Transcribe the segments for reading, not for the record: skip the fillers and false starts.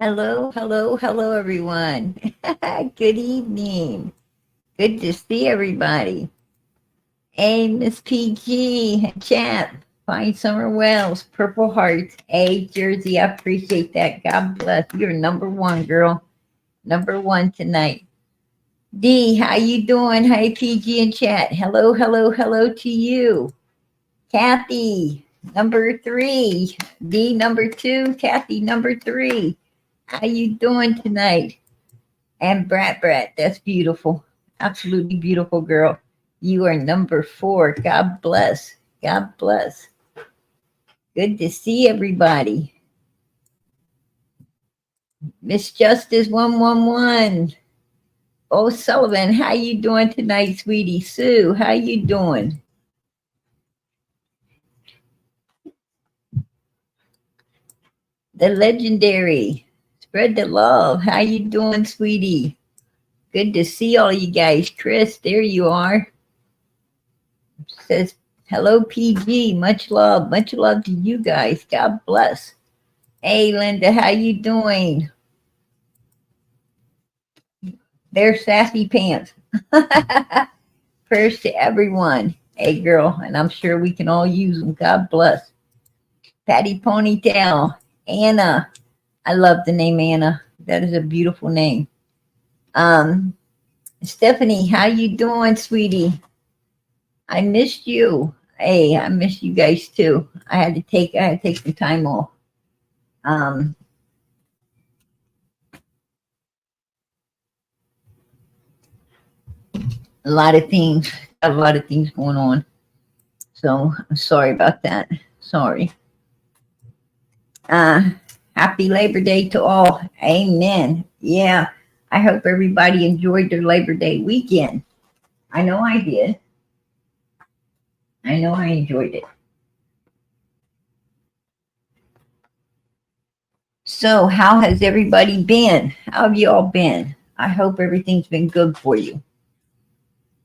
Hello, hello, hello, everyone. Good evening. Good to see everybody. Hey, Miss PG, Champ, Fine Summer Wells, Purple Hearts, A Jersey. I appreciate that. God bless. You're number one, girl. Number one tonight. D, how you doing? Hey, PG and chat. Hello, hello, hello to you. Kathy, number three. D, number two. Kathy, number three. How you doing tonight? And Brat, that's beautiful. Absolutely beautiful, girl. You are number four. God bless. God bless. Good to see everybody. Miss Justice 111. Oh, Sullivan, how you doing tonight, sweetie? Sue, how you doing? The legendary. Spread the love. How you doing, sweetie? Good to see all you guys. Chris, there you are. Says hello, PG. Much love. Much love to you guys. God bless. Hey, Linda, how you doing? There's Sassy Pants. Prayers to everyone. Hey, girl, and I'm sure we can all use them. God bless. Patty Ponytail. Anna. I love the name Anna. That is a beautiful name. Stephanie, how you doing, sweetie? I missed you. Hey, I missed you guys too. I had to take some time off. Um, a lot of things, a lot of things going on. So I'm sorry about that. Sorry. Happy Labor Day to all. Amen. Yeah. I hope everybody enjoyed their Labor Day weekend. I know I did. I know I enjoyed it. So, how has everybody been? How have you all been? I hope everything's been good for you.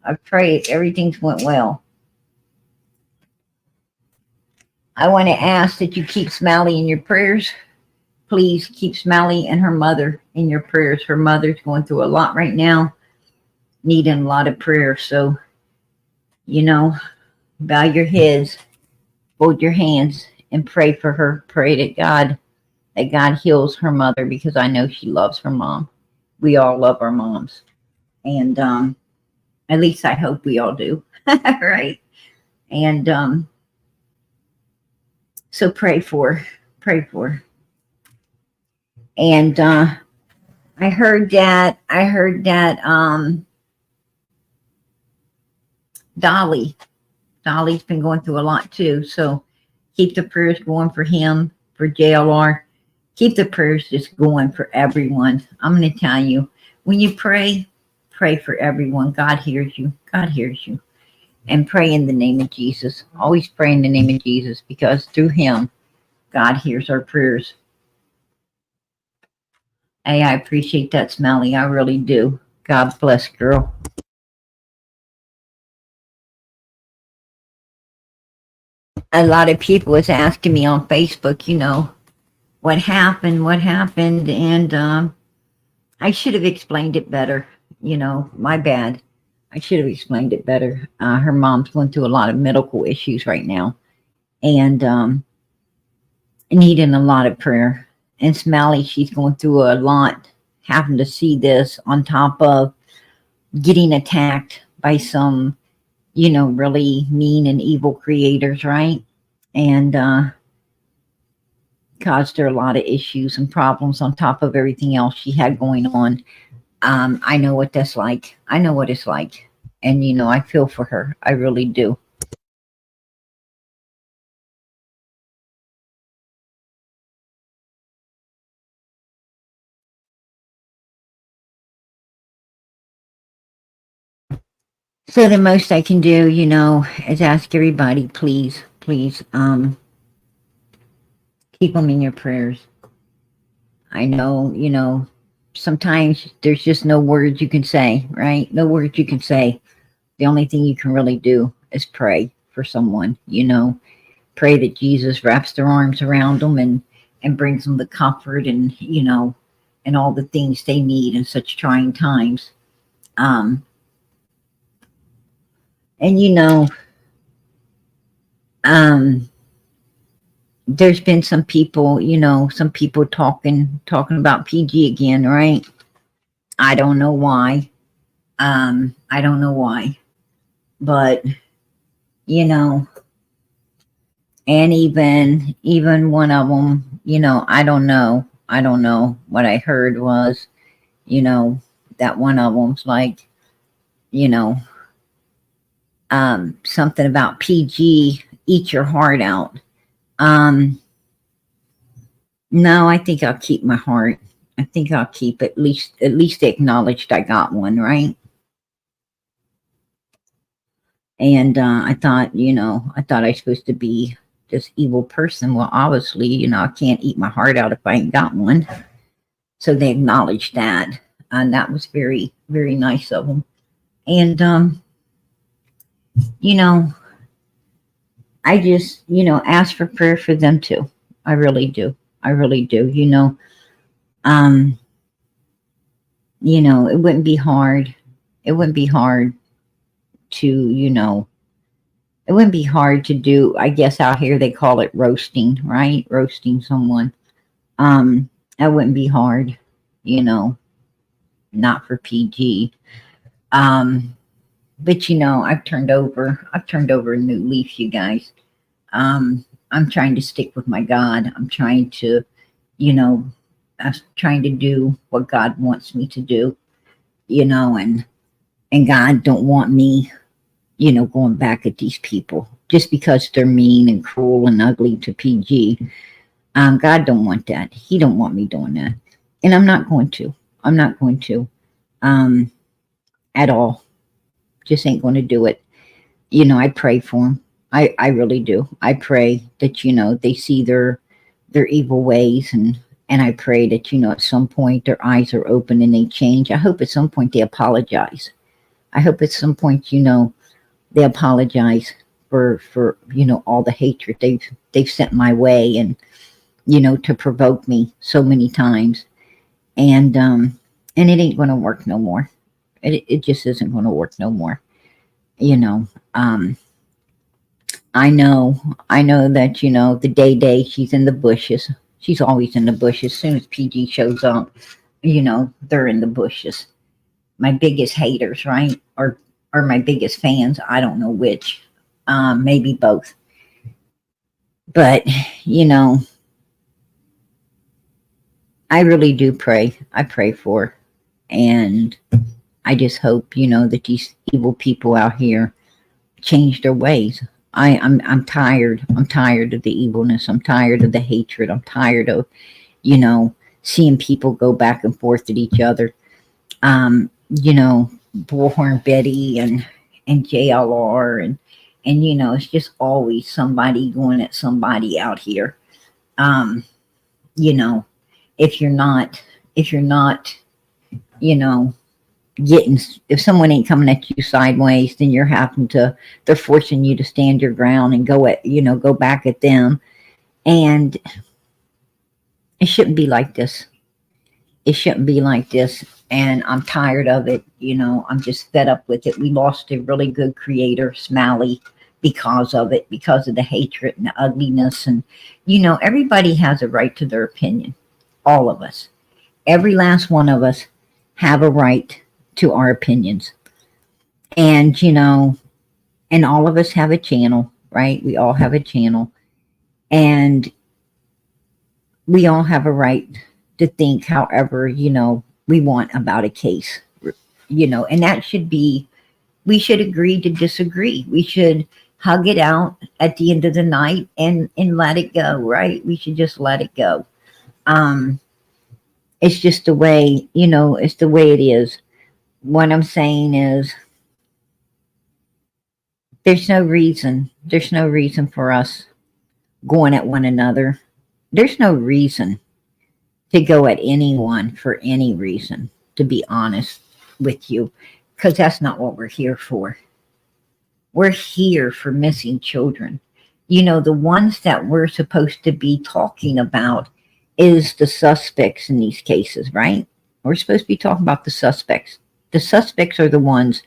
I pray everything's went well. I want to ask that you keep Smiley in your prayers. Please keep Smiley and her mother in your prayers. Her mother's going through a lot right now, needing a lot of prayer. So, bow your heads, fold your hands, and pray for her. Pray that God heals her mother, because I know she loves her mom. We all love our moms. And at least I hope we all do. Right? And so pray for her. Pray for her. And I heard that Dolly's been going through a lot too. So keep the prayers going for him, for JLR. Keep the prayers just going for everyone. I'm going to tell you, when you pray for everyone. God hears you. God hears you. And pray in the name of Jesus. Always pray in the name of Jesus, because through him, God hears our prayers. Hey, I appreciate that, Smelly. I really do. God bless, girl. A lot of people was asking me on Facebook, what happened, and I should have explained it better. My bad. I should have explained it better. Her mom's going through a lot of medical issues right now, and needing a lot of prayer. And Smiley, she's going through a lot, having to see this on top of getting attacked by some, really mean and evil creators, right? And caused her a lot of issues and problems on top of everything else she had going on. I know what that's like. I know what it's like. And, I feel for her. I really do. So the most I can do, is ask everybody, please, keep them in your prayers. I know, sometimes there's just no words you can say, right? No words you can say. The only thing you can really do is pray for someone, pray that Jesus wraps their arms around them and brings them the comfort and, and all the things they need in such trying times. Um, and um, there's been some people, some people talking about PG again, right? I don't know why. I don't know why, but you know, and even one of them, I don't know. What I heard was, you know, that one of them's like, you know, something about PG, eat your heart out. Um, no, I think I'll keep my heart. I think I'll keep at least acknowledged I got one, right? And I thought I was supposed to be this evil person. Well, obviously, I can't eat my heart out if I ain't got one. So they acknowledged that, and that was very, very nice of them. And you know, I just ask for prayer for them too. I really do. I really do. Um, it wouldn't be hard. It wouldn't be hard to, it wouldn't be hard to do. I guess out here they call it roasting, right? Roasting someone. That wouldn't be hard, you know, not for PG. Um, but I've turned over a new leaf, you guys. I'm trying to stick with my God. I'm trying to, you know, I'm trying to do what God wants me to do, and God don't want me, going back at these people just because they're mean and cruel and ugly to PG. God don't want that. He don't want me doing that, and I'm not going to. I'm not going to, um, at all. Just ain't going to do it. I pray for them. I really do. I pray that they see their evil ways, and I pray that at some point their eyes are open and they change. I hope at some point they apologize. I hope at some point they apologize for all the hatred they've sent my way, and to provoke me so many times, and it ain't going to work no more. It just isn't going to work no more. you know um I know that the day she's in the bushes. She's always in the bushes. As soon as PG shows up, they're in the bushes. My biggest haters, right? Or my biggest fans, I don't know which. Maybe both. But you know I really do pray. I pray for her. And I just hope that these evil people out here change their ways. I'm tired. I'm tired of the evilness. I'm tired of the hatred. I'm tired of seeing people go back and forth at each other. Bullhorn Betty and JLR, and it's just always somebody going at somebody out here. Um, you know, if you're not, you know, getting, if someone ain't coming at you sideways, then they're forcing you to stand your ground and go back at them. And it shouldn't be like this. It shouldn't be like this. And I'm tired of it. I'm just fed up with it. We lost a really good creator, Smiley, because of it, because of the hatred and the ugliness. And, everybody has a right to their opinion. All of us. Every last one of us have a right to our opinions. And, and all of us have a channel, right? We all have a channel. And we all have a right to think however, we want about a case, and that should be, we should agree to disagree. We should hug it out at the end of the night and let it go, right? We should just let it go. It's just the way, it's the way it is. What I'm saying is there's no reason for us going at one another. There's no reason to go at anyone for any reason, to be honest with you, because that's not what we're here for. We're here for missing children. The ones that we're supposed to be talking about is the suspects in these cases, right? We're supposed to be talking about the suspects. The suspects are the ones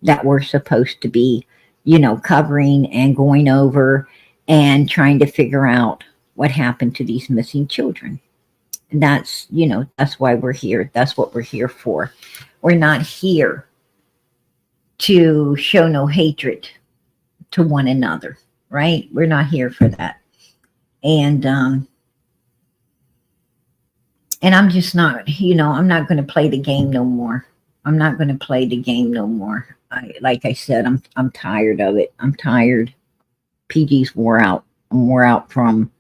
that we're supposed to be, covering and going over and trying to figure out what happened to these missing children. And that's why we're here. That's what we're here for. We're not here to show no hatred to one another, right? We're not here for that. And I'm just not, I'm not going to play the game no more. I'm not going to play the game no more. Like I said, I'm tired of it. I'm tired. PG's wore out. I'm wore out from,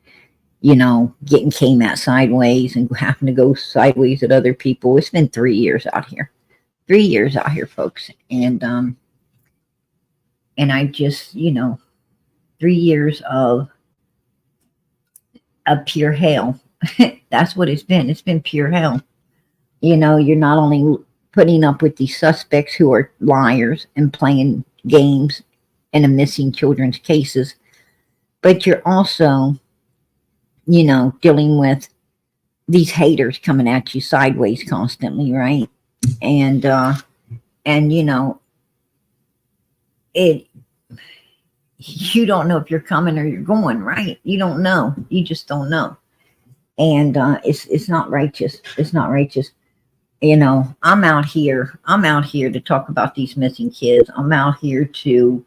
getting came at sideways and having to go sideways at other people. It's been 3 years out here. 3 years out here, folks. And I just, 3 years of pure hell. That's what it's been. It's been pure hell. You're not only putting up with these suspects who are liars and playing games in the missing children's cases, but you're also, dealing with these haters coming at you sideways constantly, right? And it, you don't know if you're coming or you're going, right? You don't know. You just don't know. And it's not righteous. It's not righteous. I'm out here to talk about these missing kids. I'm out here to,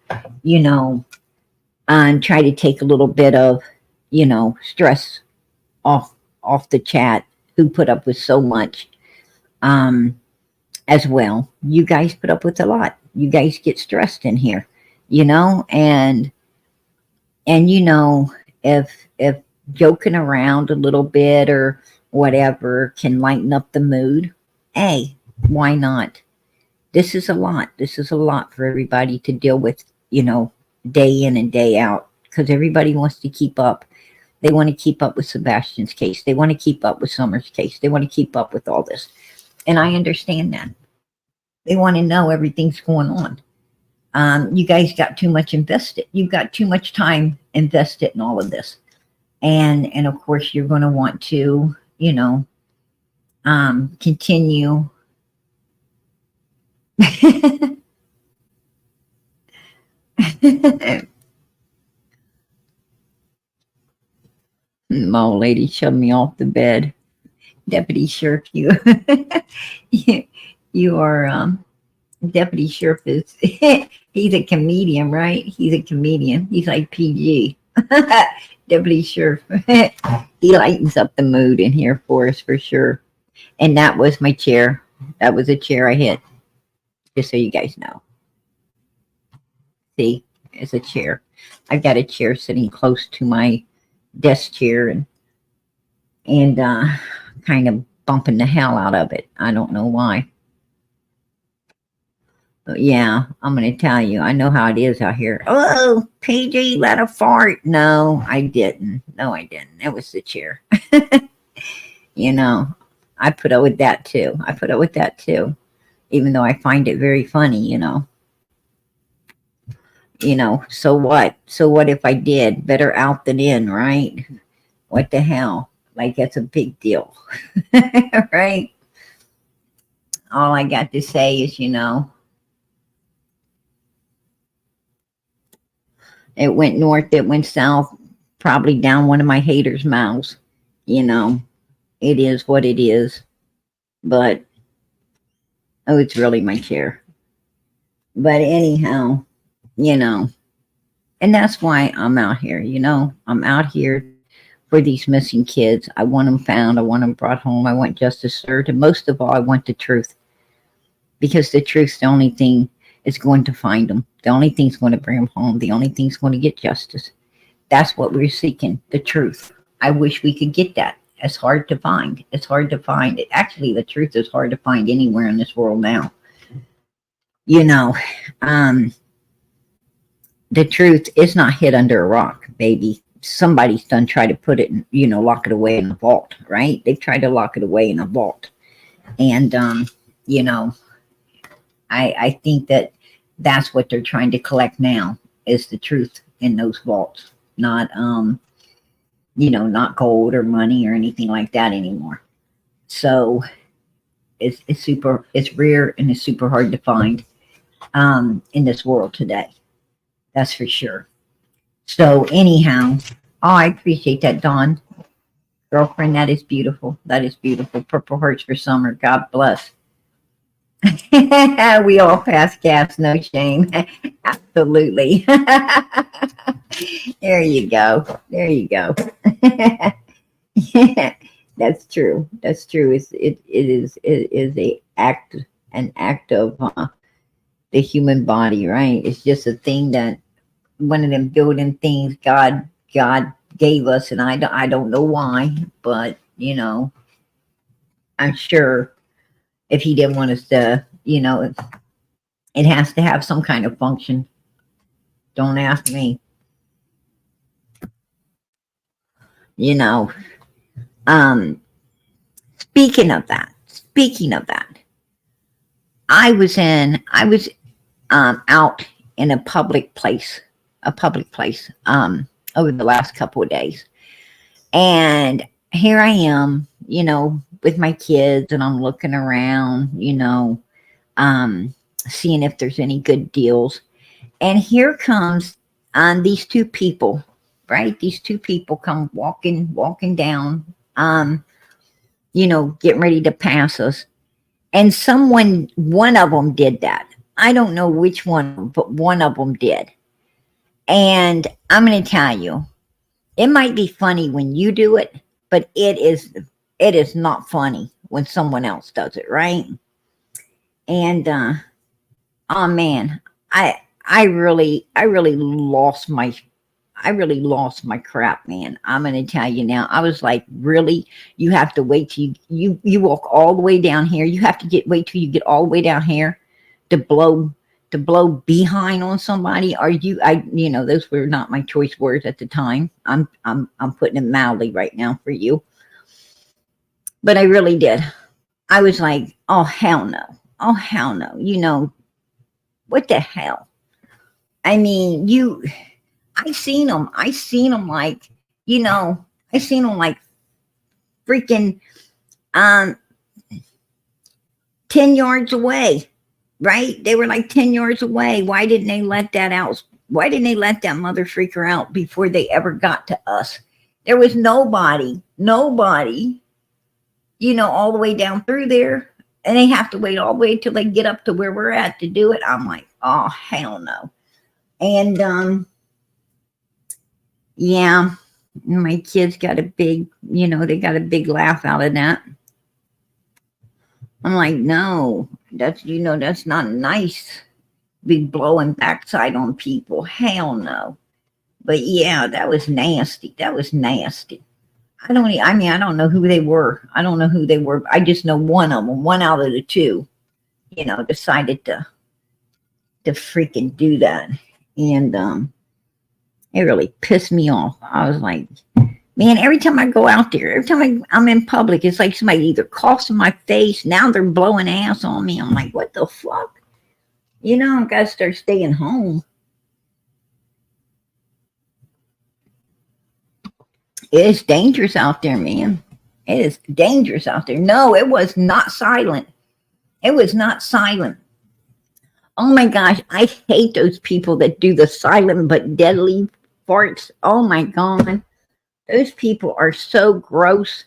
and try to take a little bit of, stress off the chat who put up with so much as well. You guys put up with a lot. You guys get stressed in here, and if joking around a little bit or whatever can lighten up the mood, hey, why not? This is a lot. This is a lot for everybody to deal with, day in and day out, because everybody wants to keep up. They want to keep up with Sebastian's case. They want to keep up with Summer's case. They want to keep up with all this. And I understand that. They want to know everything's going on. You guys got too much invested. You've got too much time invested in all of this. And of course, you're going to want to, continue. My old lady shoved me off the bed. Deputy Sheriff, you are, Deputy Sheriff is, he's a comedian, right? He's a comedian. He's like PG. Deputy Sheriff, he lightens up the mood in here for us for sure. And that was my chair. That was a chair I hit, just so you guys know. See, it's a chair. I've got a chair sitting close to my desk chair and kind of bumping the hell out of it. I don't know why. But yeah, I'm going to tell you, I know how it is out here. Oh, PG let a fart. No, I didn't. No, I didn't. It was the chair. I put up with that too. I put up with that too, even though I find it very funny, so what? So what if I did? Better out than in, right? What the hell? Like, that's a big deal, right? All I got to say is, it went north, it went south, probably down one of my haters' mouths. It is what it is. But, oh, it's really my chair. But anyhow, and that's why I'm out here, I'm out here for these missing kids. I want them found. I want them brought home. I want justice served. And most of all, I want the truth. Because the truth's the only thing is going to find them. The only thing's going to bring them home. The only thing's going to get justice. That's what we're seeking, the truth. I wish we could get that. It's hard to find. It's hard to find. Actually, the truth is hard to find anywhere in this world now. The truth is not hid under a rock, baby. Somebody's done tried to put it, lock it away in a vault, right? They've tried to lock it away in a vault. And, I think that that's what they're trying to collect now is the truth in those vaults, not not gold or money or anything like that anymore. So it's rare and it's super hard to find in this world today. That's for sure. So anyhow, oh, I appreciate that, Dawn. Girlfriend, that is beautiful. That is beautiful. Purple hearts for summer. God bless. We all pass gas, no shame. Absolutely. There you go. There you go. That's true. That's true. It is an act of the human body, right? It's just a thing that one of them building things God gave us, and I don't know why, but I'm sure if He didn't want us to, it has to have some kind of function. Don't ask me. You know. Um, speaking of that, I was out in a public place over the last couple of days, and here I am, with my kids, and I'm looking around, um, seeing if there's any good deals, and here comes these two people, right? These two people come walking down, getting ready to pass us. And one of them did that. I don't know which one, but one of them did. And I'm going to tell you, it might be funny when you do it, but it is not funny when someone else does it, right? And oh man, I really lost my crap, man. I'm gonna tell you now. I was like, really? You have to wait till you walk all the way down here. You have to wait till you get all the way down here to blow behind on somebody. Are you? Those were not my choice words at the time. I'm putting it mildly right now for you, but I really did. I was like, oh hell no, oh hell no. What the hell? I mean, I seen them like, I seen them like freaking um 10 yards away, right? They were like 10 yards away. Why didn't they let that out? Why didn't they let that mother freaker out before they ever got to us? There was nobody, all the way down through there. And they have to wait all the way till they get up to where we're at to do it. I'm like, oh hell no. And yeah, my kids got they got a big laugh out of that. I'm like, no, that's not nice. Be blowing backside on people. Hell no. But yeah, that was nasty. That was nasty. I don't know who they were. I don't know who they were. I just know one of them, one out of the two, decided to freaking do that. And it really pissed me off. I was like, man, every time I go out there, every time I'm in public, it's like somebody either coughs in my face. Now they're blowing ass on me. I'm like, what the fuck? I've got to start staying home. It is dangerous out there, man. It is dangerous out there. No, it was not silent. It was not silent. Oh my gosh, I hate those people that do the silent but deadly farts. Oh my God. Those people are so gross.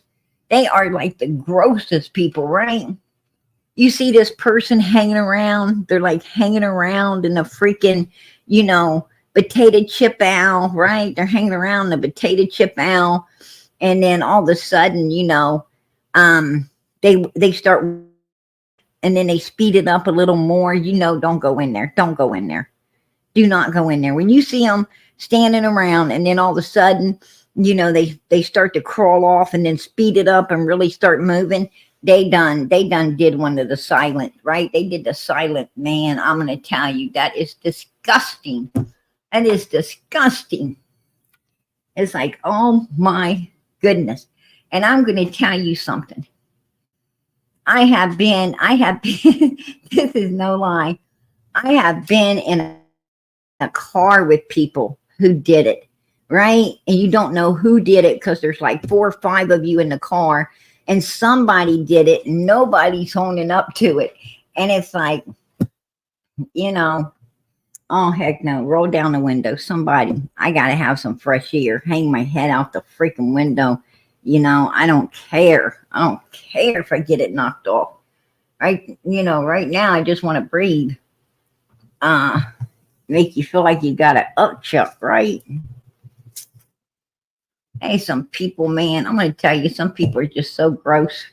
They are like the grossest people, right? You see this person hanging around. They're like hanging around in a freaking, potato chip owl, right? They're hanging around the potato chip owl. And then all of a sudden, they start, and then they speed it up a little more. Don't go in there. Don't go in there. Do not go in there. When you see them standing around and then all of a sudden, they start to crawl off and then speed it up and really start moving. They done did one of the silent, right? They did the silent, man. I'm going to tell you, that is disgusting. That is disgusting. It's like, oh my goodness. And I'm going to tell you something. I have been, this is no lie. I have been in a car with people who did it, right? And you don't know who did it because there's like 4 or 5 of you in the car, and somebody did it and nobody's owning up to it. And it's like, you know, oh heck no, roll down the window. Somebody, I gotta have some fresh air. Hang my head out the freaking window. I don't care. I don't care if I get it knocked off. Right now I just want to breathe. Uh Make you feel like you got an upchuck, right? Hey, some people, man, I'm gonna tell you, some people are just so gross.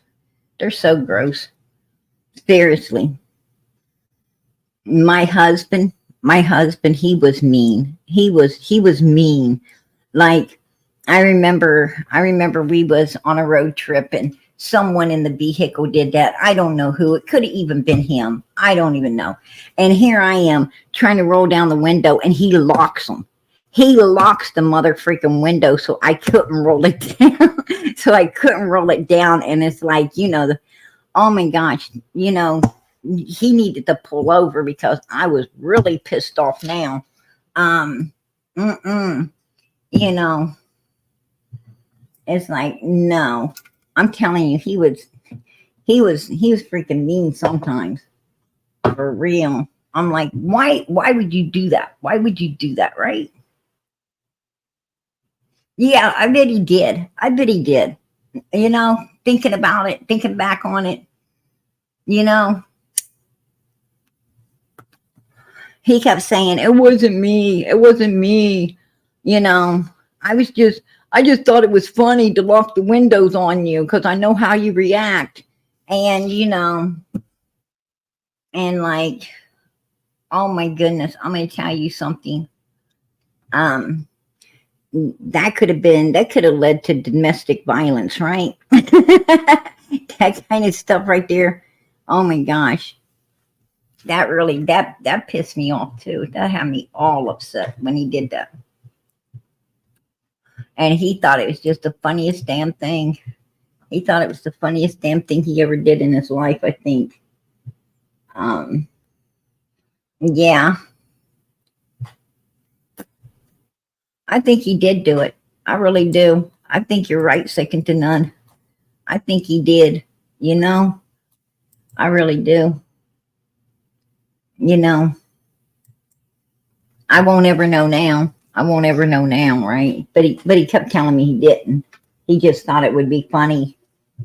They're so gross. Seriously. My husband, he was mean. He was mean. Like, I remember we was on a road trip and someone in the vehicle did that. I don't know who. It could have even been him. I don't even know. And here I am trying to roll down the window and he locks them. He locks the mother freaking window so I couldn't roll it down. So I couldn't roll it down. And it's like, oh my gosh, he needed to pull over because I was really pissed off now. Um, you know, it's like, no, I'm telling you, he was freaking mean sometimes, for real. I'm like, why would you do that? Why would you do that? Right? Yeah, I bet he did. I bet he did. Thinking about it, thinking back on it, you know, he kept saying, it wasn't me. It wasn't me. You know, I just thought it was funny to lock the windows on you because I know how you react. And, and like, oh my goodness, I'm going to tell you something. Um, that could have led to domestic violence, right? That kind of stuff right there. Oh my gosh. That pissed me off too. That had me all upset when he did that. And he thought it was just the funniest damn thing. He thought it was the funniest damn thing he ever did in his life, I think. Yeah, I think he did do it. I really do. I think you're right, second to none. I think he did. You know, I really do. You know, I won't ever know now. I won't ever know now, right? But he kept telling me he didn't. He just thought it would be funny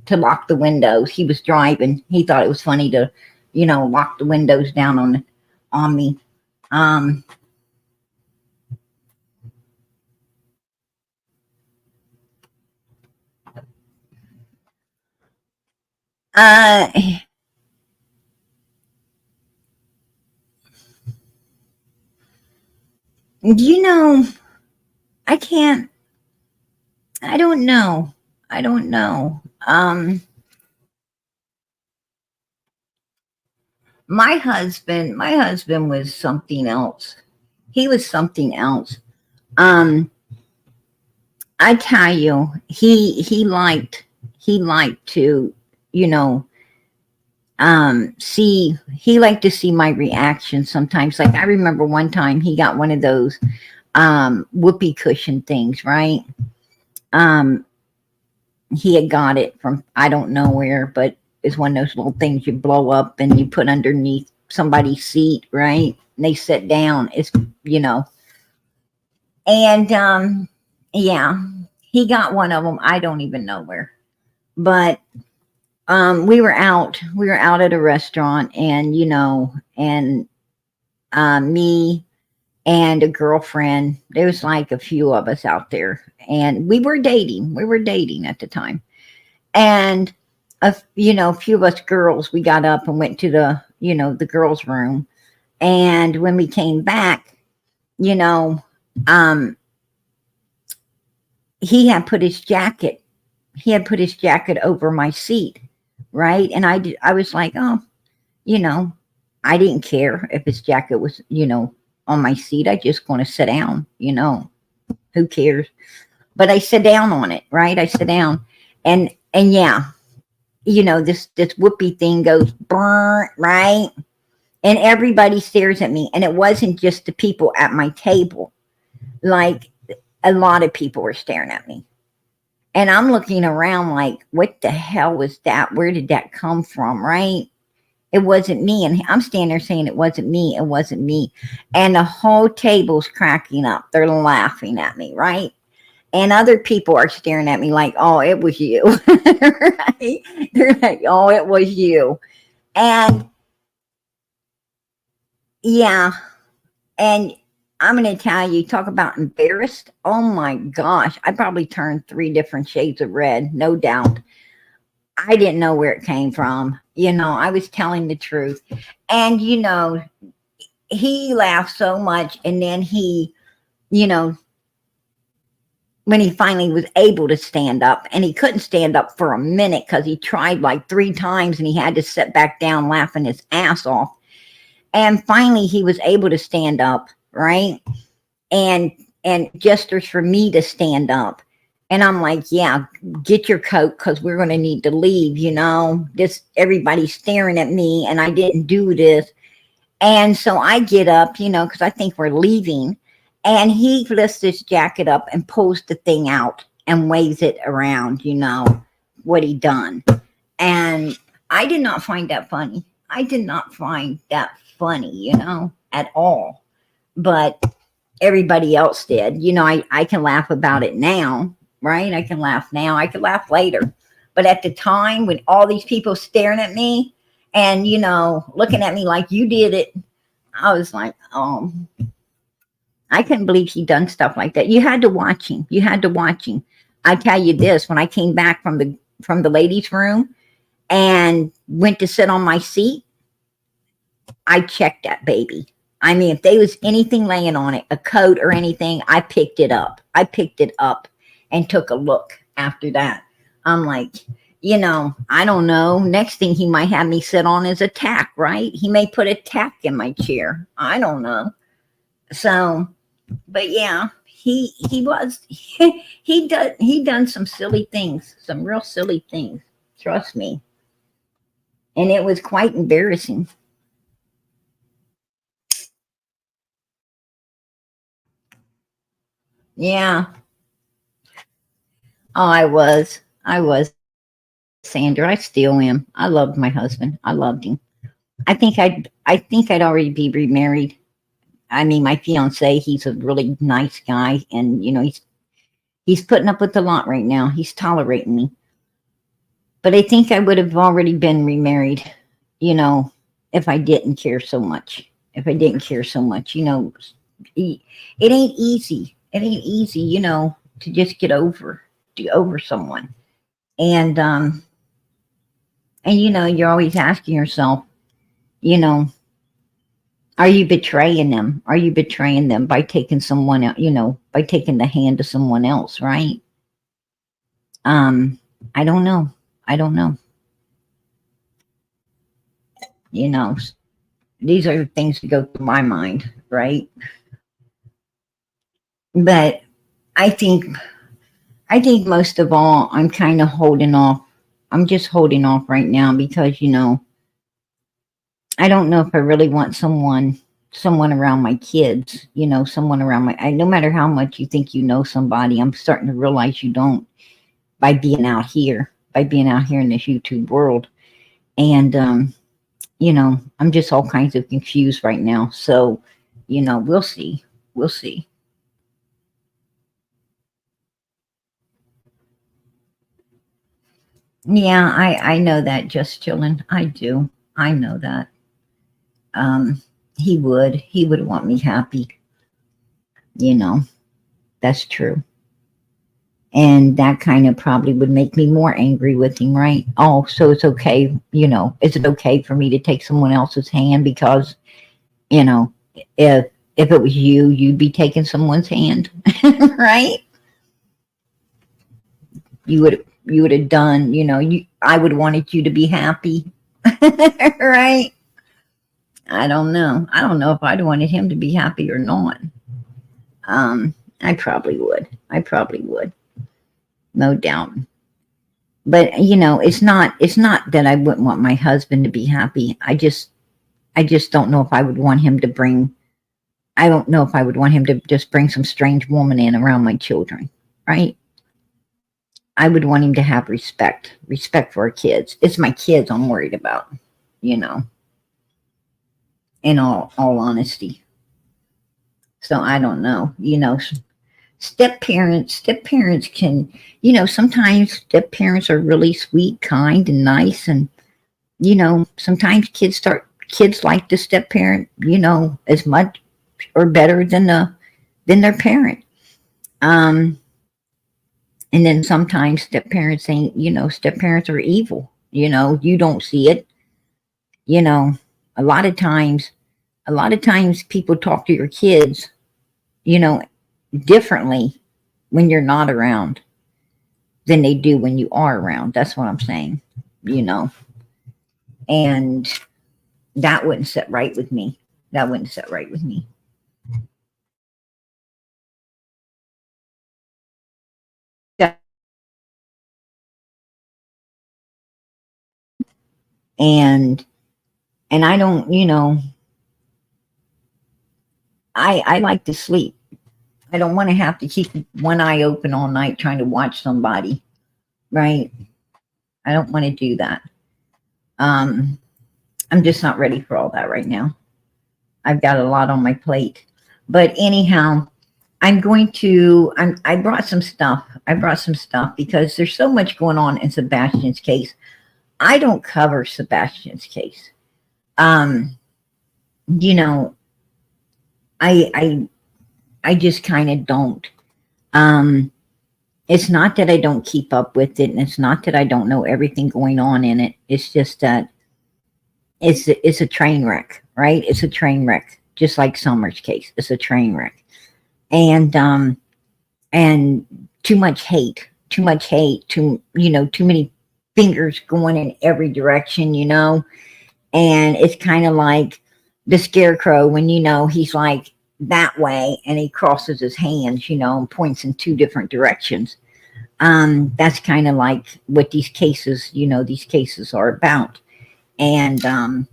to lock the windows. He was driving. He thought it was funny to, lock the windows down on me. Um, uh, you know, I can't. I don't know. I don't know. My husband was something else. He was something else. Um, I tell you, he liked to, you know, see he liked to see my reaction sometimes. Like I remember one time he got one of those whoopee cushion things, right? Um, he had got it from I don't know where, but it's one of those little things you blow up and you put underneath somebody's seat, right? And they sit down. It's you know, and yeah, he got one of them. I don't even know where, but we were out at a restaurant, and and me and a girlfriend. There was like a few of us out there, and we were dating at the time. And a few of us girls, we got up and went to the girls room. And when we came back, you know um he had put his jacket over my seat, right? And I was like, oh, you know I didn't care if his jacket was on my seat. I just want to sit down, who cares? But I sit down on it, right? I sit down, and yeah, this whoopee thing goes burn, right? And everybody stares at me, and it wasn't just the people at my table. Like a lot of people were staring at me. And I'm looking around like, what the hell was that? Where did that come from? Right? It wasn't me. And I'm standing there saying, it wasn't me. It wasn't me. And the whole table's cracking up. They're laughing at me. Right? And other people are staring at me like, oh, it was you. Right? They're like, oh, it was you. And yeah. And I'm going to tell you, talk about embarrassed. Oh my gosh. I probably turned 3 different shades of red, no doubt. I didn't know where it came from. I was telling the truth. And, he laughed so much. And then he, when he finally was able to stand up, and he couldn't stand up for a minute because he tried like 3 times and he had to sit back down laughing his ass off. And finally he was able to stand up, right? And gestures for me to stand up. And I'm like, yeah, get your coat because we're going to need to leave, everybody's staring at me and I didn't do this. And so I get up, because I think we're leaving. And he lifts his jacket up and pulls the thing out and waves it around, what he done. And I did not find that funny. I did not find that funny, at all. But everybody else did. I can laugh about it now, right? I can laugh now. I could laugh later. But at the time when all these people staring at me and, looking at me like you did it, I was like, oh, I couldn't believe he done stuff like that. You had to watch him. You had to watch him. I tell you this, when I came back from the ladies' room and went to sit on my seat, I checked that baby. I mean, if there was anything laying on it, a coat or anything, I picked it up. I picked it up and took a look after that. I'm like, I don't know. Next thing he might have me sit on is a tack, right? He may put a tack in my chair. I don't know. So, but yeah, he done some silly things, some real silly things. Trust me. And it was quite embarrassing. Yeah. Oh, I was, Sandra. I still am. I loved my husband. I loved him. I think I'd already be remarried. I mean, my fiance, he's a really nice guy, and he's putting up with a lot right now. He's tolerating me. But I think I would have already been remarried, if I didn't care so much. If I didn't care so much, it ain't easy. It ain't easy, to just get over someone. And you're always asking yourself, you know, are you betraying them? Are you betraying them by taking someone else, by taking the hand of someone else, right? I don't know. I don't know. You know, these are things that go through my mind, right? But I think most of all, I'm kind of holding off. I'm just holding off right now because, I don't know if I really want someone around my kids, someone around no matter how much you think you know somebody, I'm starting to realize you don't by being out here in this YouTube world. And, I'm just all kinds of confused right now. So, we'll see. We'll see. Yeah, I know that, just chilling. I do. I know that. Um, he would want me happy. You know, that's true. And that kind of probably would make me more angry with him, right? Oh, so it's okay. Is it okay for me to take someone else's hand because, you know, if it was you, you'd be taking someone's hand, right? You would have done, I would wanted you to be happy, right? I don't know. I don't know if I'd wanted him to be happy or not. I probably would. I probably would. No doubt. But it's not that I wouldn't want my husband to be happy. I just don't know if I would want him to bring I don't know if I would want him to just bring some strange woman in around my children, right? I would want him to have respect for our kids. It's my kids I'm worried about, you know, in all honesty. So I don't know, step parents can, sometimes step parents are really sweet, kind, and nice, and sometimes kids like the step parent, as much or better than their parent. Um, and then sometimes step parents are evil. You don't see it. You know, a lot of times, people talk to your kids, you know, differently when you're not around than they do when you are around. That's what I'm saying. You know, and that wouldn't sit right with me. That wouldn't sit right with me. And I don't, I like to sleep. I don't want to have to keep one eye open all night trying to watch somebody, right? I don't want to do that. Um, I'm just not ready for all that right now. I've got a lot on my plate. But anyhow, I brought some stuff. I brought some stuff because there's so much going on in Sebastian's case. I don't cover Sebastian's case. Um, you know, I I I just kind of don't. Um, it's not that I don't keep up with it, and it's not that I don't know everything going on in it. It's just that it's a train wreck, right? It's a train wreck, just like Summer's case. It's a train wreck, and and too much hate, too many fingers going in every direction, and it's kind of like the scarecrow when he's like that way and he crosses his hands, and points in two different directions. That's kind of like what these cases are about. And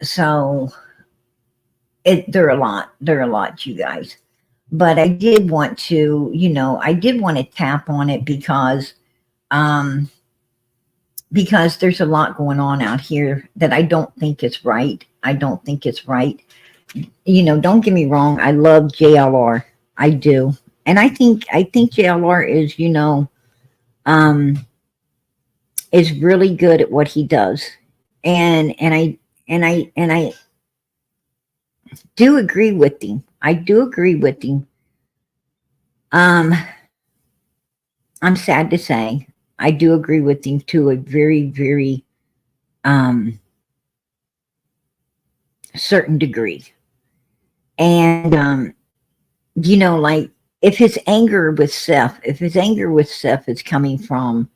so they're a lot, you guys. But I did want to tap on it um because there's a lot going on out here that I don't think is right. I don't think it's right. Don't get me wrong, I love JLR. I do. And I think JLR um is really good at what he does. And I do agree with him. I do agree with him. Um I'm sad to say I do agree with him to a very, very um certain degree. And like if his anger with Seth is coming from,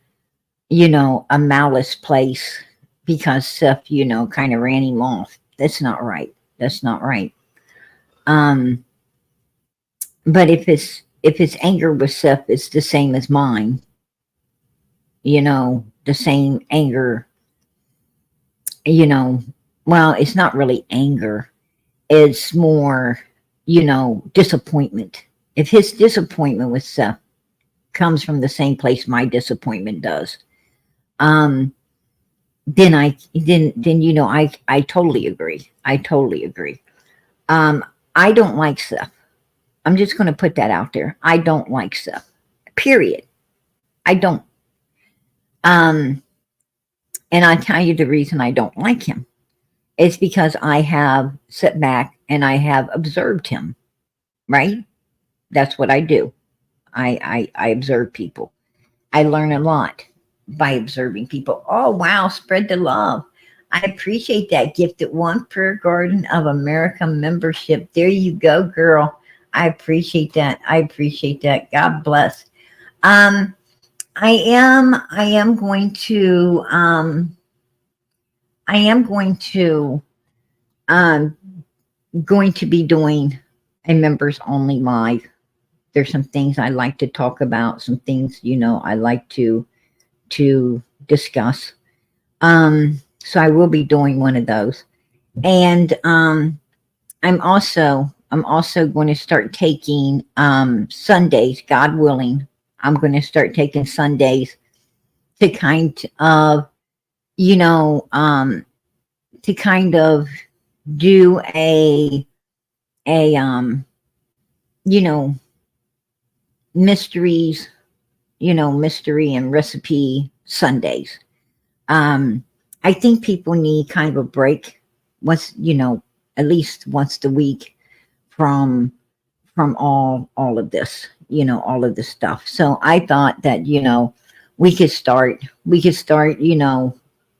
a malice place because Seth, kind of ran him off. That's not right. That's not right. Um, but if his anger with Seth is the same as mine, the same anger, you know, well, it's not really anger. It's more, disappointment. If his disappointment with Seth comes from the same place my disappointment does, um, then I totally agree. I totally agree. Um, I don't like Seth. I'm just going to put that out there. I don't like Seth. Period. I don't. Um, and I'll tell you the reason I don't like him. It's because I have sat back and I have observed him. Right? That's what I do. I observe people. I learn a lot by observing people. Oh wow, spread the love. I appreciate that gifted one per Garden of America membership. There you go, girl. I appreciate that. I appreciate that. God bless. Um, I am um going to be doing a members only live. There's some things I like to talk about, some things, I like to discuss. So I will be doing one of those. And I'm also I'm also going to start taking Sundays, God willing. I'm going to start taking Sundays to kind of, you know, to kind of do a you know, mysteries, mystery and recipe Sundays. Um, I think people need kind of a break once, at least once a week from all of this, all of this stuff. So I thought that, we could start,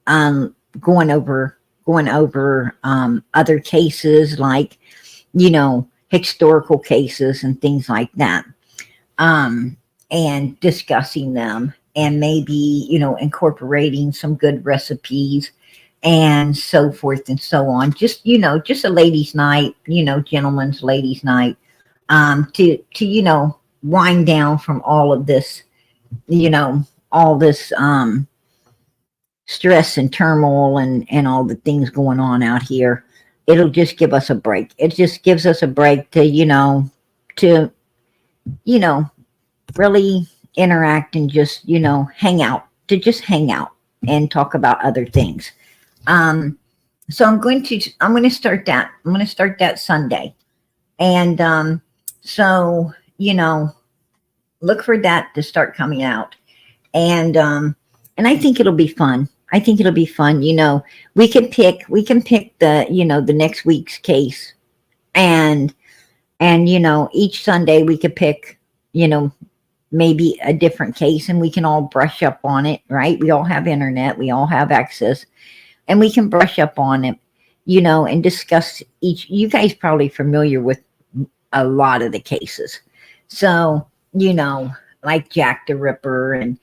um, going over other cases like, historical cases and things like that, um, and discussing them, and maybe, incorporating some good recipes and so forth and so on. Just, just a ladies' night, gentlemen's ladies' night, to, wind down from all of this, all this, stress and turmoil and all the things going on out here. It'll just give us a break. It just gives us a break to, to, you know, really interact and just, hang out, to just hang out and talk about other things. So I'm going to start that. I'm going to start that Sunday. And, so, look for that to start coming out. And I think it'll be fun. I think it'll be fun. We can pick the, the next week's case, and, each Sunday we could pick, maybe a different case, and we can all brush up on it, right? We all have internet, we all have access, and we can brush up on it, and discuss each. You guys probably familiar with a lot of the cases. So, like Jack the Ripper and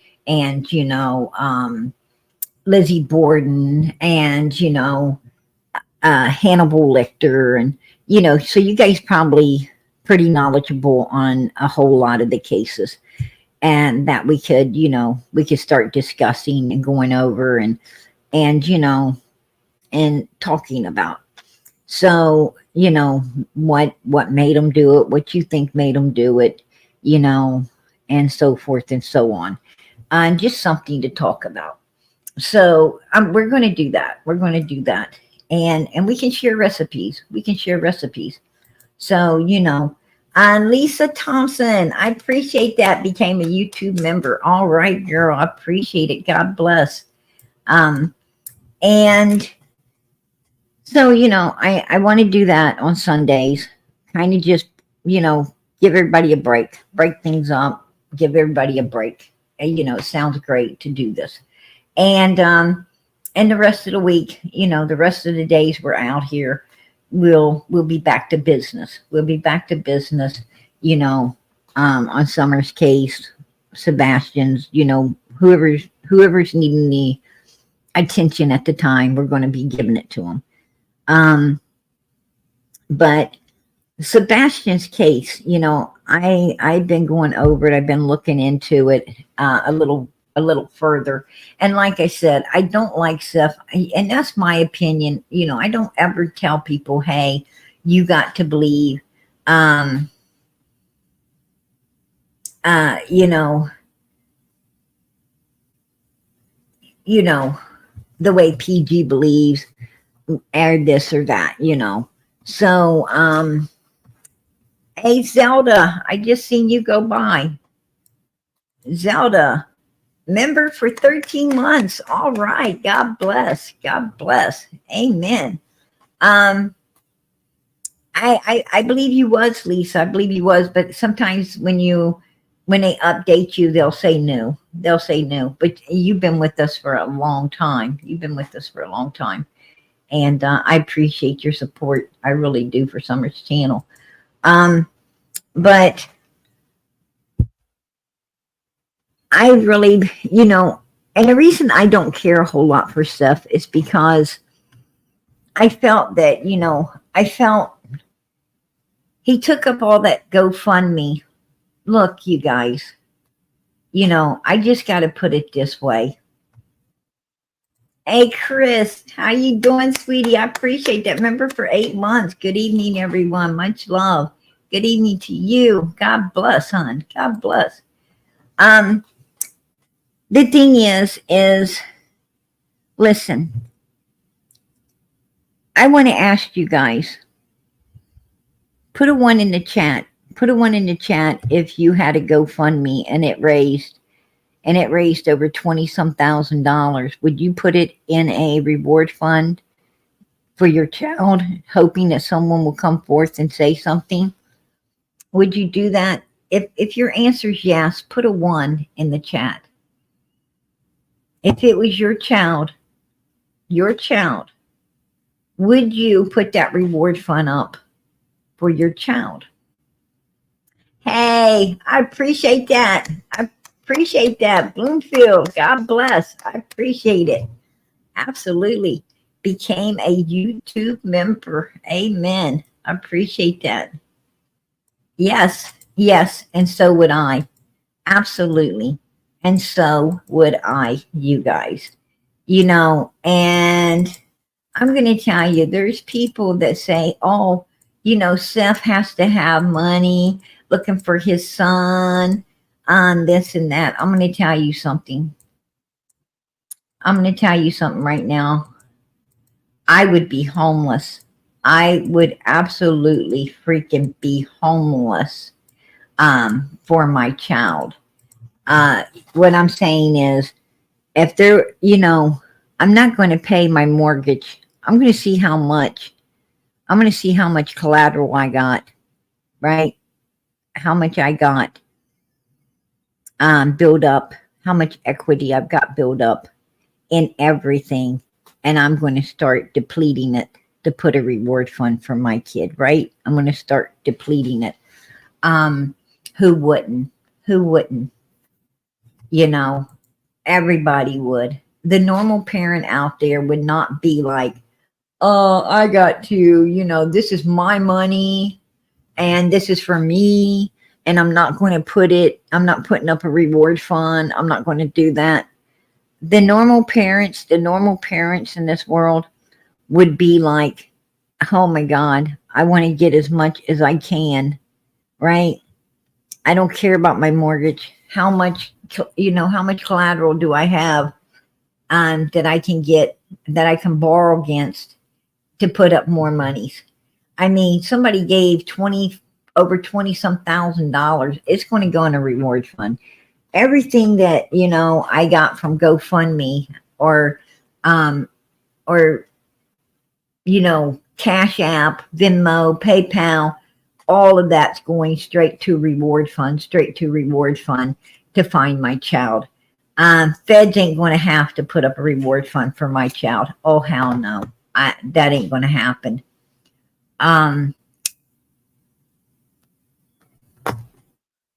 Lizzie Borden and, Hannibal Lecter, and, so you guys probably pretty knowledgeable on a whole lot of the cases, and that we could start discussing and going over and talking about. So, what made them do it, what you think made them do it, and so forth and so on. And just something to talk about. So we're going to do that. We're going to do that. And we can share recipes. We can share recipes. So, Lisa Thompson, I appreciate that. Became a YouTube member. All right, girl. I appreciate it. God bless. And so, I want to do that on Sundays. Kind of just, give everybody a break things up, give everybody a break. It sounds great to do this. And the rest of the week, the rest of the days we're out here, we'll be back to business. We'll be back to business, on Summer's case, Sebastian's, whoever's needing the attention at the time, we're going to be giving it to them. But Sebastian's case, I've been going over it. I've been looking into it a little further. And like I said, I don't like stuff, and that's my opinion. I don't ever tell people, hey, you got to believe, the way PG believes, or this or that, So, hey, Zelda, I just seen you go by. Zelda, member for 13 months. All right. God bless. God bless. Amen. I believe you was, Lisa. I believe you was, but sometimes when they update you, they'll say new. They'll say new. But you've been with us for a long time. You've been with us for a long time. And I appreciate your support. I really do, for Summer's channel. But I really, and the reason I don't care a whole lot for stuff is because I felt that, he took up all that GoFundMe. Look, you guys, I just got to put it this way. Hey, Chris, how you doing, sweetie? I appreciate that. Remember for 8 months. Good evening, everyone. Much love. Good evening to you. God bless, hon. God bless. Um, the thing is, listen, I want to ask you guys, put a one in the chat. Put a one in the chat if you had a GoFundMe and it raised over 20 some $1,000s. Would you put it in a reward fund for your child, hoping that someone will come forth and say something? Would you do that? If your answer is yes, put a one in the chat. If it was your child, would you put that reward fund up for your child? Hey, I appreciate that. I appreciate that. Bloomfield, God bless. I appreciate it. Absolutely. Became a YouTube member. Amen. I appreciate that. Yes, yes. And so would I. Absolutely. And so would I, you guys. And I'm going to tell you, there's people that say, oh, Seth has to have money looking for his son on this and that. I'm going to tell you something. I'm going to tell you something right now. I would be homeless. I would absolutely freaking be homeless for my child. What I'm saying is, if they're, I'm not going to pay my mortgage. I'm going to see how much. I'm going to see how much collateral I got, right? How much I got build up, how much equity I've got build up in everything. And I'm going to start depleting it to put a reward fund for my kid, right? I'm going to start depleting it. Who wouldn't? Who wouldn't? Everybody would. The normal parent out there would not be like, oh, I got to, this is my money and this is for me. And I'm not going to I'm not putting up a reward fund. I'm not going to do that. The normal parents in this world would be like, oh my God, I want to get as much as I can, right? I don't care about my mortgage. How much collateral do I have that I can get, that I can borrow against to put up more monies? I mean, somebody gave over 20 some $1,000. It's going to go in a reward fund. Everything that, I got from GoFundMe or Cash App, Venmo, PayPal, all of that's going straight to reward fund to find my child. Feds ain't going to have to put up a reward fund for my child. Oh, hell no. That ain't going to happen.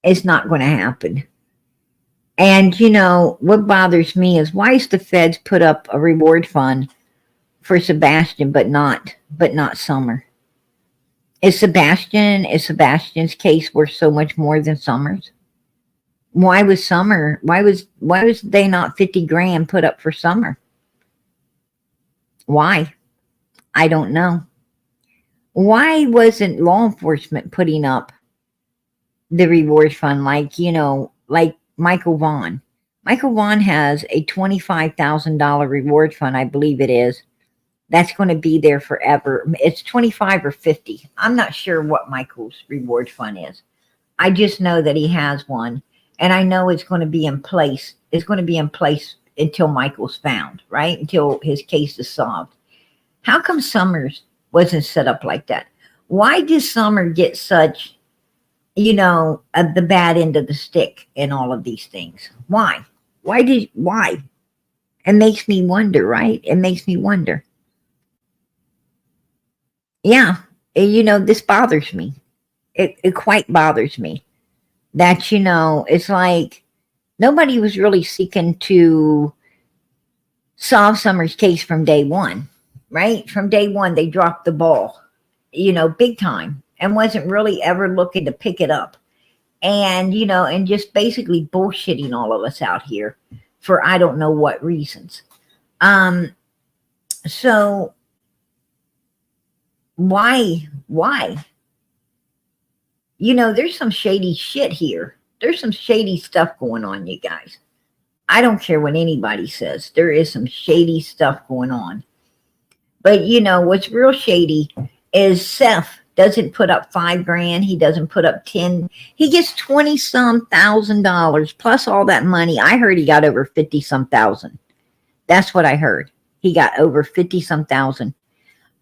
It's not going to happen. And what bothers me is, why is the feds put up a reward fund for Sebastian but not Summer? Is Sebastian's case worth so much more than Summer's? Why was they not 50 grand put up for Summer? Why? I don't know. Why wasn't law enforcement putting up the reward fund like Michael Vaughn? Michael Vaughn has a $25,000 reward fund, I believe it is. That's going to be there forever. It's 25 or 50. I'm not sure what Michael's reward fund is. I just know that he has one, and I know it's going to be in place. It's going to be in place until Michael's found, right? Until his case is solved. How come Summers wasn't set up like that? Why did Summer get such, the bad end of the stick in all of these things? Why? Why? It makes me wonder, right? It makes me wonder. Yeah, this bothers me. It quite bothers me that, it's like nobody was really seeking to solve Summer's case from day one, right? From day one, they dropped the ball, big time, and wasn't really ever looking to pick it up. And, and just basically bullshitting all of us out here for I don't know what reasons. So why? There's some shady shit here. There's some shady stuff going on, you guys. I don't care what anybody says. There is some shady stuff going on. But what's real shady is Seth doesn't put up $5,000. He doesn't put up 10. He gets 20 some $1,000 plus all that money. I heard he got over 50 some thousand. That's what I heard. He got over 50 some thousand.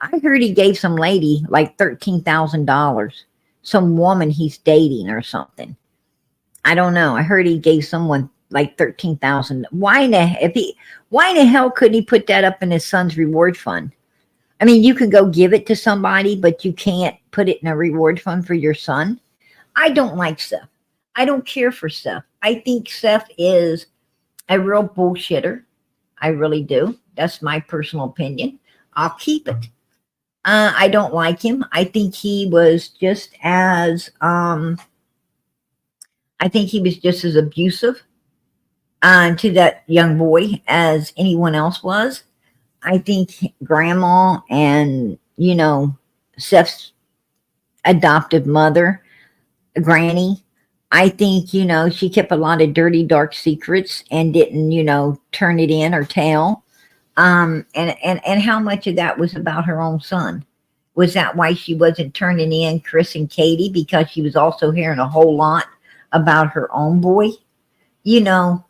I heard he gave some lady like $13,000. Some woman he's dating or something. I don't know. I heard he gave someone like 13,000. Why in the hell couldn't he put that up in his son's reward fund? I mean, you can go give it to somebody, but you can't put it in a reward fund for your son. I don't like Seth. I don't care for Seth. I think Seth is a real bullshitter. I really do. That's my personal opinion. I'll keep it. I don't like him. I think he was just as abusive to that young boy as anyone else was. I think grandma and, Seth's adoptive mother, Granny, I think, she kept a lot of dirty, dark secrets and didn't, turn it in or tell. And how much of that was about her own son? Was that why she wasn't turning in Chris and Katie? Because she was also hearing a whole lot about her own boy? I'm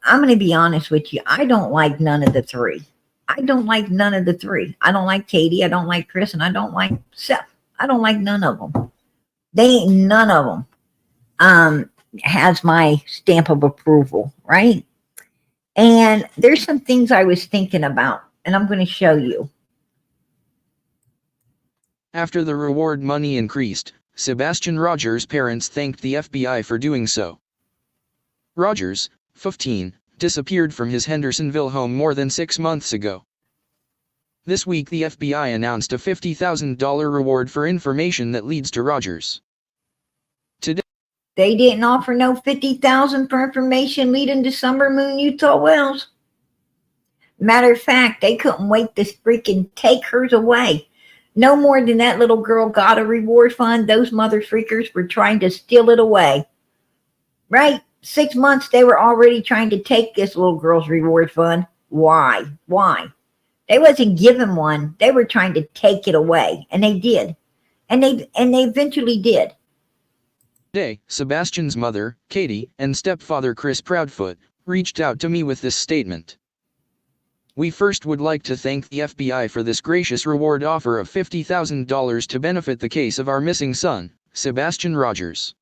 going to be honest with you. I don't like none of the three. I don't like none of the three. I don't like Katie. I don't like Chris. And I don't like Seth. I don't like none of them. None of them has my stamp of approval, right? And there's some things I was thinking about, and I'm going to show you. After the reward money increased, Sebastian Rogers' parents thanked the FBI for doing so. Rogers, 15, disappeared from his Hendersonville home more than 6 months ago. This week the FBI announced a $50,000 reward for information that leads to Rogers. Today, they didn't offer no $50,000 for information leading to Summer Moon Utah Wells. Matter of fact, they couldn't wait to freaking take hers away. No more than that little girl got a reward fund. Those mother freakers were trying to steal it away. Right? 6 months, they were already trying to take this little girl's reward fund. Why? They wasn't giving one. They were trying to take it away. And they did. And they eventually did. Today, Sebastian's mother, Katie, and stepfather Chris Proudfoot, reached out to me with this statement. We first would like to thank the FBI for this gracious reward offer of $50,000 to benefit the case of our missing son, Sebastian Rogers.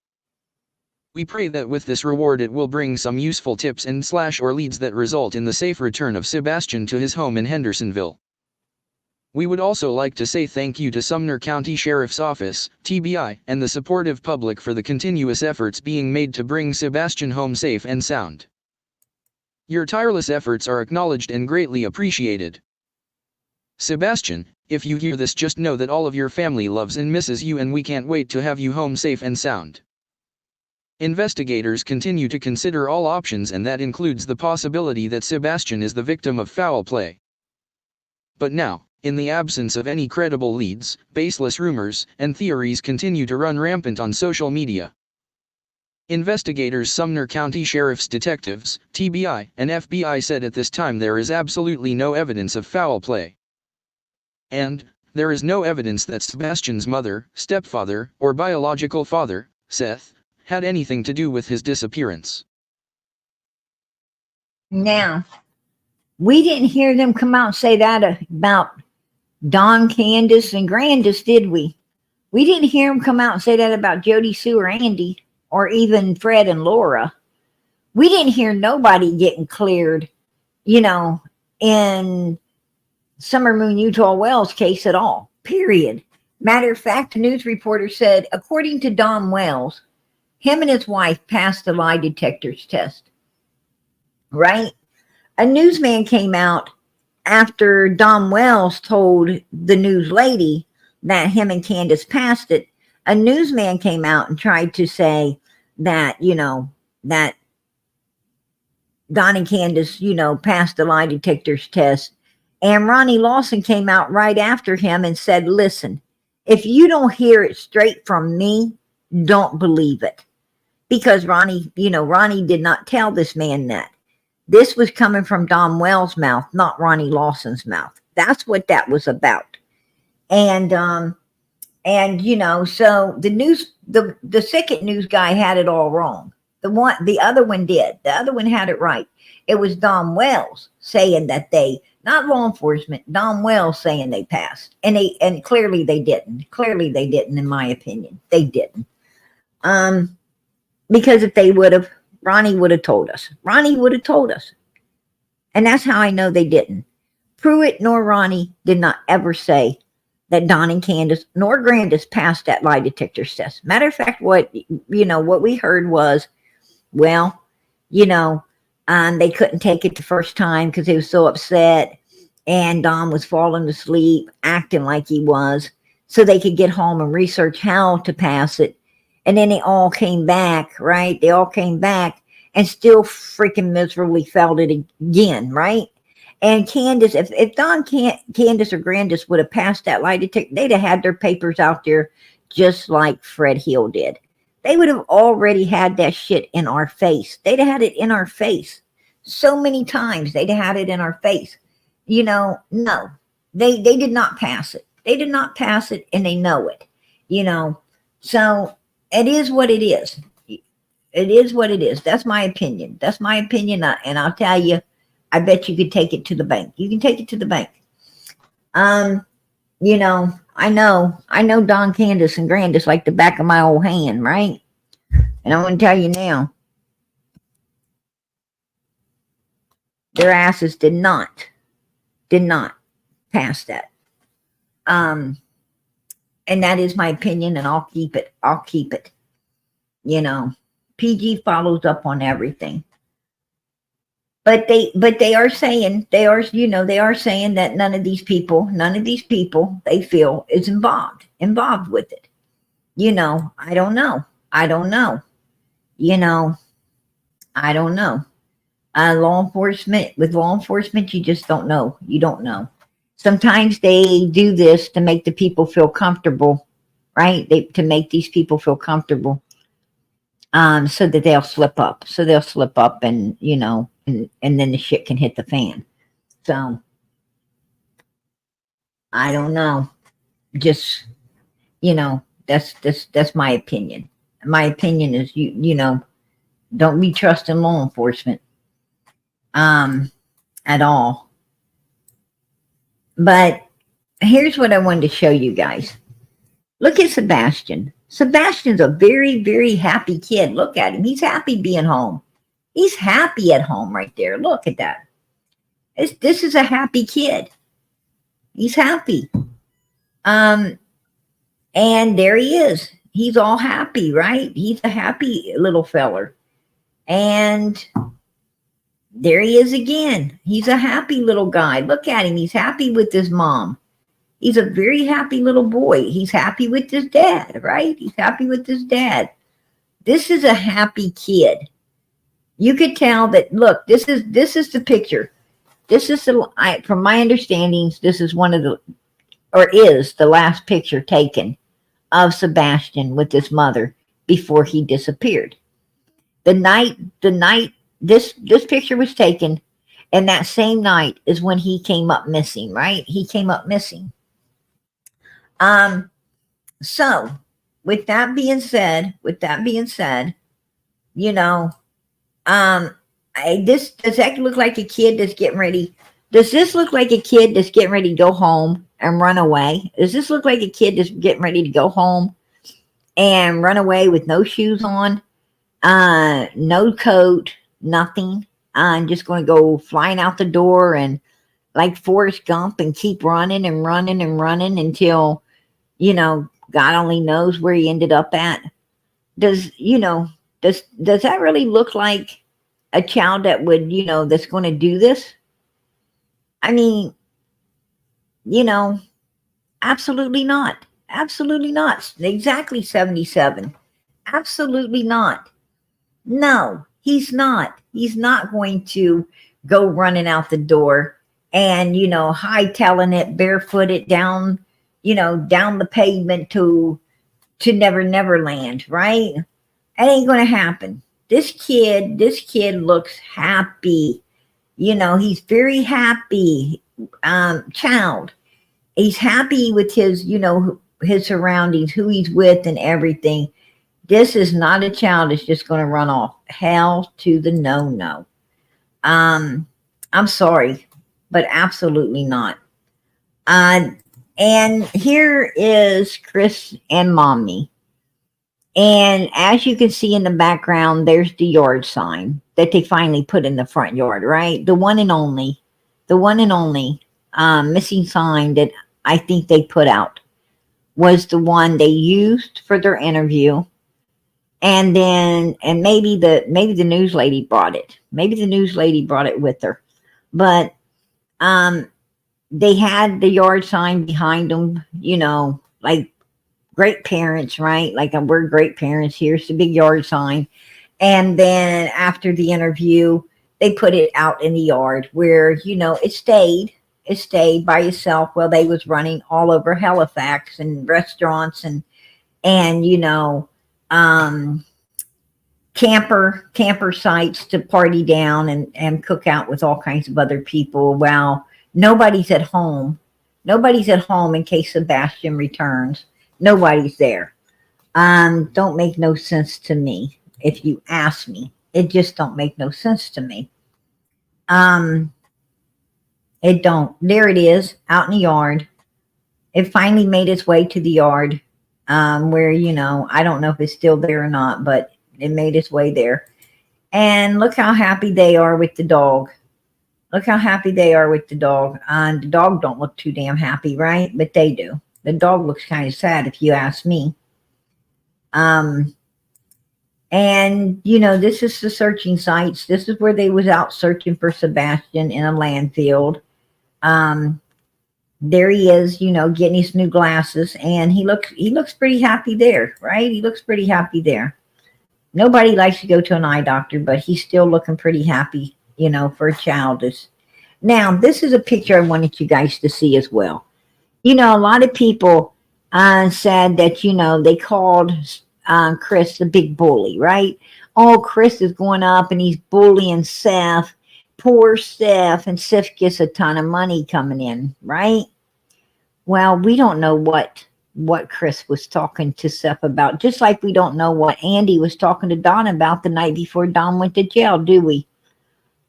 We pray that with this reward it will bring some useful tips and or leads that result in the safe return of Sebastian to his home in Hendersonville. We would also like to say thank you to Sumner County Sheriff's Office, TBI, and the supportive public for the continuous efforts being made to bring Sebastian home safe and sound. Your tireless efforts are acknowledged and greatly appreciated. Sebastian, if you hear this, just know that all of your family loves and misses you, and we can't wait to have you home safe and sound. Investigators continue to consider all options, and that includes the possibility that Sebastian is the victim of foul play. But now, in the absence of any credible leads, baseless rumors and theories continue to run rampant on social media. Investigators, Sumner County Sheriff's detectives, TBI, and FBI said at this time there is absolutely no evidence of foul play. And there is no evidence that Sebastian's mother, stepfather, or biological father, Seth, had anything to do with his disappearance. Now, we didn't hear them come out and say that about Don, Candace, and Grandis, did we? We didn't hear them come out and say that about Jody, Sue, or Andy, or even Fred and Laura. We didn't hear nobody getting cleared, in Summer Moon Utah Wells case at all, period. Matter of fact, the news reporter said, according to Don Wells, him and his wife passed the lie detector's test, right? A newsman came out after Don Wells told the news lady that him and Candace passed it. A newsman came out and tried to say that, that Don and Candace, passed the lie detector's test. And Ronnie Lawson came out right after him and said, listen, if you don't hear it straight from me, don't believe it. Because Ronnie did not tell this man that. This was coming from Don Wells' mouth, not Ronnie Lawson's mouth. That's what that was about. And so the second news guy had it all wrong. The other one did. The other one had it right. It was Don Wells saying that not law enforcement, Don Wells saying they passed. And clearly they didn't. Clearly they didn't, in my opinion. They didn't. Because if they would have, Ronnie would have told us. Ronnie would have told us. And that's how I know they didn't. Pruitt nor Ronnie did not ever say that Don and Candace nor Grandis passed that lie detector test. Matter of fact, what we heard was, well, they couldn't take it the first time because they were so upset, and Don was falling asleep, acting like he was, so they could get home and research how to pass it. And then they all came back, right? They all came back and still freaking miserably failed it again, right? And Candace, if Candace or Grandis would have passed that lie detector, they'd have had their papers out there just like Fred Hill did. They would have already had that shit in our face. They'd have had it in our face so many times. They'd have had it in our face. No, they did not pass it. They did not pass it, and they know it. So it is what it is. It is what it is. That's my opinion. That's my opinion. And I'll tell you, I bet you could take it to the bank. You can take it to the bank. I know Don, Candace, and Grandis like the back of my old hand, right? And I'm going to tell you now, their asses did not pass that. And that is my opinion, and I'll keep it. PG follows up on everything. But they are saying that none of these people they feel is involved with it. I don't know. I don't know. Law enforcement, you just don't know. You don't know. Sometimes they do this to make the people feel comfortable, right? To make these people feel comfortable, so that they'll slip up. So they'll slip up, and and then the shit can hit the fan. So I don't know. Just that's my opinion. My opinion is don't be trusting law enforcement at all. But here's what I wanted to show you guys. Look at Sebastian. Sebastian's a very, very happy kid. Look at him. He's happy being home. He's happy at home right there. Look at that. This is a happy kid. He's happy. And there he is. He's all happy, right? He's a happy little feller. And there he is again. He's a happy little guy. Look at him. He's happy with his mom. He's a very happy little boy. He's happy with his dad, right? He's happy with his dad. This is a happy kid. You could tell that, look, this is the picture. This is from my understandings, this is is the last picture taken of Sebastian with his mother before he disappeared. The night this picture was taken, and that same night is when he came up missing, right? He came up missing. So with that being said, does that look like a kid that's getting ready? Does this look like a kid that's getting ready to go home and run away? Does this look like a kid that's getting ready to go home and run away with no shoes on, no coat, nothing? I'm just going to go flying out the door and like Forrest Gump and keep running and running and running until, God only knows where he ended up at. Does that really look like a child that would, that's going to do this? I mean, absolutely not. Absolutely not. Exactly 77. Absolutely not. No, he's not. He's not going to go running out the door and, hightailing it barefooted down, down the pavement to Never Never Land, right? It ain't gonna happen. This kid looks happy. He's very happy. Child. He's happy with his surroundings, who he's with, and everything. This is not a child that's just going to run off. Hell to the no. Um, I'm sorry, but absolutely not. Uh, and here is Chris and Mommy. And as you can see in the background, there's the yard sign that they finally put in the front yard, right? The one and only missing sign that I think they put out was the one they used for their interview. And maybe the news lady brought it. Maybe the news lady brought it with her. But they had the yard sign behind them, like great parents, right? Like we're great parents. Here's the big yard sign. And then after the interview, they put it out in the yard where, it stayed. It stayed by itself while they was running all over Halifax and restaurants and camper sites to party down and cook out with all kinds of other people while nobody's at home. Nobody's at home in case Sebastian returns. Nobody's there. Don't make no sense to me. If you ask me, it just don't make no sense to me. It don't. There it is, out in the yard. It finally made its way to the yard, where, I don't know if it's still there or not, but it made its way there. And look how happy they are with the dog. Look how happy they are with the dog. The dog don't look too damn happy, right? But they do. The dog looks kind of sad, if you ask me. And, this is the searching sites. This is where they was out searching for Sebastian in a landfill. There he is, getting his new glasses, and he looks pretty happy there, right? He looks pretty happy there. Nobody likes to go to an eye doctor, but he's still looking pretty happy, for a child. Now, this is a picture I wanted you guys to see as well. A lot of people said that, they called Chris the big bully, right? Oh, Chris is going up and he's bullying Seth. Poor Seth, and Seth gets a ton of money coming in, right? Well, we don't know what Chris was talking to Seth about, just like we don't know what Andy was talking to Don about the night before Don went to jail, do we?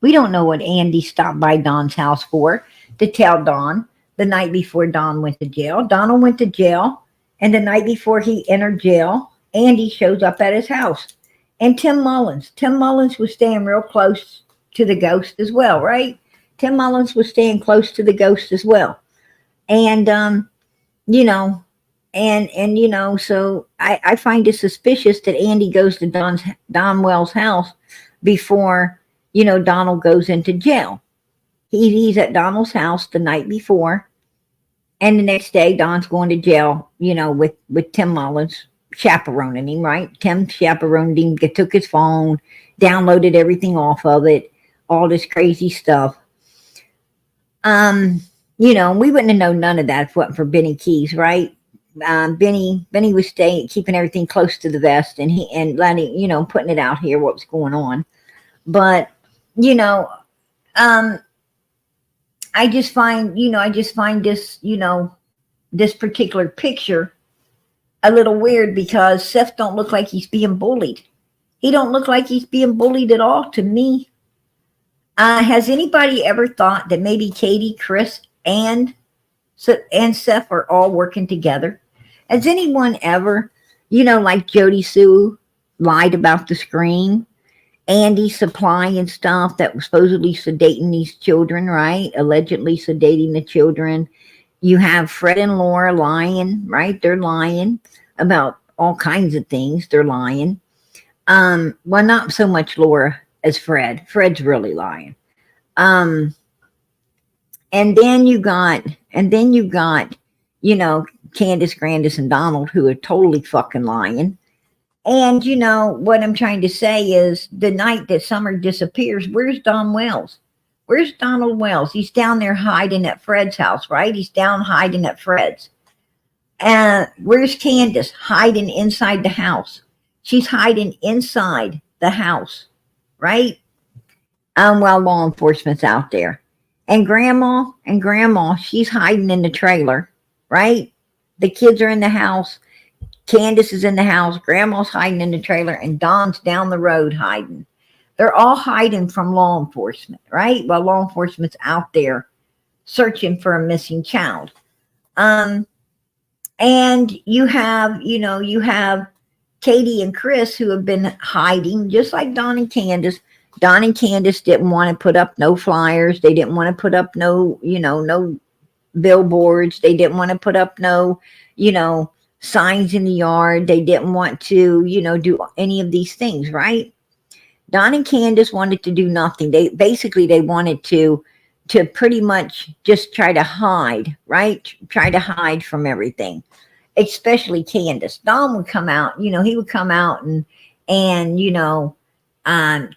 We don't know what Andy stopped by Don's house for, to tell Don the night before Don went to jail. Donald went to jail, and the night before he entered jail, Andy shows up at his house. And Tim Mullins was staying real close to the ghost as well, right? Tim Mullins was staying close to the ghost as well. And, so I find it suspicious that Andy goes to Don Wells' house before, Donald goes into jail. He's at Donald's house the night before, and the next day Don's going to jail, with Tim Mullins chaperoning him, right? Tim chaperoned him, took his phone, downloaded everything off of it, all this crazy stuff. We wouldn't have known none of that if it wasn't for Benny Keys, right? Benny was keeping everything close to the vest, and letting, putting it out here what was going on. But, I just find this, this particular picture a little weird, because Seth don't look like he's being bullied. He don't look like he's being bullied at all to me. Has anybody ever thought that maybe Katie, Chris, and Seth are all working together? Has anyone ever, like Jody Sue lied about the screen, Andy supplying stuff that was supposedly sedating these children, right? Allegedly sedating the children. You have Fred and Laura lying, right? They're lying about all kinds of things. They're lying. Well, not so much Laura as Fred. Fred's really lying. And then you got, Candace, Grandis, and Donald, who are totally fucking lying. And, what I'm trying to say is, the night that Summer disappears, where's Don Wells? Where's Donald Wells? He's down there hiding at Fred's house, right? He's down hiding at Fred's. And where's Candace? Hiding inside the house. She's hiding inside the house, right? While law enforcement's out there. And grandma, she's hiding in the trailer, right? The kids are in the house. Candace is in the house. Grandma's hiding in the trailer, and Don's down the road hiding. They're all hiding from law enforcement, right? While law enforcement's out there searching for a missing child. And you have Katie and Chris who have been hiding, just like Don and Candace. Don and Candace didn't want to put up no flyers. They didn't want to put up no billboards. They didn't want to put up no, signs in the yard. They didn't want to, do any of these things, right? Don and Candace wanted to do nothing. They wanted to pretty much just try to hide, right? Try to hide from everything, especially Candace. Don would come out, he would come out and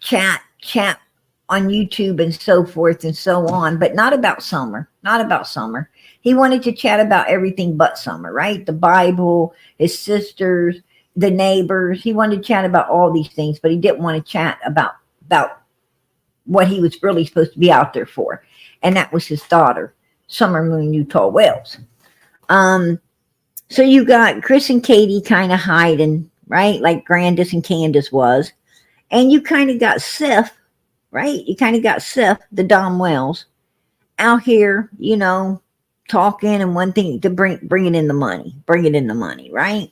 chat on YouTube and so forth and so on, but not about Summer, He wanted to chat about everything but Summer, right? The Bible, his sisters, the neighbors. He wanted to chat about all these things, but he didn't want to chat about what he was really supposed to be out there for. And that was his daughter, Summer Moon Utah Wells. So you got Chris and Katie kind of hiding, right? Like Grandis and Candace was. And you kind of got Seth, right? You kind of got Seth, the Don Wells, out here, talking and one thing to bring it in the money, right?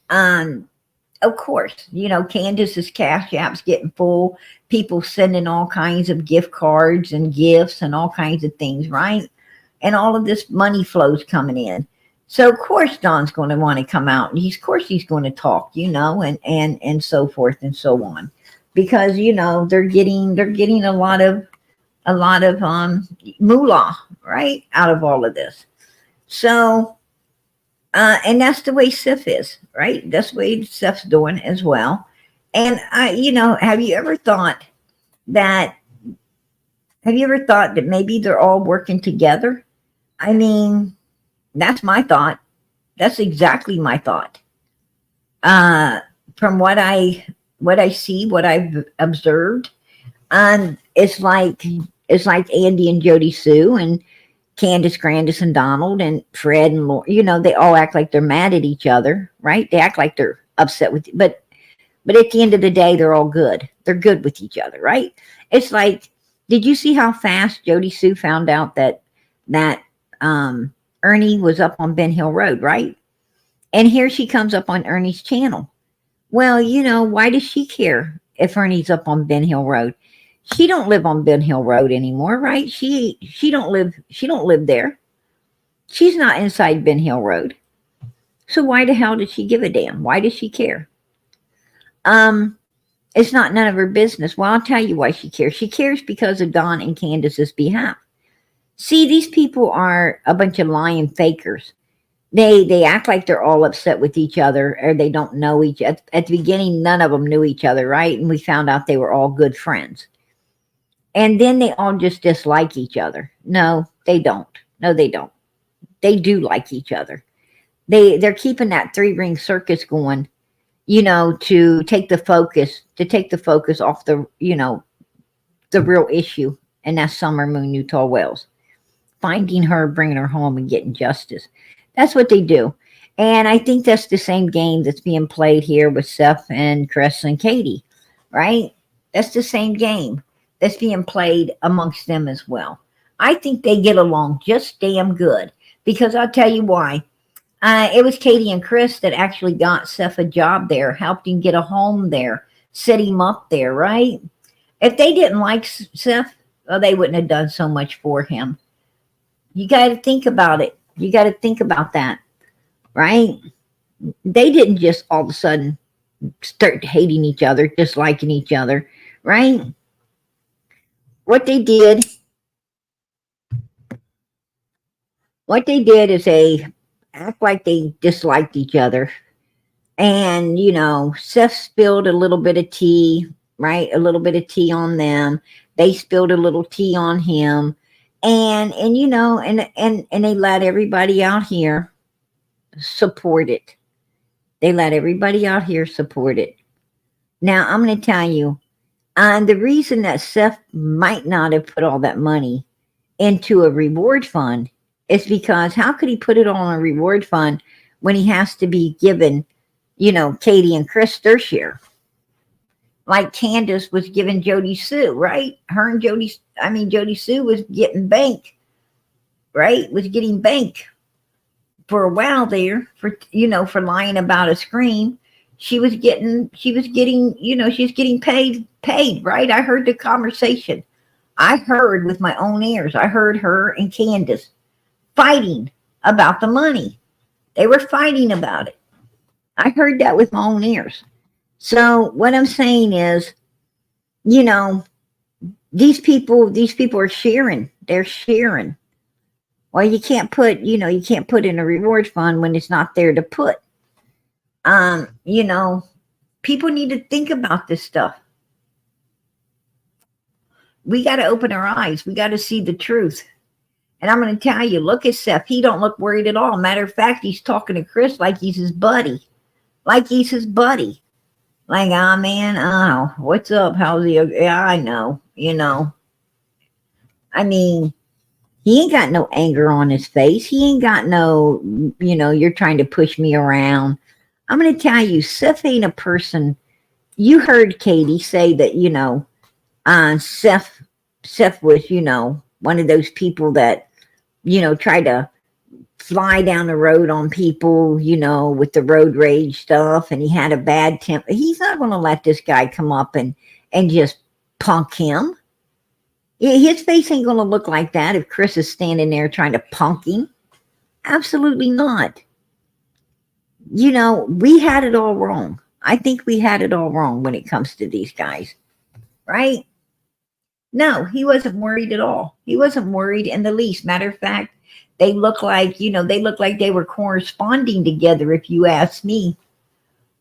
Of course, Candace's cash app's getting full. People sending all kinds of gift cards and gifts and all kinds of things, right? And all of this money flows coming in. So of course Don's going to want to come out, and he's going to talk, and so forth and so on, because they're getting a lot of moolah, right, out of all of this. So. And that's the way Sif is, right? That's the way Sif's doing as well. And have you ever thought that maybe they're all working together? I mean, that's my thought. That's exactly my thought. From what I see, what I've observed, it's like Andy and Jody Sue and Candace, Grandis, and Donald, and Fred and Laura, they all act like they're mad at each other, right? They act like they're upset with you, but at the end of the day, they're all good. They're good with each other, right? It's like, did you see how fast Jody Sue found out that Ernie was up on Ben Hill Road, right? And here she comes up on Ernie's channel. Well, why does she care if Ernie's up on Ben Hill Road? She don't live on Ben Hill Road anymore, right? She don't live there. She's not inside Ben Hill Road. So why the hell does she give a damn? Why does she care? It's not none of her business. Well, I'll tell you why she cares. She cares because of Don and Candace's behalf. See, these people are a bunch of lying fakers. They act like they're all upset with each other, or they don't know each other. At the beginning, none of them knew each other, right? And we found out they were all good friends. And then they all just dislike each other. No, they don't. No, they don't. They do like each other. They're keeping that three-ring circus going, to take the focus off the real issue, and that's Summer Moon Utah Wells. Finding her, bringing her home, and getting justice. That's what they do. And I think that's the same game that's being played here with Seth and Chris and Katie, right? That's the same game that's being played amongst them as well. I think they get along just damn good, because I'll tell you why. It was Katie and Chris that actually got Seth a job there, helped him get a home there, set him up there, right? If they didn't like Seth, well, they wouldn't have done so much for him. You got to think about it. You got to think about that, right? They didn't just all of a sudden start hating each other, disliking each other, right? What they did is they act like they disliked each other. And, Seth spilled a little bit of tea right? A little bit of tea on them. They spilled a little tea on him. And you know, and they let everybody out here support it. They let everybody out here support it. Now I'm going to tell you, the reason that Seth might not have put all that money into a reward fund is because how could he put it all in a reward fund when he has to be given, you know, Katie and Chris their share? Like Candace was giving Jody Sue, right? Her and Jody Sue was getting bank, right? Was getting bank for a while there for, you know, for lying about a scream. She's getting, you know, she's getting paid, right? I heard the conversation. I heard with my own ears. I heard her and Candace fighting about the money. They were fighting about it. I heard that with my own ears. So what I'm saying is, you know, these people are sharing. They're sharing. Well, you can't put, you know, you can't put in a reward fund when it's not there to put. You know, people need to think about this stuff. We got to open our eyes. We got to see the truth. And I'm going to tell you, look at Seth. He don't look worried at all. Matter of fact, he's talking to Chris like he's his buddy. Like he's his buddy. Like, ah, man, oh, what's up? How's he? Yeah, I know, you know. I mean, he ain't got no anger on his face. He ain't got no, you know, you're trying to push me around. I'm going to tell you, Seth ain't a person. You heard Katie say that, you know, Seth was, you know, one of those people that, you know, try to fly down the road on people, you know, with the road rage stuff. And he had a bad temper. He's not going to let this guy come up and just punk him. His face ain't going to look like that if Chris is standing there trying to punk him. Absolutely not. You know, we had it all wrong. I think we had it all wrong when it comes to these guys, right? No, he wasn't worried at all. He wasn't worried in the least. Matter of fact, they look like, you know, they look like they were corresponding together, if you ask me.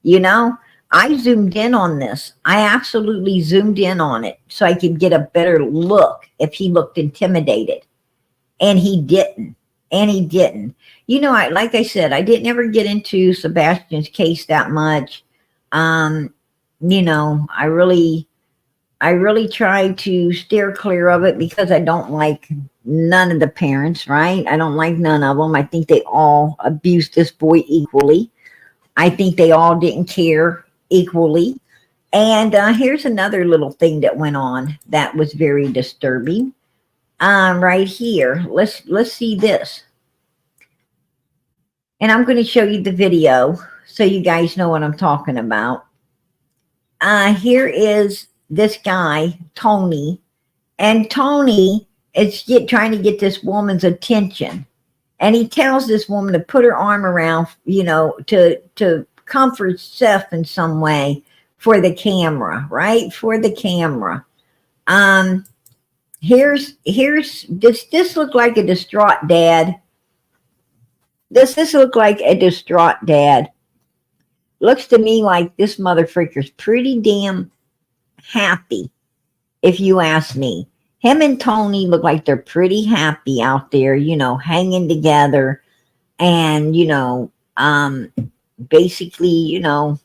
You know, I zoomed in on this. I absolutely zoomed in on it so I could get a better look if he looked intimidated. And he didn't. And he didn't. You know, like I said, I didn't ever get into Sebastian's case that much. You know, I really tried to steer clear of it because I don't like none of the parents, right? I don't like none of them. I think they all abused this boy equally. I think they all didn't care equally. And here's another little thing that went on that was very disturbing. Right here, let's see this. And I'm going to show you the video so you guys know what I'm talking about. Here is this guy, Tony, and Tony is trying to get this woman's attention. And he tells this woman to put her arm around, you know, to comfort Seth in some way for the camera, right? For the camera. Here's this look like a distraught dad. This look like a distraught dad. Looks to me like this mother freaker's pretty damn happy, if you ask me. Him and Tony look like they're pretty happy out there, you know, hanging together and, you know, basically, you know,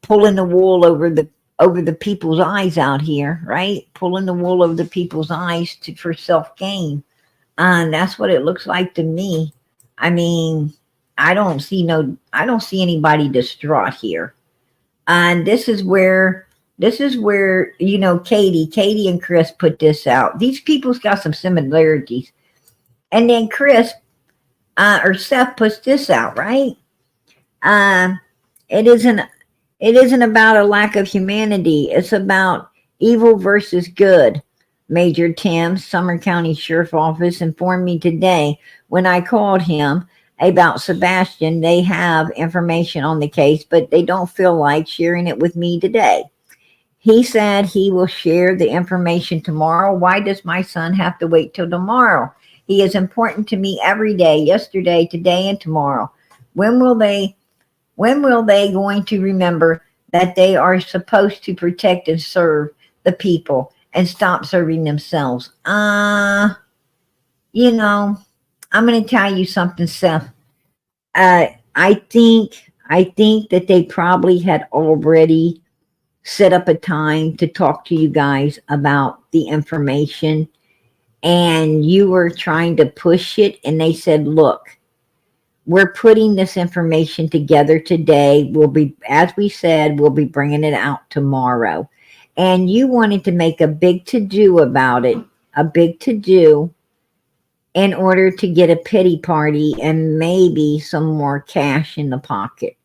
pulling the wool over the people's eyes out here, right? Pulling the wool over the people's eyes for self-gain. That's what it looks like to me. I mean, I don't see anybody distraught here. And this is where, you know, Katie and Chris put this out. These people's got some similarities. And then Chris, or Seth puts this out, right? It isn't about a lack of humanity. It's about evil versus good. Major Tim, Sumner County Sheriff Office, informed me today when I called him about Sebastian. They have information on the case, but they don't feel like sharing it with me today. He said he will share the information tomorrow. Why does my son have to wait till tomorrow? He is important to me every day, yesterday, today, and tomorrow. When will they going to remember that they are supposed to protect and serve the people and stop serving themselves. You know, I'm going to tell you something, Seth. I think that they probably had already set up a time to talk to you guys about the information, and you were trying to push it, and they said, look, we're putting this information together today. We'll be, as we said, we'll be bringing it out tomorrow. And you wanted to make a big to do about it, a big to do, in order to get a pity party and maybe some more cash in the pocket.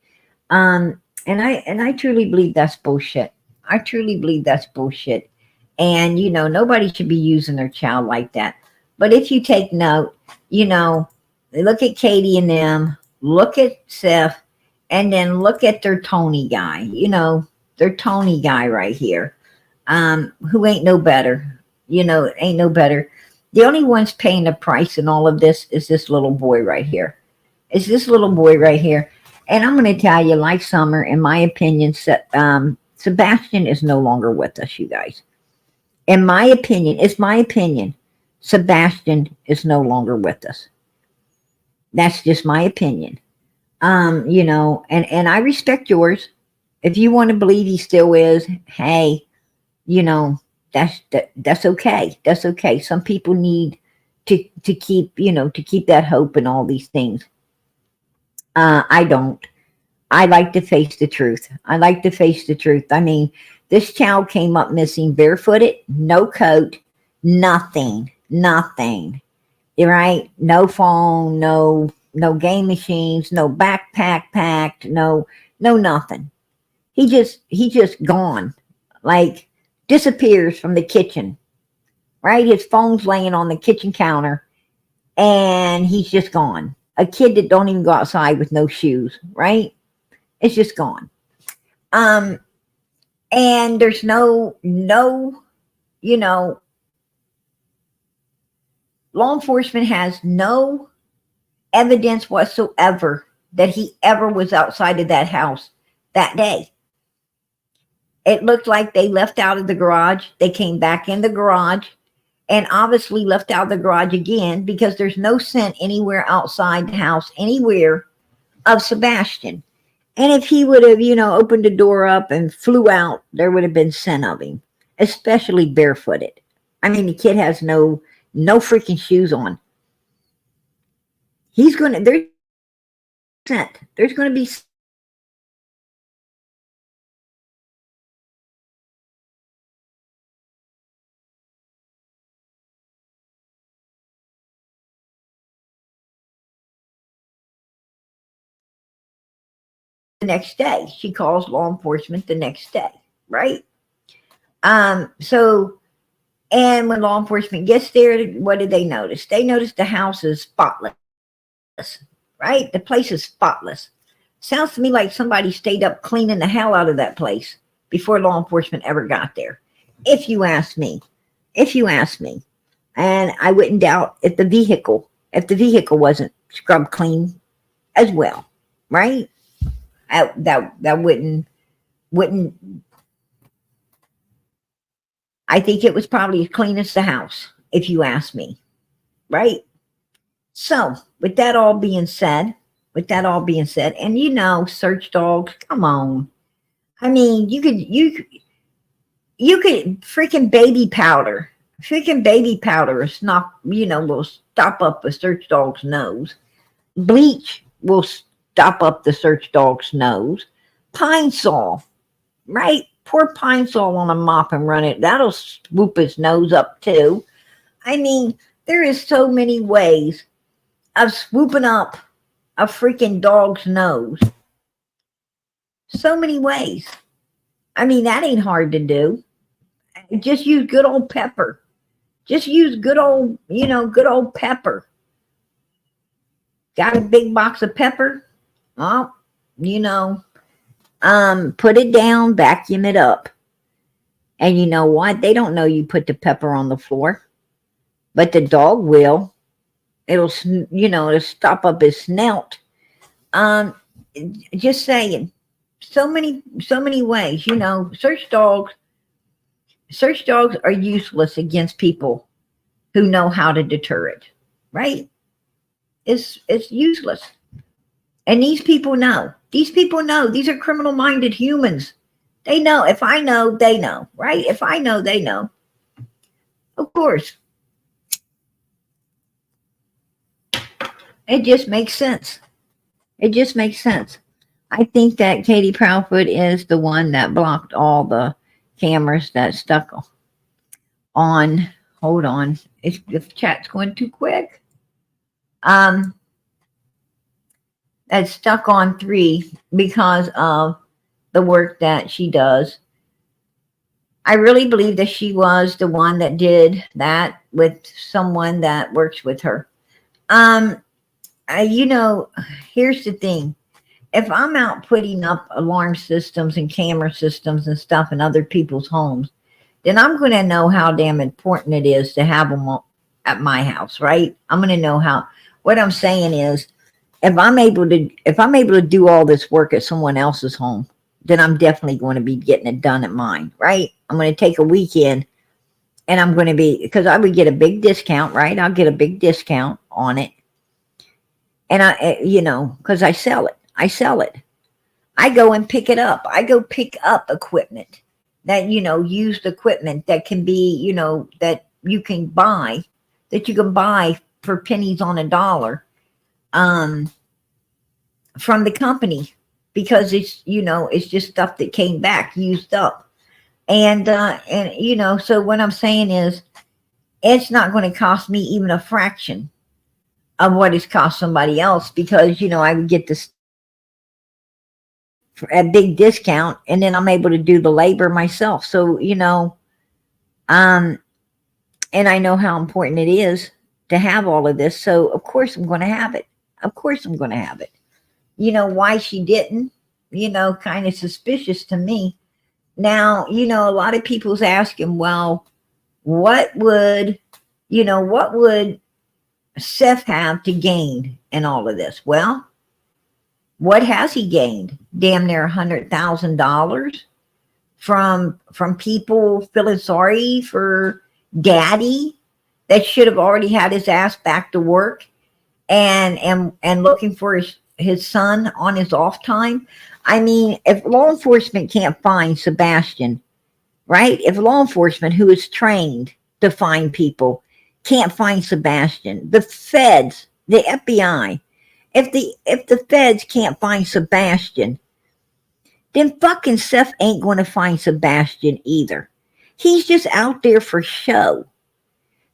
And I truly believe that's bullshit. I truly believe that's bullshit. And nobody should be using their child like that. But if you take note, you know, look at Katie and them, look at Seth, and then look at their Tony guy. Their Tony guy right here, who ain't no better. Ain't no better. The only one's paying the price in all of this is this little boy right here. It's this little boy right here. And I'm going to tell you, like Summer, in my opinion, Sebastian is no longer with us, you guys. In my opinion, it's my opinion, Sebastian is no longer with us. That's just my opinion. And I respect yours. If you want to believe he still is, hey, that's okay. That's okay. Some people need to keep that hope and all these things. I don't. I like to face the truth. I like to face the truth. I mean, this child came up missing, barefooted, no coat, nothing. Right? No phone, no game machines, no backpack packed, no nothing. He just gone, like disappears from the kitchen. Right? His phone's laying on the kitchen counter, and he's just gone. A kid that don't even go outside with no shoes, right? It's just gone. And there's no, law enforcement has no evidence whatsoever that he ever was outside of that house that day. It looked like they left out of the garage. They came back in the garage and obviously left out of the garage again, because there's no scent anywhere outside the house, anywhere, of Sebastian. And if he would have, opened the door up and flew out, there would have been scent of him, especially barefooted. I mean, the kid has no freaking shoes on. There's scent. There's going to be the next day. She calls law enforcement the next day, right? So, and when law enforcement gets there, what did they notice? They noticed the house is spotless, right? The place is spotless. Sounds to me like somebody stayed up cleaning the hell out of that place before law enforcement ever got there. If you ask me. And I wouldn't doubt if the vehicle wasn't scrubbed clean as well, right? That wouldn't. I think it was probably as clean as the house, if you ask me, right? So, with that all being said, and search dogs, come on. I mean, you could freaking baby powder will stop up a search dog's nose. Bleach will stop up the search dog's nose. Pine Sol, right? Pour Pine Sol on a mop and run it. That'll swoop his nose up too. I mean, there is so many ways of swooping up a freaking dog's nose. So many ways. I mean, that ain't hard to do. Just use good old pepper. Just use good old pepper. Got a big box of pepper? Well, put it down, vacuum it up. And you know what? They don't know you put the pepper on the floor, but the dog will. It'll stop up his snout. Just saying. so many ways. You know, search dogs are useless against people who know how to deter it, right? It's useless. And these people know. These people know. These are criminal minded humans. They know. If I know, they know, right? If I know, they know. Of course. It just makes sense. It just makes sense. I think that Katie Proudfoot is the one that blocked all the cameras that stuck on. Hold on. If the chat's going too quick. Um, that's stuck on 3 because of the work that she does. I really believe that she was the one that did that with someone that works with her. Um, you know, here's the thing. If I'm out putting up alarm systems and camera systems and stuff in other people's homes, then I'm going to know how damn important it is to have them at my house, right? I'm going to know how. What I'm saying is, if I'm able to do all this work at someone else's home, then I'm definitely going to be getting it done at mine, right? I'm going to take a weekend and I'm going to be, because I would get a big discount, right? I'll get a big discount on it. And because I sell it. I go and pick it up. I go pick up equipment that, used equipment that can be, that you can buy for pennies on a dollar, from the company, because it's just stuff that came back used up. And so what I'm saying is, it's not going to cost me even a fraction of what it's cost somebody else, because, I would get this a big discount, and then I'm able to do the labor myself. So, and I know how important it is to have all of this. So of course I'm going to have it. Of course I'm going to have it. Why she didn't, kind of suspicious to me. Now, a lot of people's asking, well, what would Seth have to gain in all of this? Well, what has he gained? Damn near $100,000 from people feeling sorry for daddy that should have already had his ass back to work and looking for his son on his off time. I mean, if law enforcement can't find Sebastian, right? If law enforcement, who is trained to find people, can't find Sebastian, the feds, the FBI, if the feds can't find Sebastian, then fucking Seth ain't going to find Sebastian either. He's just out there for show.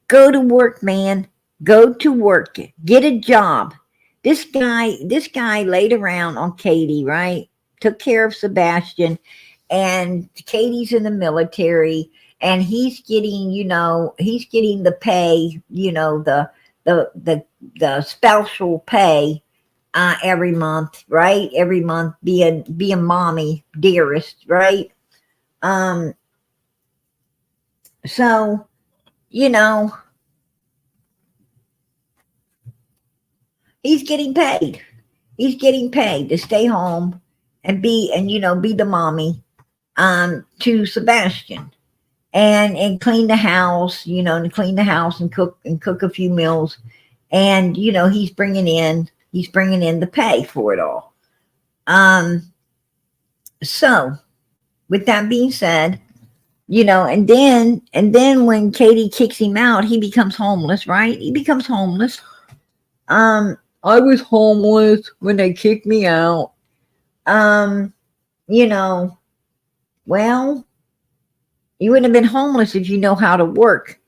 Go to work, man. Go to work. Get a job. This guy laid around on Katie, right? Took care of Sebastian, and Katie's in the military, and he's getting the pay, the spousal pay every month, right? Every month being mommy dearest, right? So, he's getting paid. He's getting paid to stay home and be the mommy to Sebastian, and clean the house, and cook a few meals, and he's bringing in the pay for it all. So with that being said, and then when Katie kicks him out, he becomes homeless, right? He becomes homeless. I was homeless when they kicked me out. Well, you wouldn't have been homeless if you know how to work.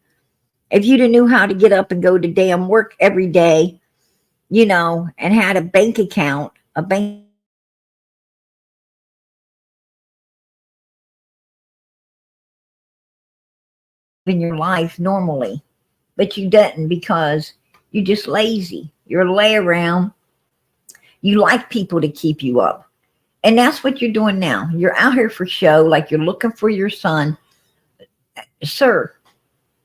If you'd have knew how to get up and go to damn work every day, and had a bank account, in your life normally, but you didn't, because you're just lazy. You're lay around. You like people to keep you up. And that's what you're doing now. You're out here for show, like you're looking for your son. Sir,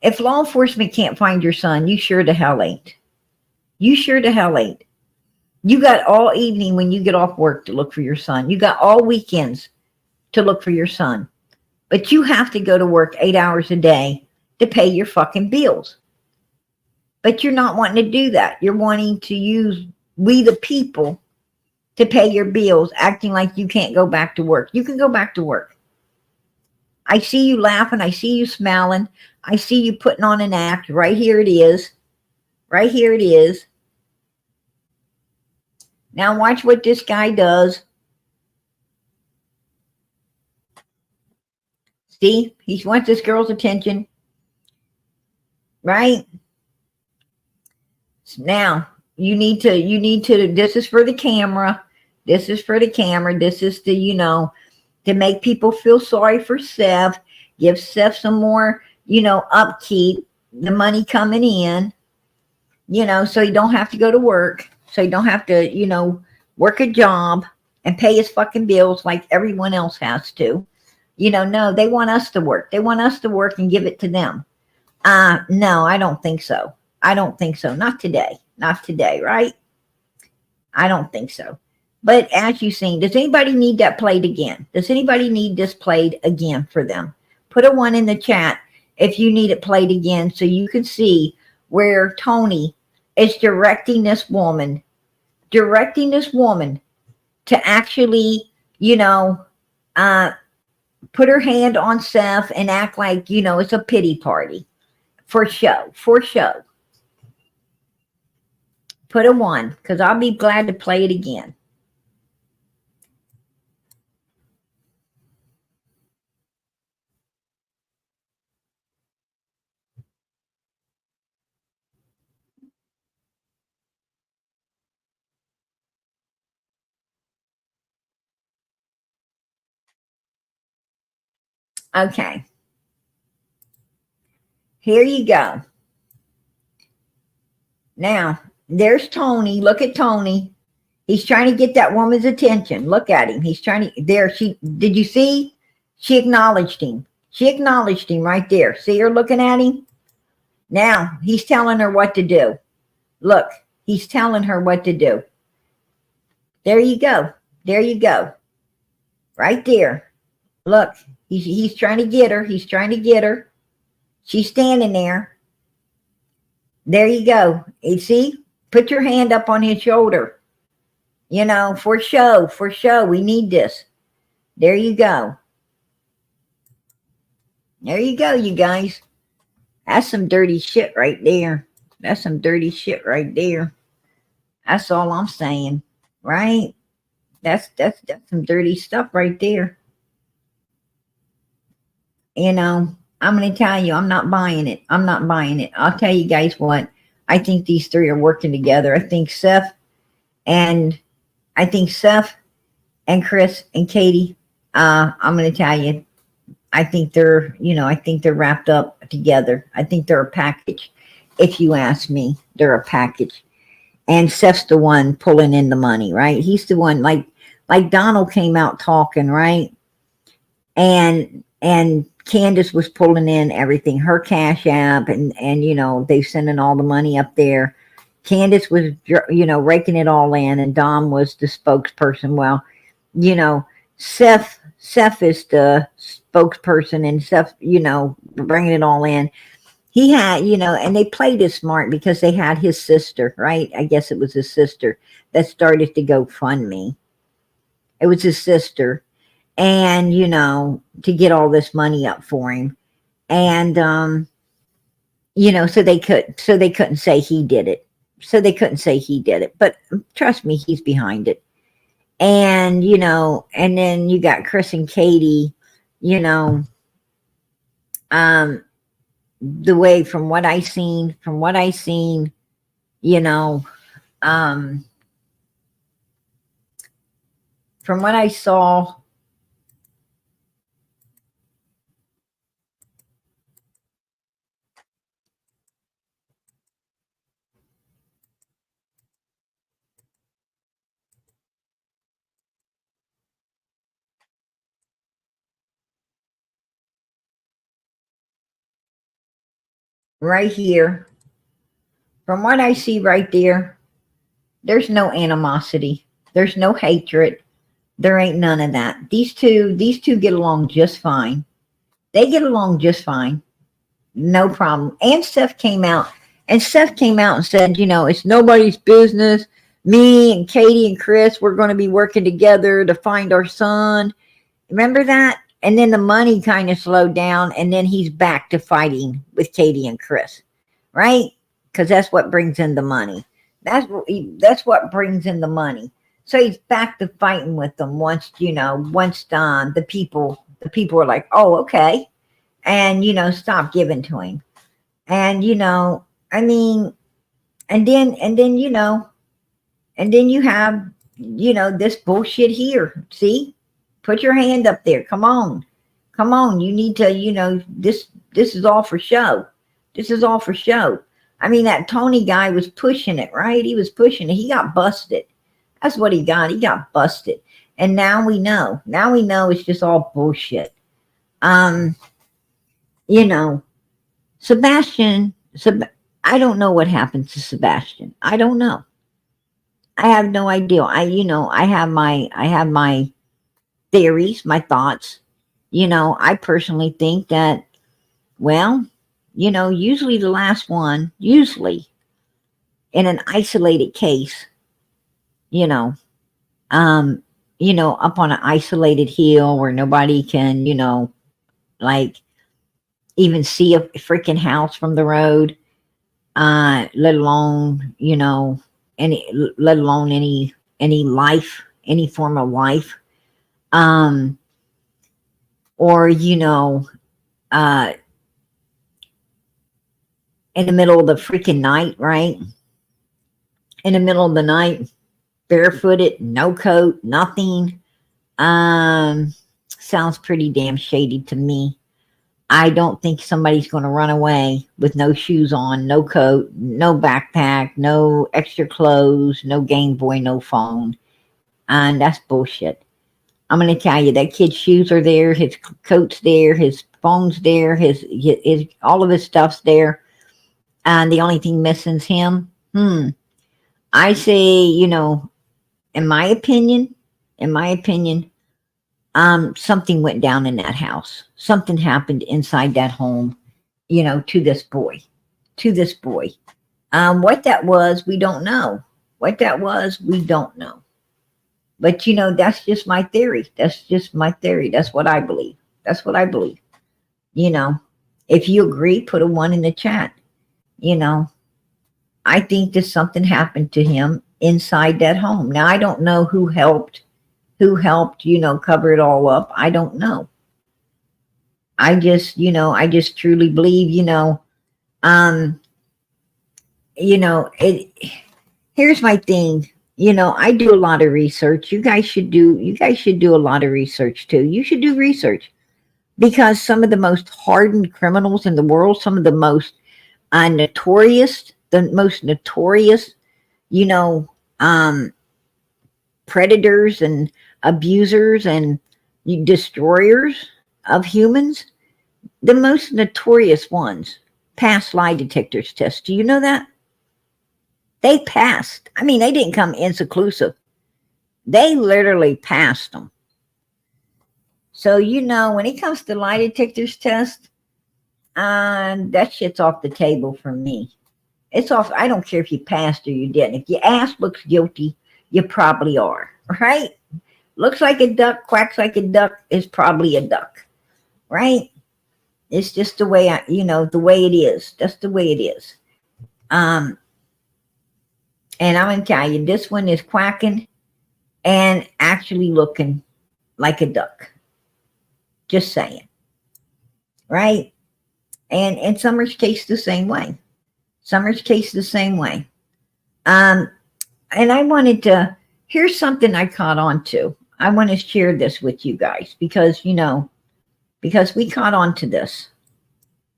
if law enforcement can't find your son, you sure the hell ain't. You sure the hell ain't. You got all evening when you get off work to look for your son. You got all weekends to look for your son. But you have to go to work 8 hours a day to pay your fucking bills. But you're not wanting to do that. You're wanting to use we the people to pay your bills, acting like you can't go back to work. You can go back to work. I see you laughing. I see you smiling. I see you putting on an act. Right here it is. Right here it is. Now watch what this guy does. See, he wants this girl's attention. Right? Now, you need to, this is for the camera. This is for the camera. This is to, to make people feel sorry for Seth. Give Seth some more, upkeep, the money coming in, so he don't have to go to work. So he don't have to, work a job and pay his fucking bills like everyone else has to. No, they want us to work. They want us to work and give it to them. No, I don't think so. I don't think so. Not today. Not today, right? I don't think so. But as you've seen, does anybody need that played again? Does anybody need this played again for them? Put a 1 in the chat if you need it played again so you can see where Tony is directing this woman to actually, put her hand on Seth and act like, it's a pity party. For show. Put a 1, because I'll be glad to play it again. Okay. Here you go. Now, there's Tony. Look at Tony. He's trying to get that woman's attention. Look at him. He's trying to, did you see? She acknowledged him. She acknowledged him right there. See her looking at him? Now, he's telling her what to do. Look, he's telling her what to do. There you go. There you go. Right there. Look, he's trying to get her. He's trying to get her. She's standing there. There you go. You see? Put your hand up on his shoulder. For show. For show. We need this. There you go. There you go, you guys. That's some dirty shit right there. That's some dirty shit right there. That's all I'm saying. Right? That's some dirty stuff right there. I'm going to tell you, I'm not buying it. I'm not buying it. I'll tell you guys what. I think these three are working together. I think Seth and Chris and Katie, I'm going to tell you, I think they're wrapped up together. I think they're a package. If you ask me, they're a package. And Seth's the one pulling in the money, right? He's the one, like Donald came out talking, right? And Candace was pulling in everything, her Cash App, and they sending all the money up there. Candace was, raking it all in, and Dom was the spokesperson. Well, Seth is the spokesperson, and Seth, bringing it all in. He had, and they played it smart because they had his sister, right? I guess it was his sister that started to GoFundMe. It was his sister. And, to get all this money up for him. And, so they couldn't say he did it. But trust me, he's behind it. And, and then you got Chris and Katie, the way from what I seen, from what I saw, right here, from what I see right there, There's no animosity. There's no hatred. There ain't none of that. These two get along just fine. They get along just fine. No problem. And Steph came out and said, it's nobody's business. Me and Katie and Chris, we're going to be working together to find our son. Remember that? And then the money kind of slowed down, and then he's back to fighting with Katie and Chris, right? Because that's what brings in the money. That's what brings in the money. So he's back to fighting with them once the people are like, oh, okay, and stop giving to him, and I mean, and then you have this bullshit here. See, put your hand up there. Come on. You need to, this is all for show. This is all for show. I mean, that Tony guy was pushing it, right? He was pushing it. He got busted. That's what he got. He got busted. And now we know. Now we know it's just all bullshit. Um, you know, Sebastian, I don't know what happened to Sebastian. I don't know. I have no idea. I have my theories, my thoughts. I personally think that, well, usually the last one, usually in an isolated case, you know, um, up on an isolated hill where nobody can, like even see a freaking house from the road, let alone, let alone any life, any form of life. Um, or, uh, in the middle of the freaking night, right? In the middle of the night, barefooted, no coat, nothing. Sounds pretty damn shady to me. I don't think somebody's going to run away with no shoes on, no coat, no backpack, no extra clothes, no Game Boy, no phone. And that's bullshit. I'm going to tell you, that kid's shoes are there, his coat's there, his phone's there, his all of his stuff's there. And the only thing missing is him. I say, in my opinion, something went down in that house. Something happened inside that home, to this boy. To this boy. What that was, we don't know. What that was, we don't know. But that's just my theory. That's just my theory. That's what I believe. That's what I believe. If you agree, put a 1 in the chat. I think that something happened to him inside that home. Now I don't know who helped, cover it all up. I don't know. I just truly believe, here's my thing. I do a lot of research. You guys should do a lot of research too. You should do research, because some of the most hardened criminals in the world, some of the most notorious, predators and abusers and destroyers of humans, the most notorious ones passed lie detectors tests. Do you know that? They passed. I mean, they didn't come inconclusive. They literally passed them. So, when it comes to lie detectors test, that shit's off the table for me. It's off. I don't care if you passed or you didn't. If your ass looks guilty, you probably are, right? Looks like a duck, quacks like a duck, is probably a duck, right? It's just the way the way it is. That's the way it is. And I'm gonna tell you, this one is quacking and actually looking like a duck. Just saying, right? And in Summer's case, the same way. Summer's case the same way. And I wanted to, here's something I caught on to. I want to share this with you guys because, because we caught on to this.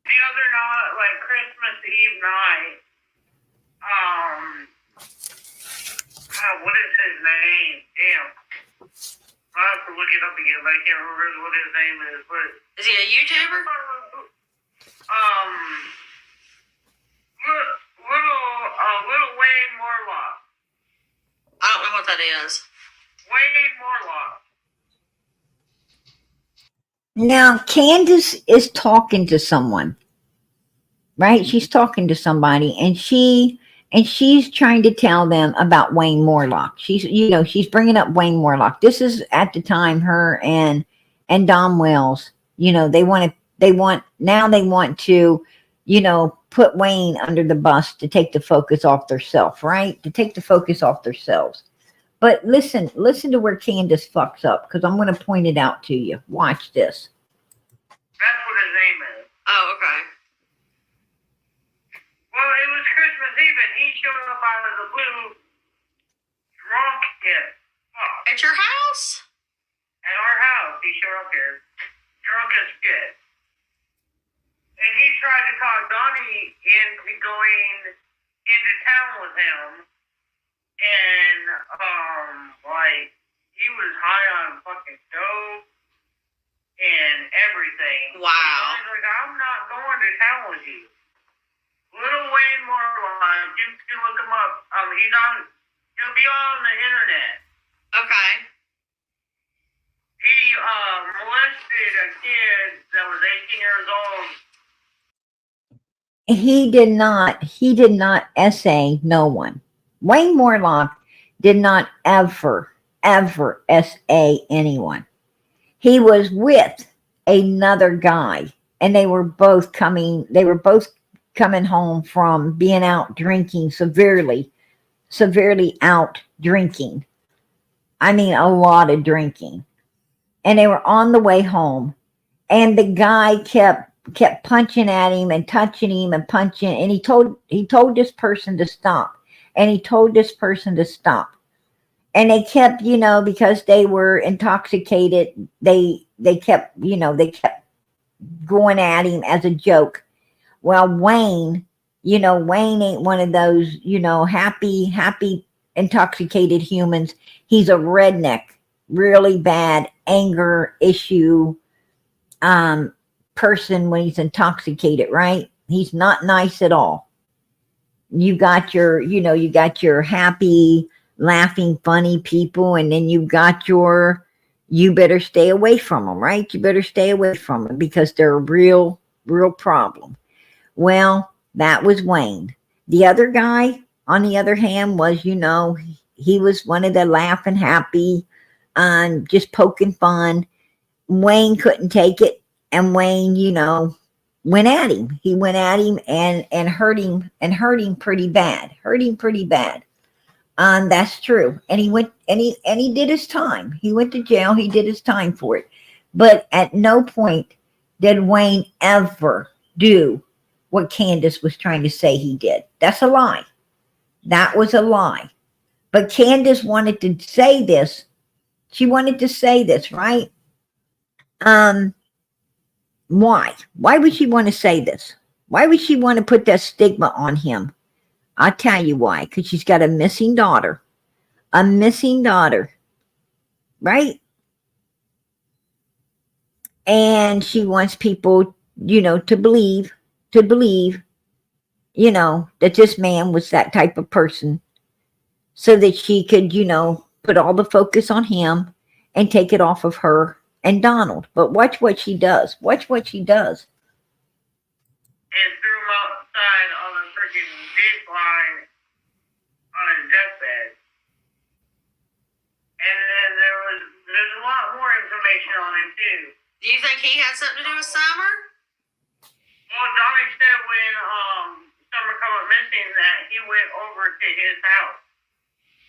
The other night, like Christmas Eve night, what is his name? Damn. I have to look it up again, but I can't remember what his name is. But is he a YouTuber? Little Wayne Morlock. that is. Wayne Morlock. Now, Candace is talking to someone, right? She's talking to somebody, and she's trying to tell them about Wayne Morlock. She's bringing up Wayne Morlock. This is at the time her and Dom Wells, they want to, put Wayne under the bus to take the focus off themselves, right? To take the focus off themselves. But listen to where Candace fucks up, because I'm going to point it out to you. Watch this. That's what his name is. Oh, okay. Well, it was Christmas Eve, and he showed up out of the blue, drunk as fuck. At your house? At our house, he showed up here, drunk as shit. And he tried to talk Donnie into going into town with him. And, he was high on fucking dope and everything. Wow. And I was like, I'm not going to town with you. Little Wayne Morlock, you can look him up. He'll be on the internet. Okay. He, molested a kid that was 18 years old. He did not essay no one. Wayne Morlock did not ever essay anyone. He was with another guy, and they were both coming home from being out drinking, severely out drinking. I mean, a lot of drinking. And they were on the way home, and the guy kept punching at him and touching him and punching, and he told this person to stop, and he told this person to stop. And they kept, because they were intoxicated, they kept going at him as a joke. Well, Wayne ain't one of those, happy, intoxicated humans. He's a redneck, really bad anger issue person when he's intoxicated, right? He's not nice at all. You got your happy, laughing, funny people, and then you got you better stay away from them, right? You better stay away from them because they're a real problem. Well, that was Wayne. The other guy, on the other hand, was, he was one of the laughing, happy, just poking fun. Wayne couldn't take it, and Wayne, went at him. He went at him and hurt him pretty bad. That's true. And he went and he did his time. He went to jail. He did his time for it. But at no point did Wayne ever do what Candace was trying to say he did. That's a lie. That was a lie. But Candace wanted to say this. She wanted to say this, right? Why? Why would she want to say this? Why would she want to put that stigma on him? I'll tell you why. Because she's got a missing daughter. A missing daughter. Right? And she wants people, to believe, that this man was that type of person, so that she could, put all the focus on him and take it off of her and Donald. But watch what she does. Watch what she does. And threw him outside on a freaking ditch line on his deathbed. And then there's a lot more information on him too. Do you think he had something to do with Summer? Well, Donnie said when Summer come up missing that he went over to his house.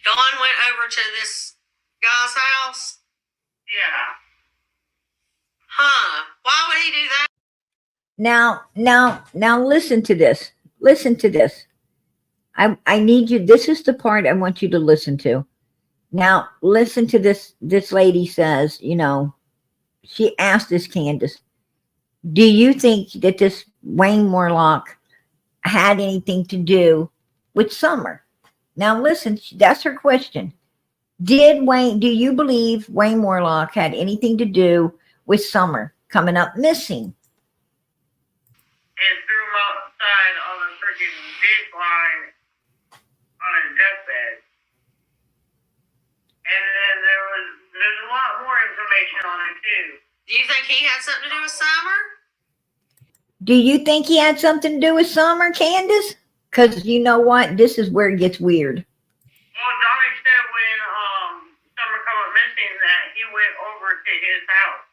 Dawn went over to this guy's house? Yeah. Huh. Why would he do that? Now listen to this. Listen to this. I need you. This is the part I want you to listen to. Now, listen to this. This lady says, she asked this Candace, do you think that this Wayne Morlock had anything to do with Summer? Now, listen, that's her question. Do you believe Wayne Morlock had anything to do with Summer coming up missing? And threw him outside on a freaking ditch line on his deathbed. situation on it too. Do you think he had something to do with Summer? Do you think he had something to do with Summer, Candace? Because you know what? This is where it gets weird. Well, Donnie said when Summer come up missing that he went over to his house.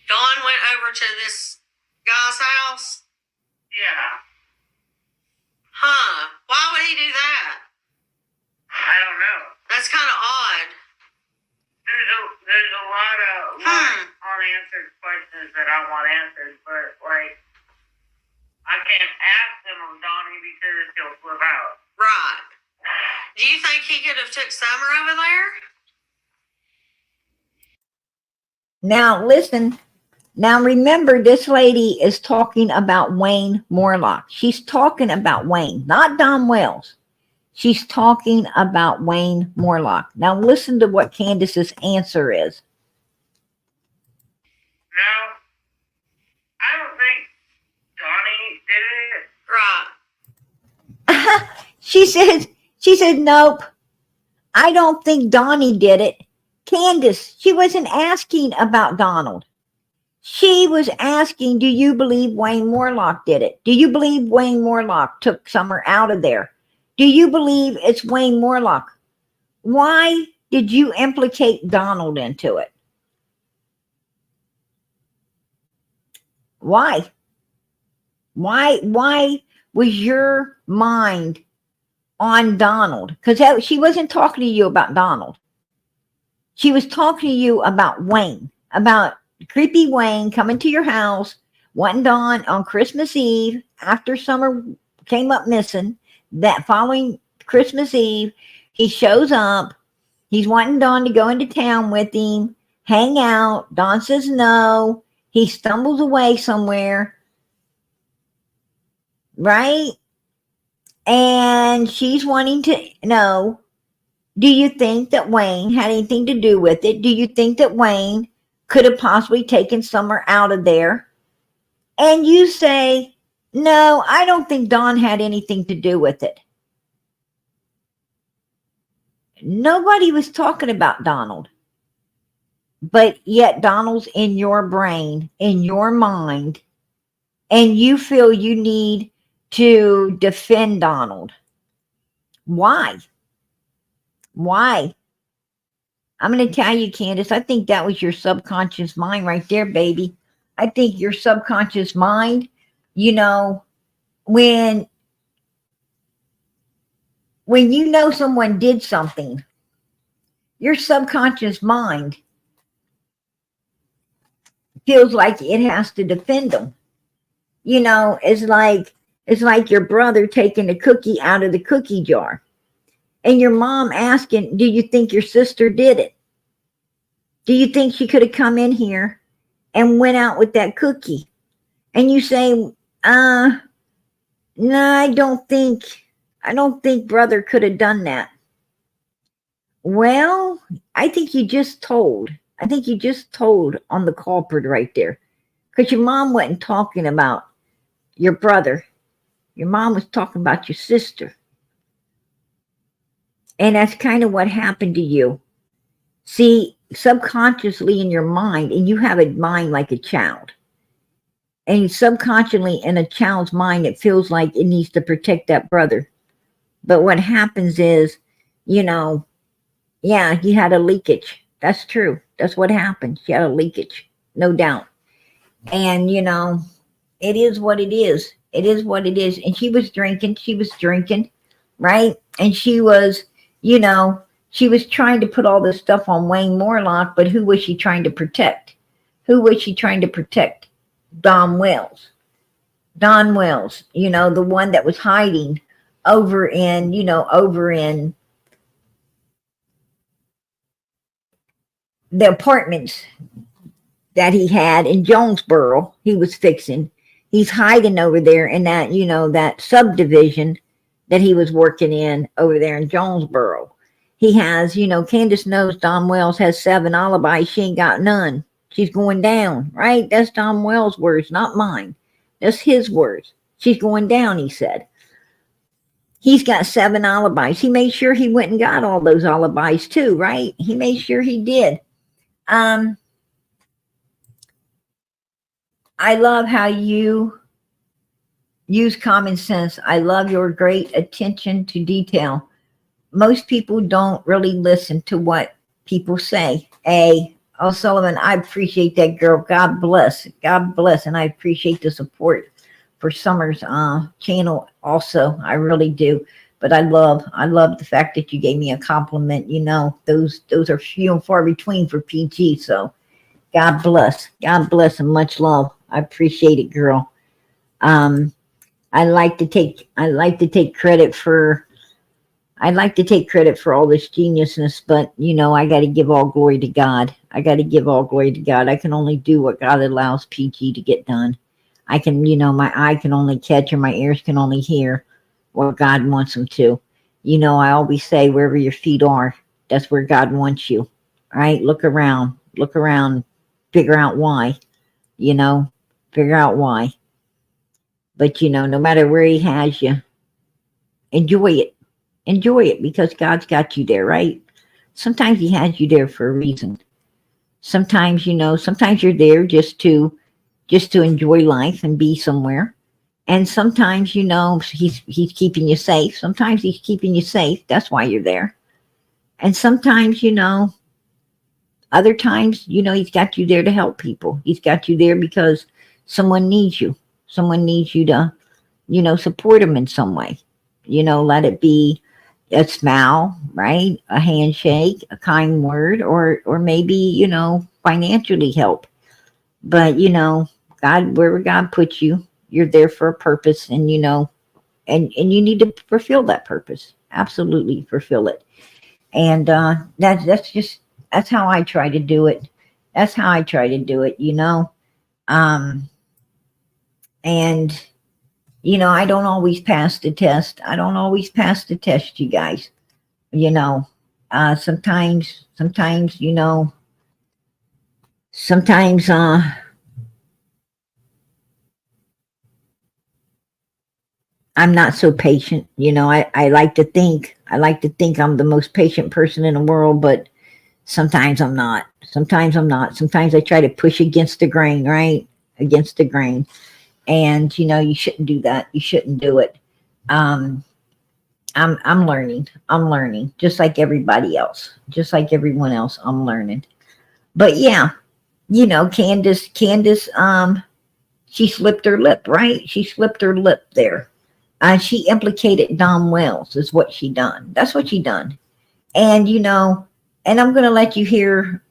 Don went over to this guy's house? Yeah. Huh. Why would he do that? I don't know. That's kind of odd. There's a lot of unanswered questions that I want answered, but like I can't ask them of Donnie because he'll flip out. Right. Do you think he could have took Summer over there? Now, listen. Now, remember, this lady is talking about Wayne Morlock. She's talking about Wayne, not Don Wells. She's talking about Wayne Morlock. Now, listen to what Candace's answer is. No, I don't think Donnie did it. Right. She said, nope, I don't think Donnie did it. Candace, she wasn't asking about Donald. She was asking, do you believe Wayne Morlock did it? Do you believe Wayne Morlock took Summer out of there? Do you believe it's Wayne Morlock? Why did you implicate Donald into it? Why? Why was your mind on Donald? Because she wasn't talking to you about Donald. She was talking to you about Wayne, about creepy Wayne coming to your house, wanting Dawn on Christmas Eve after Summer came up missing. That following Christmas Eve, he shows up. He's wanting Dawn to go into town with him, hang out. Dawn says no. He stumbles away somewhere, right? And she's wanting to know, do you think that Wayne had anything to do with it? Do you think that Wayne could have possibly taken Summer out of there? And you say, no, I don't think Dawn had anything to do with it. Nobody was talking about Donald. But yet Donald's in your brain, in your mind, and you feel you need to defend Donald. Why? Why? I'm going to tell you, Candace, I think that was your subconscious mind right there, baby. I think your subconscious mind, you know, when you know someone did something, your subconscious mind feels like it has to defend them. You know, it's like your brother taking a cookie out of the cookie jar. And your mom asking, do you think your sister did it? Do you think she could have come in here and went out with that cookie? And you say, no, I don't think brother could have done that. Well, I think you just told on the culprit right there. Because your mom wasn't talking about your brother. Your mom was talking about your sister. And that's kind of what happened to you. See, subconsciously in your mind, and you have a mind like a child. And subconsciously in a child's mind, it feels like it needs to protect that brother. But what happens is, you know, yeah, you had a leakage. That's true. That's what happened. She had a leakage, no doubt. And, you know, it is what it is. It is what it is. And she was drinking, right? And she was, you know, she was trying to put all this stuff on Wayne Morlock, but who was she trying to protect? Who was she trying to protect? Don Wells. Don Wells, you know, the one that was hiding over in the apartments that he had in Jonesboro. He was fixing. He's hiding over there in that, you know, that subdivision that he was working in over there in Jonesboro. He has, you know, Candace knows Don Wells has 7 alibis. She ain't got none. She's going down, right? That's Don Wells' words, not mine. That's his words. She's going down, he said. He's got 7 alibis. He made sure he went and got all those alibis too, right? He made sure he did. I love how you use common sense. I love your great attention to detail. Most people don't really listen to what people say. O'Sullivan, I appreciate that, girl. God bless. God bless. And I appreciate the support for Summer's channel also. I really do. But I love the fact that you gave me a compliment. You know, those are few and far between for PG. So God bless. God bless and much love. I appreciate it, girl. I like to take credit for all this geniusness, but you know, I got to give all glory to God. I got to give all glory to God. I can only do what God allows PG to get done. I can, you know, my eye can only catch or my ears can only hear what God wants them to. You know, I always say wherever your feet are, that's where God wants you. All right? Look around, figure out why, you know, figure out why. But, you know, no matter where he has you, enjoy it. Enjoy it because God's got you there, right? Sometimes he has you there for a reason. Sometimes, you know, sometimes you're there just to enjoy life and be somewhere. And sometimes, you know, he's keeping you safe. Sometimes he's keeping you safe. That's why you're there. And sometimes, you know, other times, you know, he's got you there to help people. He's got you there because someone needs you. Someone needs you to, you know, support them in some way. You know, let it be a smile, right? A handshake, a kind word, or maybe, you know, financially help. But, you know, God, wherever God puts you, you're there for a purpose, and, you know, and you need to fulfill that purpose. Absolutely fulfill it. And that's how I try to do it. That's how I try to do it, you know. And you know, I don't always pass the test. I don't always pass the test, you guys. You know, sometimes, you know, sometimes, I'm not so patient. You know, I like to think I'm the most patient person in the world, but sometimes I'm not. Sometimes I'm not. Sometimes I try to push against the grain, right? Against the grain. And, you know, you shouldn't do that. You shouldn't do it. I'm learning. I'm learning just like everybody else, just like everyone else. I'm learning. But yeah, you know, Candace, she slipped her lip, right? She slipped her lip there. She implicated Dom Wells is what she done. That's what she done. And, you know, and I'm going to let you hear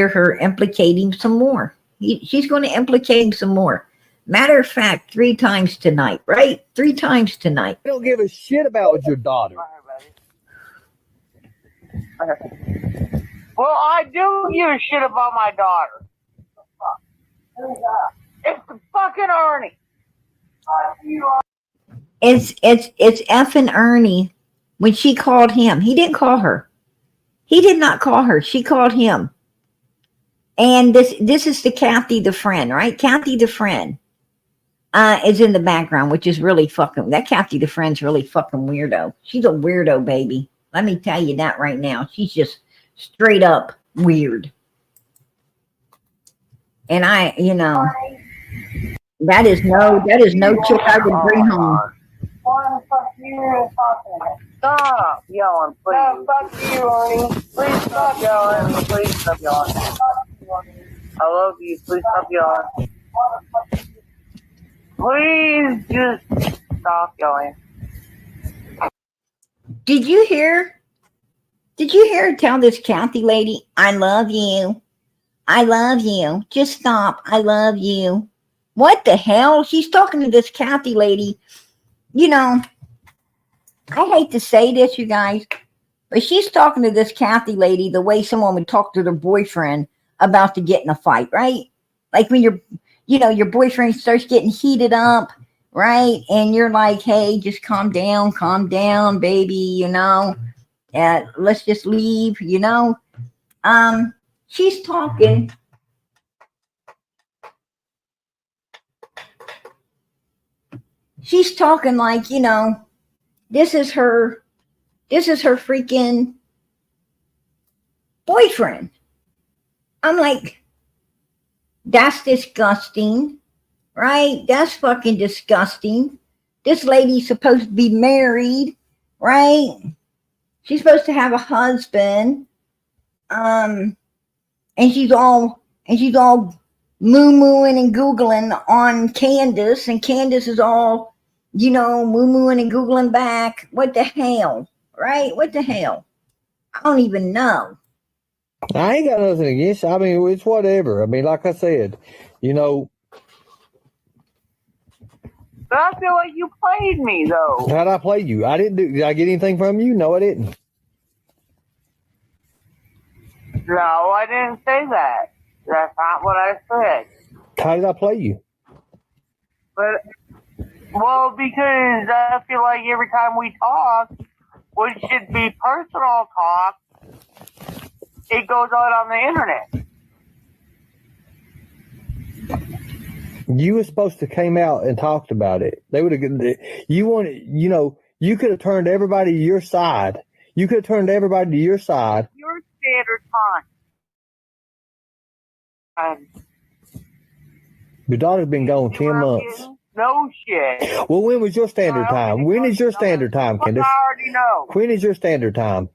her implicating some more. She's going to implicate him some more. Matter of fact, 3 times tonight, right? 3 times tonight. I don't give a shit about your daughter. Well, I do give a shit about my daughter. It's the fucking Ernie. It's effing Ernie. When she called him, he didn't call her. He did not call her. She called him. And this is the Kathy the friend, right? Kathy the friend is in the background, which is really fucking, that Kathy the friend's really fucking weirdo. She's a weirdo, baby. Let me tell you that right now. She's just straight up weird. And I, you know, that is no chick I would bring home. What the fuck you talking about? Stop yelling, please. No, fuck you, Ernie. Please stop yelling. Please stop yelling. I love you. Please stop yelling. Please just stop yelling. Did you hear her tell this Kathy lady, I love you. I love you. Just stop. I love you. What the hell? She's talking to this Kathy lady. You know, I hate to say this, you guys, but she's talking to this Kathy lady the way someone would talk to their boyfriend about to get in a fight, right? Like when your boyfriend starts getting heated up, right? And you're like, hey, just calm down, baby, you know, let's just leave, you know. She's talking. She's talking like, you know, this is her freaking boyfriend. I'm like, that's disgusting. right? That's fucking disgusting. This lady's supposed to be married, right? She's supposed to have a husband. Um, and she's all moo mooing and googling on Candace, and Candace is all, moo mooing and googling back. What the hell, right? What the hell? I don't even know. I ain't got nothing against it. I mean, it's whatever. I mean, like I said, you know, But I feel like you played me, though. how'd I play you? Did I get anything from you? No, I didn't. No, I didn't say that. That's not what I said. How did I play you? But, well, because I feel like every time we talk, which should be personal talk, it goes out on the internet. You were supposed to came out and talked about it. They would have. You wanted. You could have turned everybody to your side. You could have turned everybody to your side. Your standard time. Your daughter's been gone 10 months. No shit. Well, when was your standard time? When is your standard time, Candace? I already know. When is your standard time?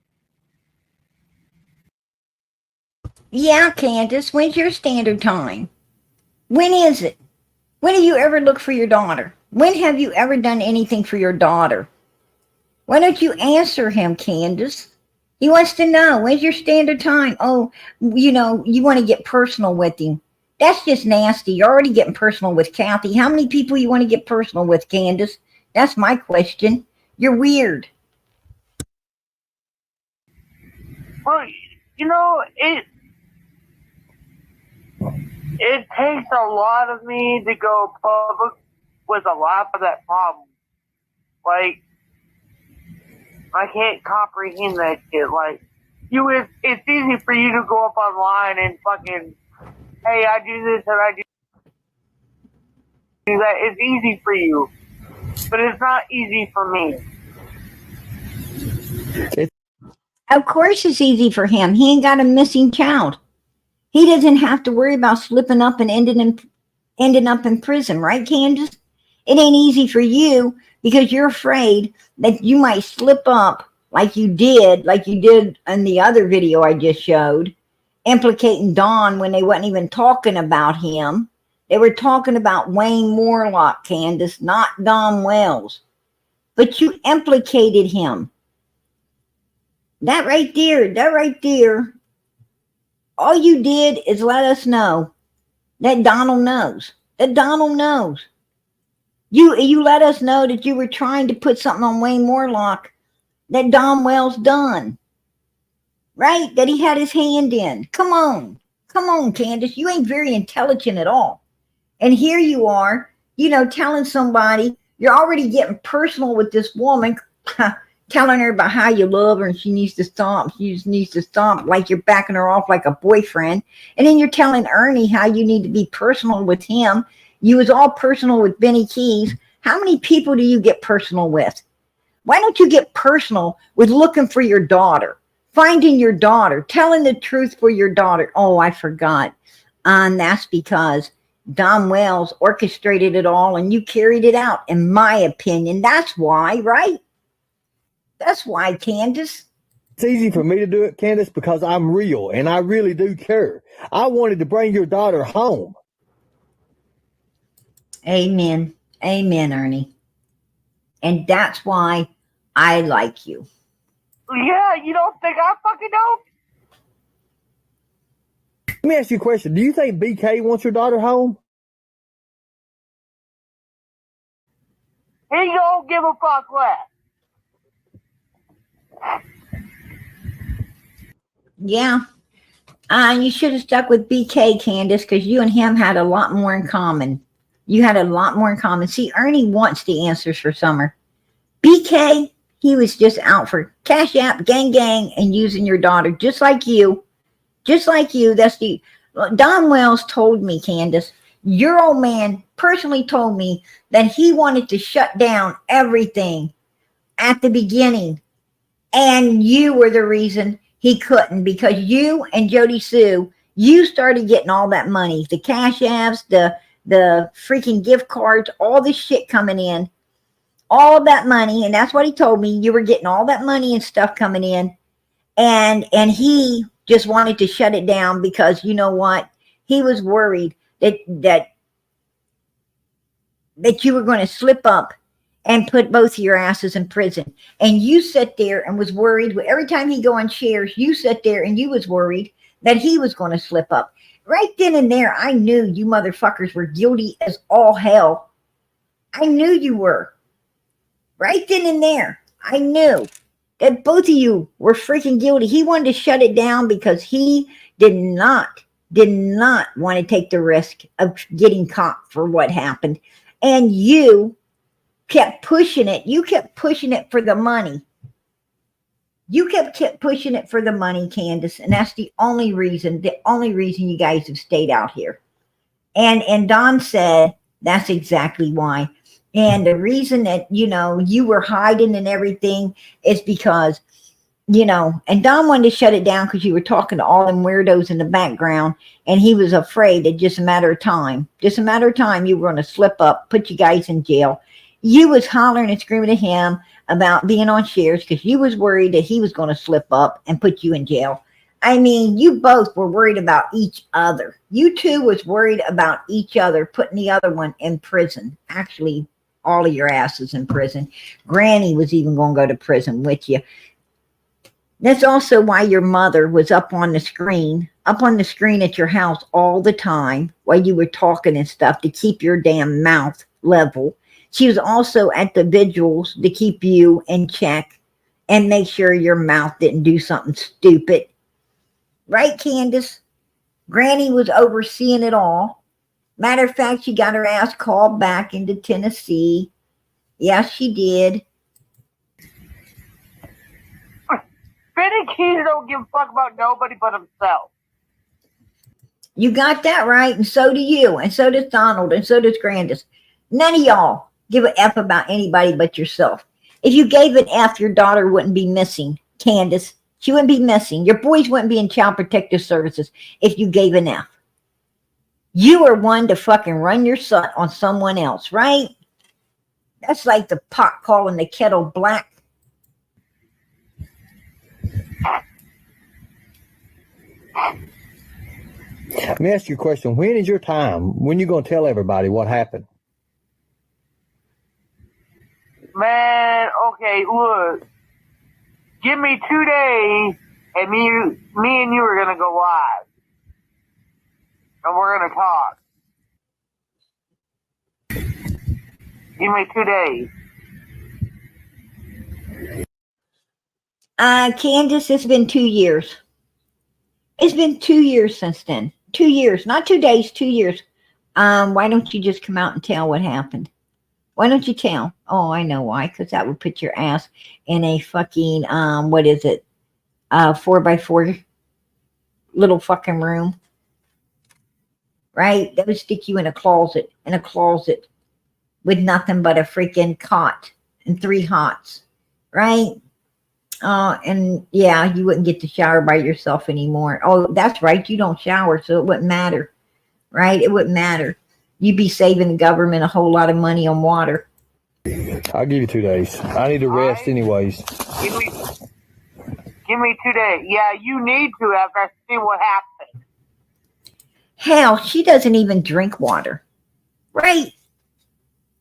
Yeah, Candace, when's your standard time? When is it? When have you ever looked for your daughter? When have you ever done anything for your daughter? Why don't you answer him, Candace? He wants to know, when's your standard time? Oh, you want to get personal with him. That's just nasty. You're already getting personal with Kathy. How many people you want to get personal with, Candace? That's my question. You're weird. Well, it takes a lot of me to go public with a lot of that problem. Like, I can't comprehend that shit. Like, it's easy for you to go up online and fucking, hey, I do this and I do that. It's easy for you, but it's not easy for me. Of course it's easy for him. He ain't got a missing child. He doesn't have to worry about slipping up and ending up in prison, right, Candace? It ain't easy for you because you're afraid that you might slip up like you did in the other video I just showed, implicating Don when they wasn't even talking about him. They were talking about Wayne Morlock, Candace, not Don Wells. But you implicated him. That right there, all you did is let us know that Donald knows. You let us know that you were trying to put something on Wayne Morlock that Don Wells done. Right? That he had his hand in. Come on, Candace. You ain't very intelligent at all. And here you are, telling somebody, you're already getting personal with this woman, telling her about how you love her and she needs to stop. She just needs to stop, like you're backing her off like a boyfriend. And then you're telling Ernie how you need to be personal with him. You was all personal with Benny Keys. How many people do you get personal with? Why don't you get personal with looking for your daughter, finding your daughter, telling the truth for your daughter? Oh, I forgot. And that's because Don Wells orchestrated it all and you carried it out, in my opinion. That's why, right? That's why, Candace. It's easy for me to do it, Candace, because I'm real and I really do care. I wanted to bring your daughter home. Amen, Ernie. And that's why I like you. Yeah, you don't think I fucking don't? Let me ask you a question. Do you think BK wants your daughter home? He don't give a fuck less. Yeah. You should have stuck with BK, Candace, because you and him had a lot more in common. See, Ernie wants the answers for Summer. BK, he was just out for Cash App, gang, and using your daughter, just like you. That's Don Wells told me, Candace, your old man personally told me that he wanted to shut down everything at the beginning. And you were the reason he couldn't, because you and Jody Sue, you started getting all that money, the Cash Apps, the the freaking gift cards, all this shit coming in, all that money. And that's what he told me. You were getting all that money and stuff coming in. And he just wanted to shut it down because you know what? He was worried that you were going to slip up and put both of your asses in prison. And you sat there and was worried. Every time he go on shares, you sat there and you was worried that he was going to slip up. Right then and there, I knew you motherfuckers were guilty as all hell. I knew you were. Right then and there, I knew that both of you were freaking guilty. He wanted to shut it down because he did not want to take the risk of getting caught for what happened. And you kept pushing it. You kept pushing it for the money. You kept pushing it for the money, Candace. And that's the only reason you guys have stayed out here. And Don said that's exactly why. And the reason that, you were hiding and everything is because, and Don wanted to shut it down because you were talking to all them weirdos in the background. And he was afraid that just a matter of time you were going to slip up, put you guys in jail. You was hollering and screaming at him about being on shares because you was worried that he was going to slip up and put you in jail. I mean, you both were worried about each other. You two was worried about each other, putting the other one in prison. Actually, all of your asses in prison. Granny was even going to go to prison with you. That's also why your mother was up on the screen at your house all the time while you were talking and stuff to keep your damn mouth level. She was also at the vigils to keep you in check and make sure your mouth didn't do something stupid. Right, Candace? Granny was overseeing it all. Matter of fact, she got her ass called back into Tennessee. Yes, she did. Benny Keys don't give a fuck about nobody but himself. You got that right, and so do you, and so does Donald, and so does Grandis. None of y'all give an F about anybody but yourself. If you gave an F, your daughter wouldn't be missing, Candace. She wouldn't be missing. Your boys wouldn't be in Child Protective Services if you gave an F. You are one to fucking run your son on someone else, right? That's like the pot calling the kettle black. Let me ask you a question. When is your time? When you going to tell everybody what happened? Man, okay, look. Give me 2 days, and me and you are gonna go live, and we're gonna talk. Give me 2 days. Candace, it's been 2 years. It's been 2 years since then. 2 years, not 2 days, 2 years. Why don't you just come out and tell what happened? Why don't you tell? Oh, I know why. Because that would put your ass in a fucking, 4x4 little fucking room. Right? That would stick you in a closet with nothing but a freaking cot and 3 hots. Right? And yeah, you wouldn't get to shower by yourself anymore. Oh, that's right. You don't shower, so it wouldn't matter. Right? It wouldn't matter. You'd be saving the government a whole lot of money on water. I'll give you 2 days. I need to rest anyways. Give me 2 days. Yeah, you need to after I see what happened. Hell, she doesn't even drink water. Right?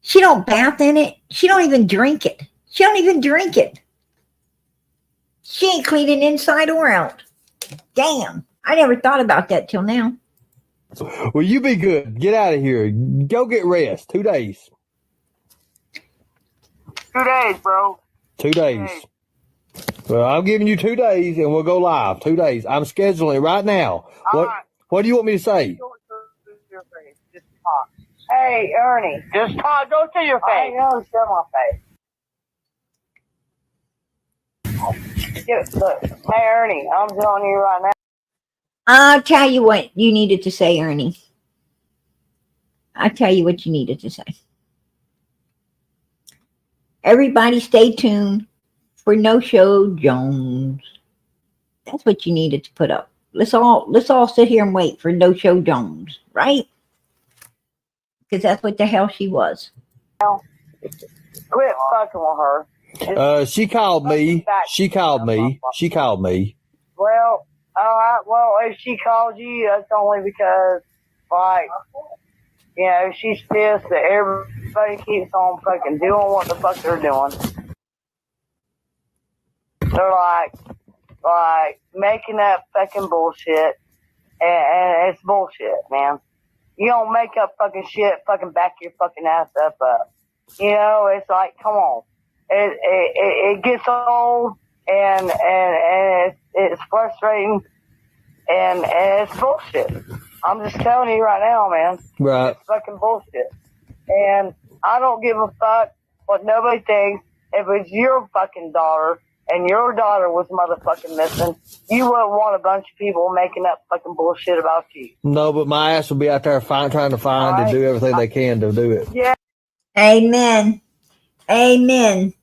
She don't bath in it. She don't even drink it. She ain't cleaning inside or out. Damn. I never thought about that till now. Well, you be good. Get out of here. Go get rest. 2 days. 2 days, bro. 2 days. Well, I'm giving you 2 days, and we'll go live. 2 days. I'm scheduling it right now. What do you want me to say? Just talk. Hey, Ernie. Just talk. Don't show your face. I know, show my face. Look, hey, Ernie. I'm telling you right now. I'll tell you what you needed to say, Ernie. I'll tell you what you needed to say. Everybody stay tuned for No Show Jones. That's what you needed to put up. Let's all sit here and wait for No Show Jones, right? because that's what the hell she was. Quit fucking with her. She called me. She called me. She called me. Well, well, if she calls you, that's only because, like, you know, she's pissed that everybody keeps on fucking doing what the fuck they're doing. They're like making up fucking bullshit, and it's bullshit, man. You don't make up fucking shit, fucking back your fucking ass up. You know, it's like, come on. It gets old, and it's frustrating, and it's bullshit. I'm just telling you right now, man. Right. It's fucking bullshit. And I don't give a fuck what nobody thinks. If it's your fucking daughter and your daughter was motherfucking missing, you wouldn't want a bunch of people making up fucking bullshit about you. No, but my ass will be out there trying to find and do everything they can to do it. Yeah. Amen. Amen.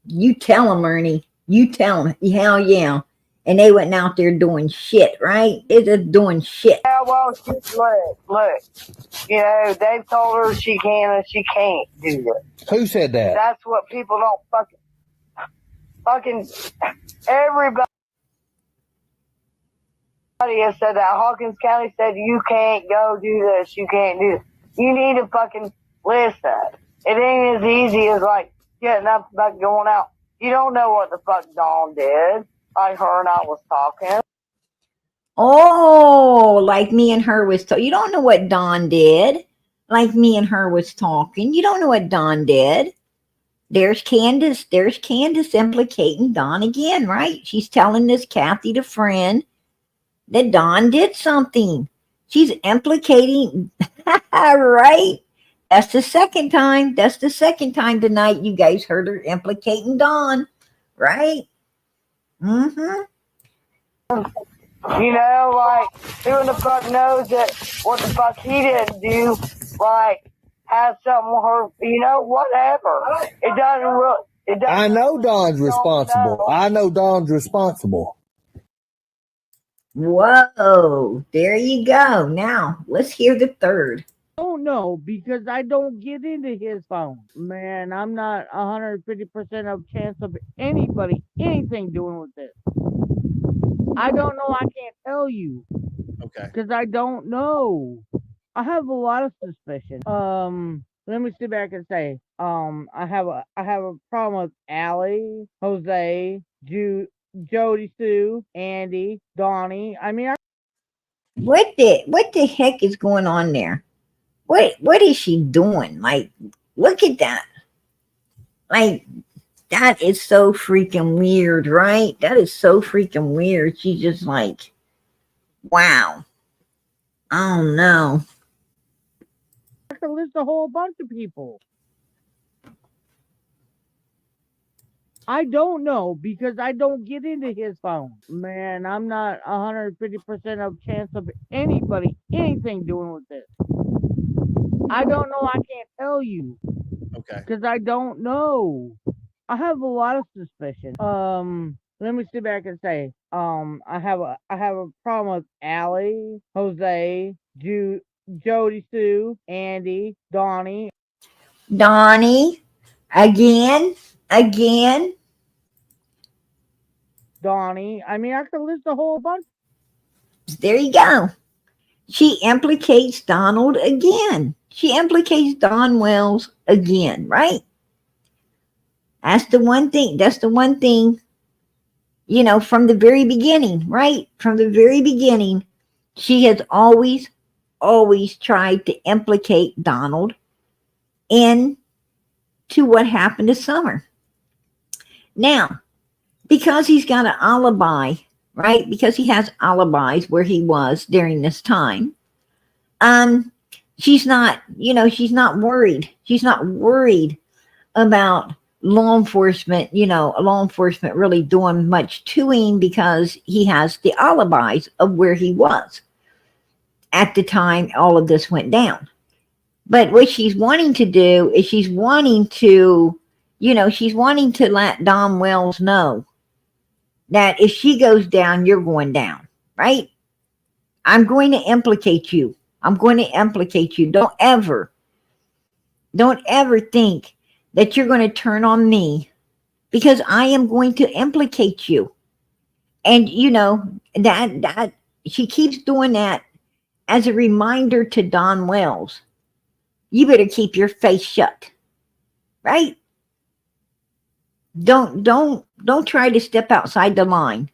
You tell them, Ernie. You tell them. Hell yeah. And they went out there doing shit, right? They're just doing shit. Yeah, well, look. You know, they've told her she can and she can't do it. Who said that? That's what people don't fucking everybody has said that. Hawkins County said you can't go do this, you can't do this. You need to fucking listen. It ain't as easy as like getting up and going out. You don't know what the fuck Dawn did. Like her and I was talking. Oh, like me and her was talking. You don't know what Dawn did. Like me and her was talking. You don't know what Dawn did. There's Candace. There's Candace implicating Dawn again, right? She's telling this Kathy, the friend, that Dawn did something. She's implicating, right? That's the second time. That's the second time tonight you guys heard her implicating Dawn, right? Mm-hmm. You know, like, who in the fuck knows that what the fuck he didn't do, like, have something with her, you know, whatever. It doesn't really, I know Dawn's responsible. I know Dawn's responsible. Whoa, there you go. Now, let's hear the third. Don't know because I don't get into his phone. Man, I'm not 150% of chance of anybody, anything doing with this. I don't know. I can't tell you. Okay. Because I don't know. I have a lot of suspicion. Let me sit back and say, I have a problem with Allie, Jose, Jody Sue, Andy, Donnie. I mean, What the heck is going on there? What is she doing? Like, look at that. Like, that is so freaking weird, right? That is so freaking weird. She's just like, wow. Oh no. I have to list a whole bunch of people. I don't know because I don't get into his phone. Man, I'm not 150% of chance of anybody, anything doing with this. I don't know. I can't tell you. Okay. Because I don't know. I have a lot of suspicion. Let me sit back and say, I have a problem with Allie, Jose, Jody Sue, Andy, Donnie. Donnie, again. Donnie. I mean, I could list a whole bunch. There you go. She implicates Donald again. She implicates Don Wells again, right? That's the one thing, you know, from the very beginning, right? From the very beginning, she has always tried to implicate Donald into what happened to Summer. Now, because he's got an alibi, right? Because he has alibis where he was during this time. She's not worried. She's not worried about law enforcement really doing much to him because he has the alibis of where he was at the time all of this went down. But what she's wanting to do is she's wanting to let Don Wells know that if she goes down, you're going down, right? I'm going to implicate you. Don't ever Don't ever think that you're going to turn on me, because I am going to implicate you. And that she keeps doing that as a reminder to Don Wells. You better keep your face shut, right? Don't try to step outside the line,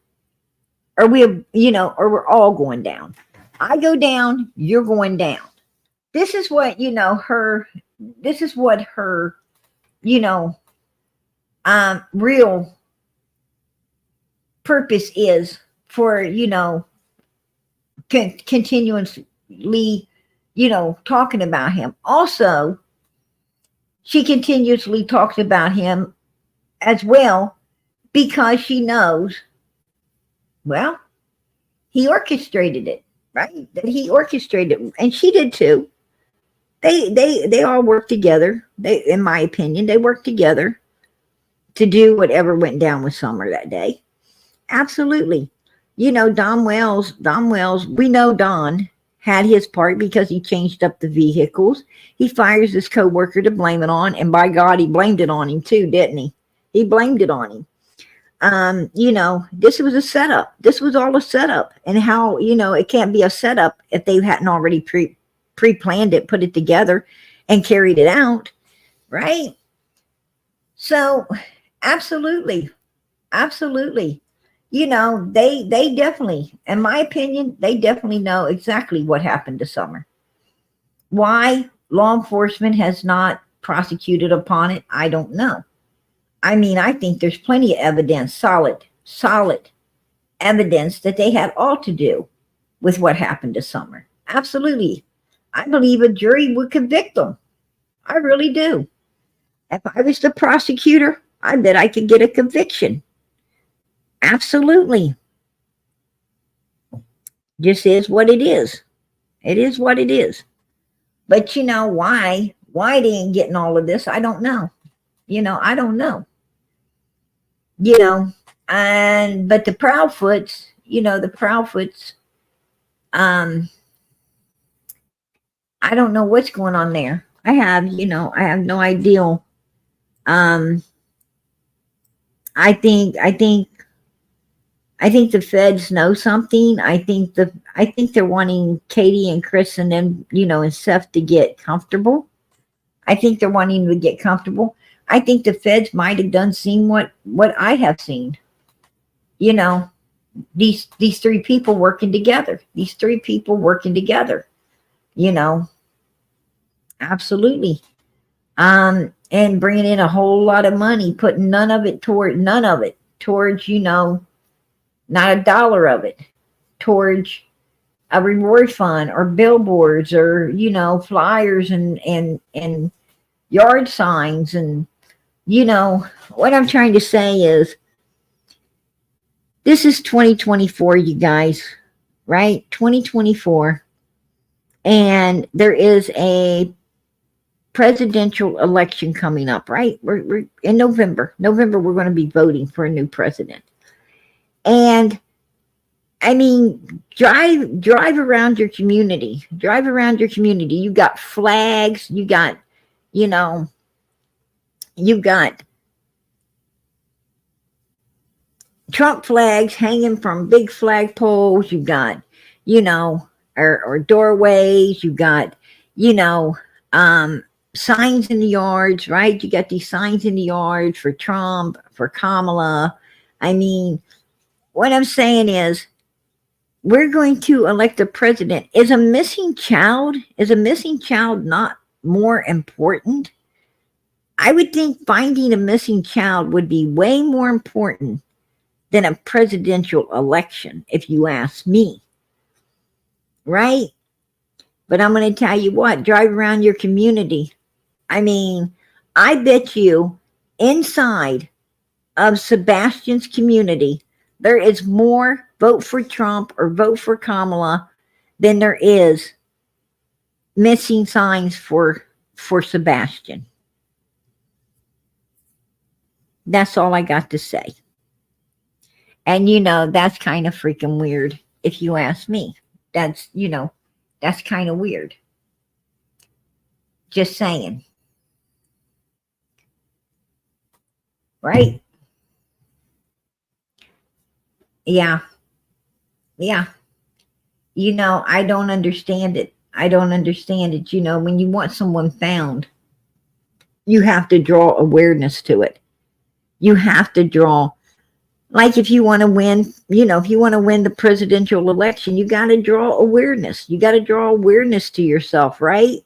or we're all going down. I go down, you're going down. This is what her. This is what her, you know, real purpose is for continuously, talking about him. Also, she continuously talks about him as well because she knows, well, he orchestrated it, right? That he orchestrated it, and she did too. They all worked together. In my opinion, they worked together to do whatever went down with Summer that day. Absolutely. Don Wells, we know Don had his part because he changed up the vehicles. He fires his co-worker to blame it on, and by God, he blamed it on him too, didn't he? He blamed it on him. This was a setup. This was all a setup. And how, it can't be a setup if they hadn't already pre-planned it, put it together, and carried it out, right? So, absolutely. They definitely, in my opinion, they definitely know exactly what happened to Summer. Why law enforcement has not prosecuted upon it, I don't know. I mean, I think there's plenty of evidence, solid evidence that they had all to do with what happened to Summer. Absolutely. I believe a jury would convict them. I really do. If I was the prosecutor, I bet I could get a conviction. Absolutely. Just is what it is. It is what it is. But why they ain't getting all of this, I don't know. I don't know. But the Proudfoots, I don't know what's going on there. I have no idea. I think the feds know something. I think they're wanting Katie and Chris and them, and Seth to get comfortable. I think they're wanting to get comfortable. I think the feds might have seen what I have seen. These three people working together. Absolutely. And bringing in a whole lot of money, putting none of it towards, not a dollar of it towards a reward fund or billboards or, flyers and yard signs. And, what I'm trying to say is this is 2024, you guys, right? 2024. And there is a presidential election coming up, right? We're in November. We're going to be voting for a new president. And I mean, drive around your community. You got flags. You got Trump flags hanging from big flag poles. You got, or doorways. You got, signs in the yards, right? You got these signs in the yards for Trump, for Kamala. I mean, what I'm saying is, we're going to elect a president. Is a missing child not more important? I would think finding a missing child would be way more important than a presidential election, if you ask me. Right? But I'm going to tell you what, drive around your community. I mean, I bet you inside of Sebastian's community, there is more vote for Trump or vote for Kamala than there is missing signs for Sebastian. That's all I got to say. And that's kind of freaking weird, if you ask me. That's kind of weird. Just saying. right? Yeah, yeah. I don't understand it. I don't understand it. When you want someone found, you have to draw awareness to it. You have to draw, like if you want to win, if you want to win the presidential election, you got to draw awareness. You got to draw awareness to yourself, right?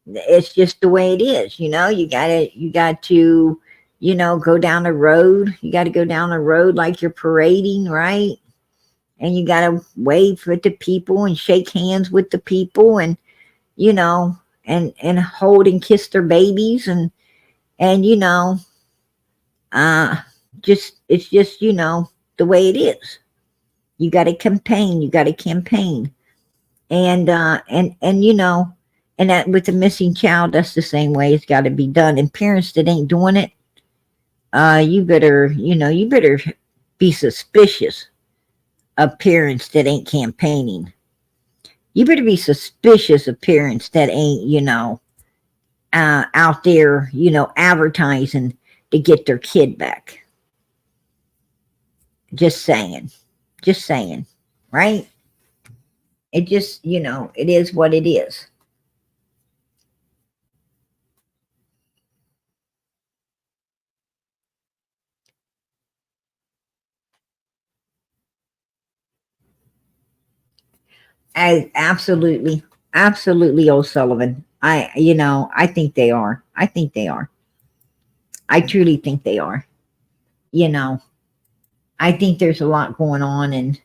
It's just the way it is. You got to go down the road. You got to go down the road like you're parading, right? And you got to wave at the people and shake hands with the people, and and hold and kiss their babies, and uh it's just the way it is. You got to campaign. You got to campaign, and that with the missing child, that's the same way it's got to be done. And parents that ain't doing it, you better be suspicious of parents that ain't campaigning. You better be suspicious of parents that ain't, out there, advertising to get their kid back. Just saying. Just saying. Right? It just, it is what it is. Absolutely. Absolutely, O'Sullivan. I think they are. I think they are. I truly think they are. You know, I think there's a lot going on,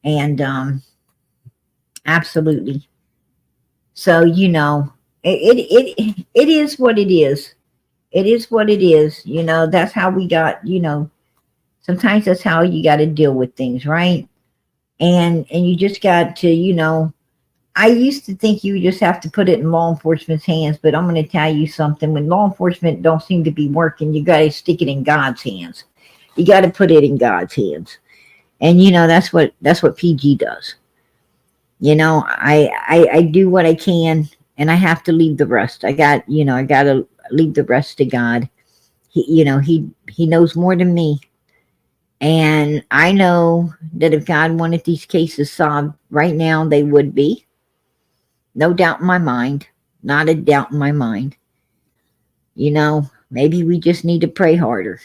and absolutely. So, it is what it is. It is what it is. That's how we got, sometimes that's how you got to deal with things, right? And you just got to, I used to think you just have to put it in law enforcement's hands, but I'm going to tell you something. When law enforcement don't seem to be working, you got to stick it in God's hands. You got to put it in God's hands. And that's what PG does. I do what I can, and I have to leave the rest. I got to leave the rest to God. He knows more than me. And I know that if God wanted these cases solved right now, they would be. No doubt in my mind. Not a doubt in my mind. Maybe we just need to pray harder.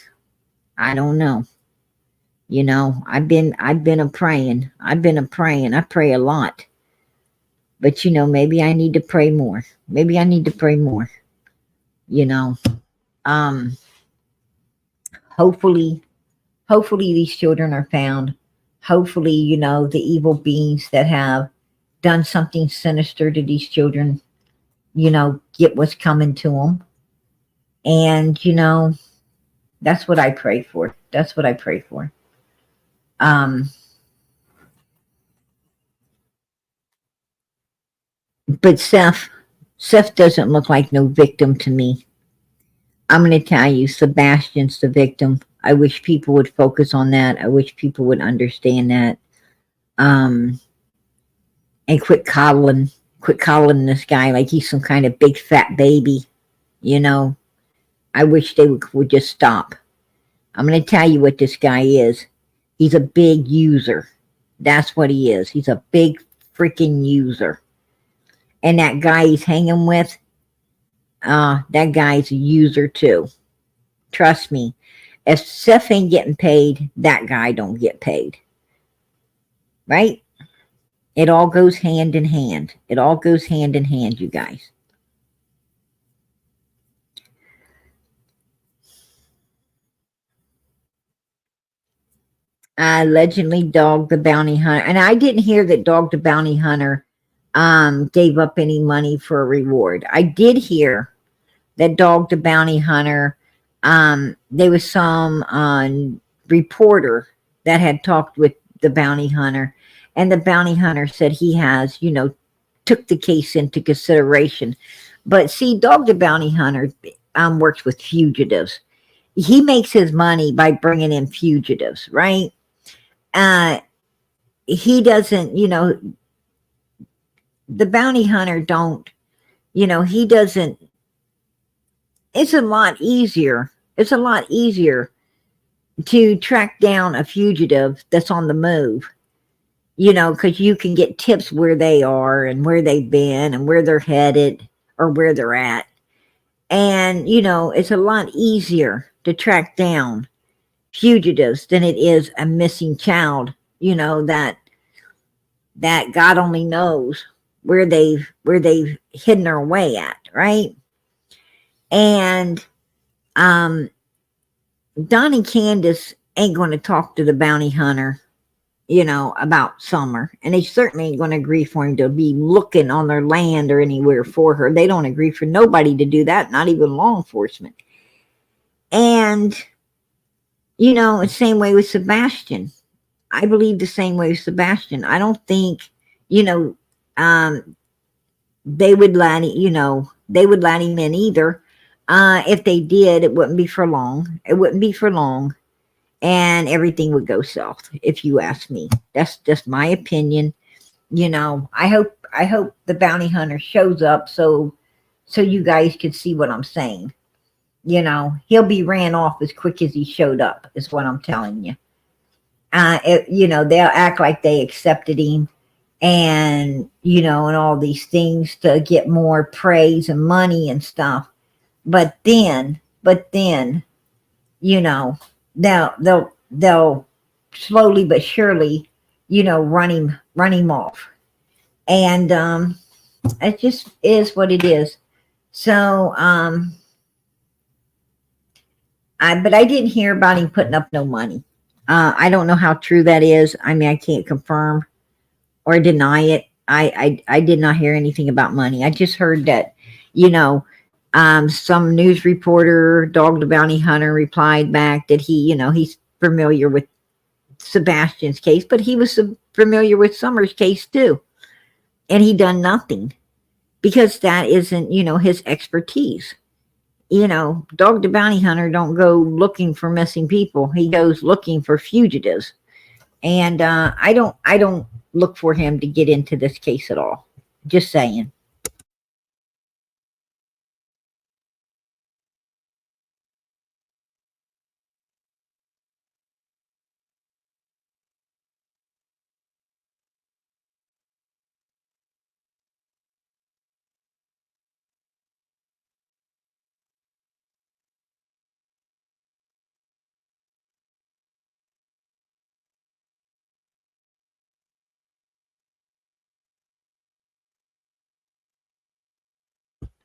I don't know. I've been a praying. I've been a praying. I pray a lot. But maybe I need to pray more. Maybe I need to pray more. Um hopefully these children are found. Hopefully, the evil beings that have done something sinister to these children, get what's coming to them. And, that's what I pray for. That's what I pray for. Um, but Seth doesn't look like no victim to me. I'm going to tell you, Sebastian's the victim. I wish people would focus on that. I wish people would understand that. And quit coddling this guy like he's some kind of big fat baby. I wish they would just stop. I'm going to tell you what this guy is. He's a big user. That's what he is. He's a big freaking user. And that guy he's hanging with, that guy's a user too. Trust me. If Seth ain't getting paid, that guy don't get paid. Right? It all goes hand in hand. It all goes hand in hand, you guys. Allegedly Dog the Bounty Hunter. And I didn't hear that Dog the Bounty Hunter gave up any money for a reward. I did hear that Dog the Bounty Hunter, there was some reporter that had talked with the bounty hunter, and the bounty hunter said he has, took the case into consideration. But see, Dog the Bounty Hunter works with fugitives. He makes his money by bringing in fugitives, right? He doesn't, the bounty hunter don't, he doesn't. It's a lot easier It's a lot easier to track down a fugitive that's on the move, you know, because you can get tips where they are and where they've been and where they're headed or where they're at. And, you know, it's a lot easier to track down fugitives than it is a missing child, you know, that God only knows where they've hidden their way at, right? And Donnie Candace ain't going to talk to the bounty hunter, you know, about Summer, and they certainly ain't going to agree for him to be looking on their land or anywhere for her. They don't agree for nobody to do that, not even law enforcement. And you know, the same way with Sebastian. I believe the same way with Sebastian. I don't think, you know, they would let they would let him in either. If they did, it wouldn't be for long. It wouldn't be for long, and everything would go south. If you ask me, that's just my opinion. You know, I hope the bounty hunter shows up so you guys can see what I'm saying. You know, he'll be ran off as quick as he showed up. Is what I'm telling you. You know, they'll act like they accepted him and, you know, and all these things to get more praise and money and stuff. But then, you know, they'll slowly but surely, you know, run him off. And, it just is what it is. So, but I didn't hear about him putting up no money. I don't know how true that is. I mean, I can't confirm or deny it. I did not hear anything about money. I just heard that, you know, some news reporter, Dog the Bounty Hunter, replied back that he, you know, he's familiar with Sebastian's case, but he was familiar with Summer's case too. And he done nothing because that isn't, you know, his expertise. You know, Dog the Bounty Hunter don't go looking for missing people. He goes looking for fugitives. And I don't look for him to get into this case at all. Just saying.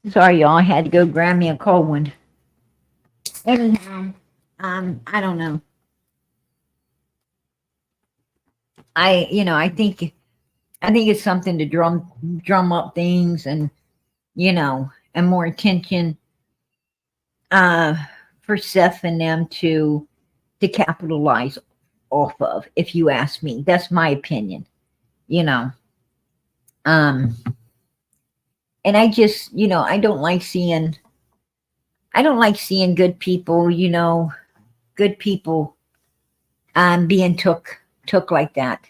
Sorry, y'all. I had to go grab me a cold one. Anyhow, I don't know. You know, I think it's something to drum up things and, you know, and more attention uh for Seth and them to capitalize off of, if you ask me. That's my opinion, you know. Um and I just, you know, I don't like seeing good people, you know, good people being took like that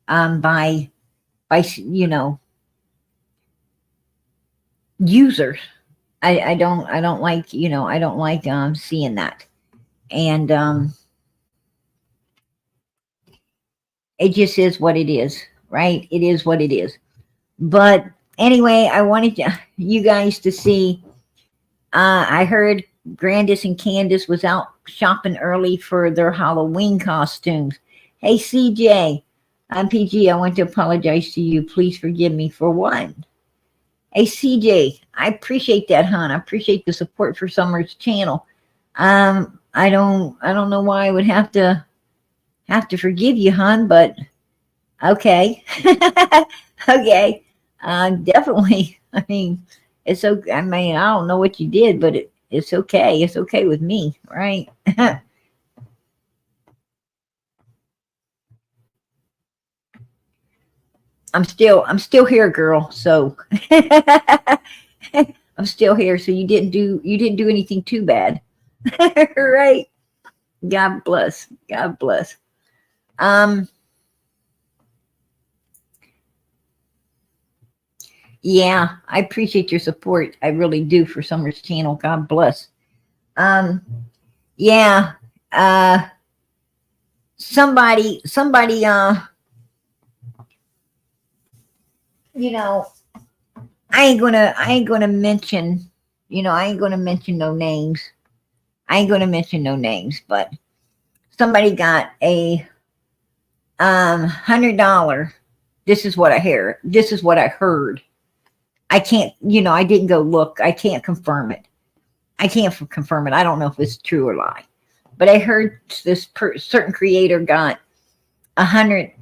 by you know, users. I don't like, you know, I don't like seeing that. And it just is what it is, right? It is what it is. But anyway, I wanted you guys to see. I heard Grandis and Candace was out shopping early for their Halloween costumes. Hey, CJ, I'm PG. I want to apologize to you. Please forgive me for what? Hey, CJ, I appreciate that, hon. I appreciate the support for Summer's channel. I don't know why I would have to forgive you, hon, but okay. Okay. Definitely. I mean, it's okay. I mean, I don't know what you did, but it's okay. It's okay with me, right? I'm still here, girl. So I'm still here. So you didn't do anything too bad. Right? God bless. God bless. Yeah, I appreciate your support. I really do, for Summer's channel. God bless. Um yeah, somebody, you know, I ain't gonna mention, I ain't gonna mention no names. I ain't gonna mention no names, but somebody got a $100. This is what I hear. This is what I heard. I can't, I didn't go look. I can't confirm it. I can't confirm it. I don't know if it's true or lie. But I heard this certain creator got $100,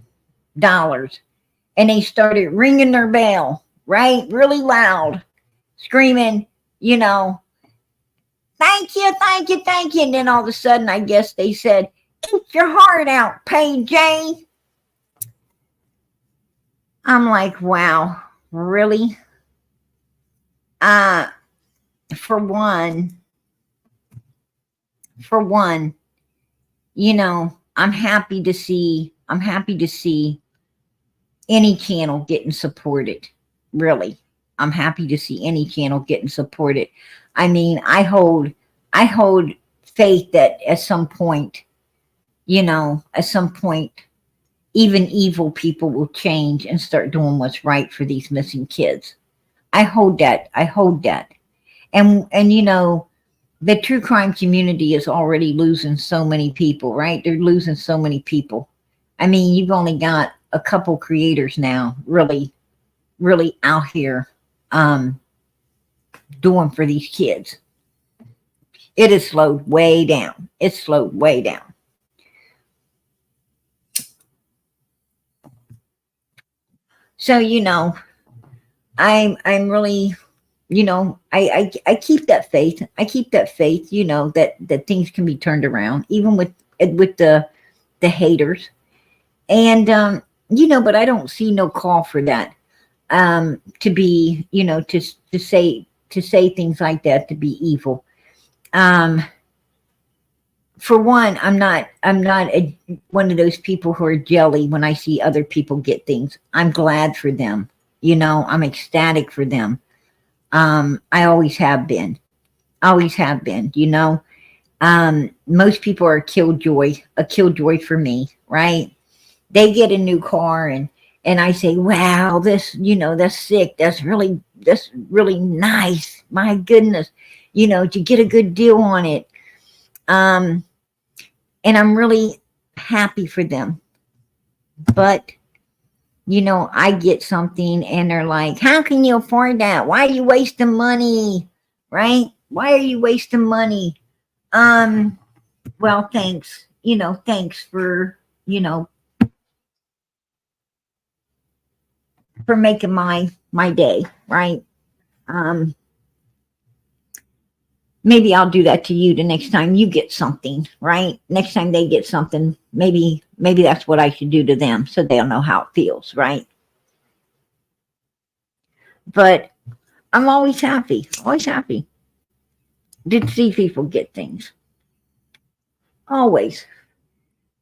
and they started ringing their bell, right, really loud, screaming, thank you, thank you, thank you. And then all of a sudden, I guess they said, "Eat your heart out, PJ." I'm like, wow, really? Uh, for one, I'm happy to see any channel getting supported. Really. I'm happy to see any channel getting supported. I mean, I hold faith that at some point, even evil people will change and start doing what's right for these missing kids. I hold that. And the true crime community is already losing so many people, right? They're losing so many people. I mean, you've only got a couple creators now really, really out here doing for these kids. It has slowed way down. It's slowed way down. So, I'm really, I keep that faith. I keep that faith, that things can be turned around, even with the haters. And but I don't see no call for that. To be, to say things like that, to be evil. For one, I'm not one of those people who are jelly when I see other people get things. I'm glad for them. I'm ecstatic for them. I always have been. Always have been, most people are a killjoy for me, right? They get a new car and I say, wow, this, that's sick. That's really nice. My goodness. Did you get a good deal on it? And I'm really happy for them. But, I get something and they're like, how can you afford that? Why are you wasting money? Right? Why are you wasting money? Well, thanks. Thanks for, for making my day, right? Maybe I'll do that to you the next time you get something, right? Next time they get something, maybe that's what I should do to them so they'll know how it feels, right? But I'm always happy to see people get things. Always.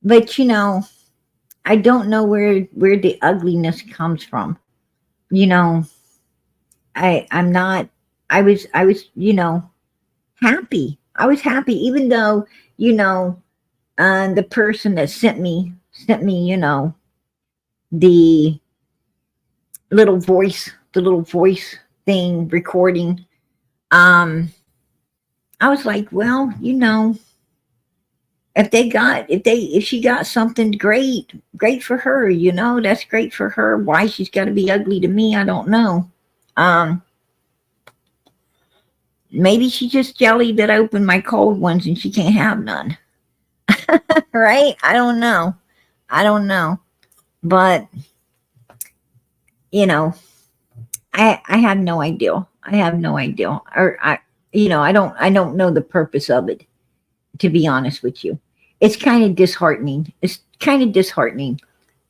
But I don't know where the ugliness comes from. I'm not, I was, happy. I was happy, even though, the person that sent me, the little voice thing recording. I was like, well, if she got something great for her, that's great for her. Why she's got to be ugly to me, I don't know. Maybe she's just jelly that I opened my cold ones and she can't have none. Right? I don't know. But I have no idea. Or I don't know the purpose of it, to be honest with you. It's kind of disheartening.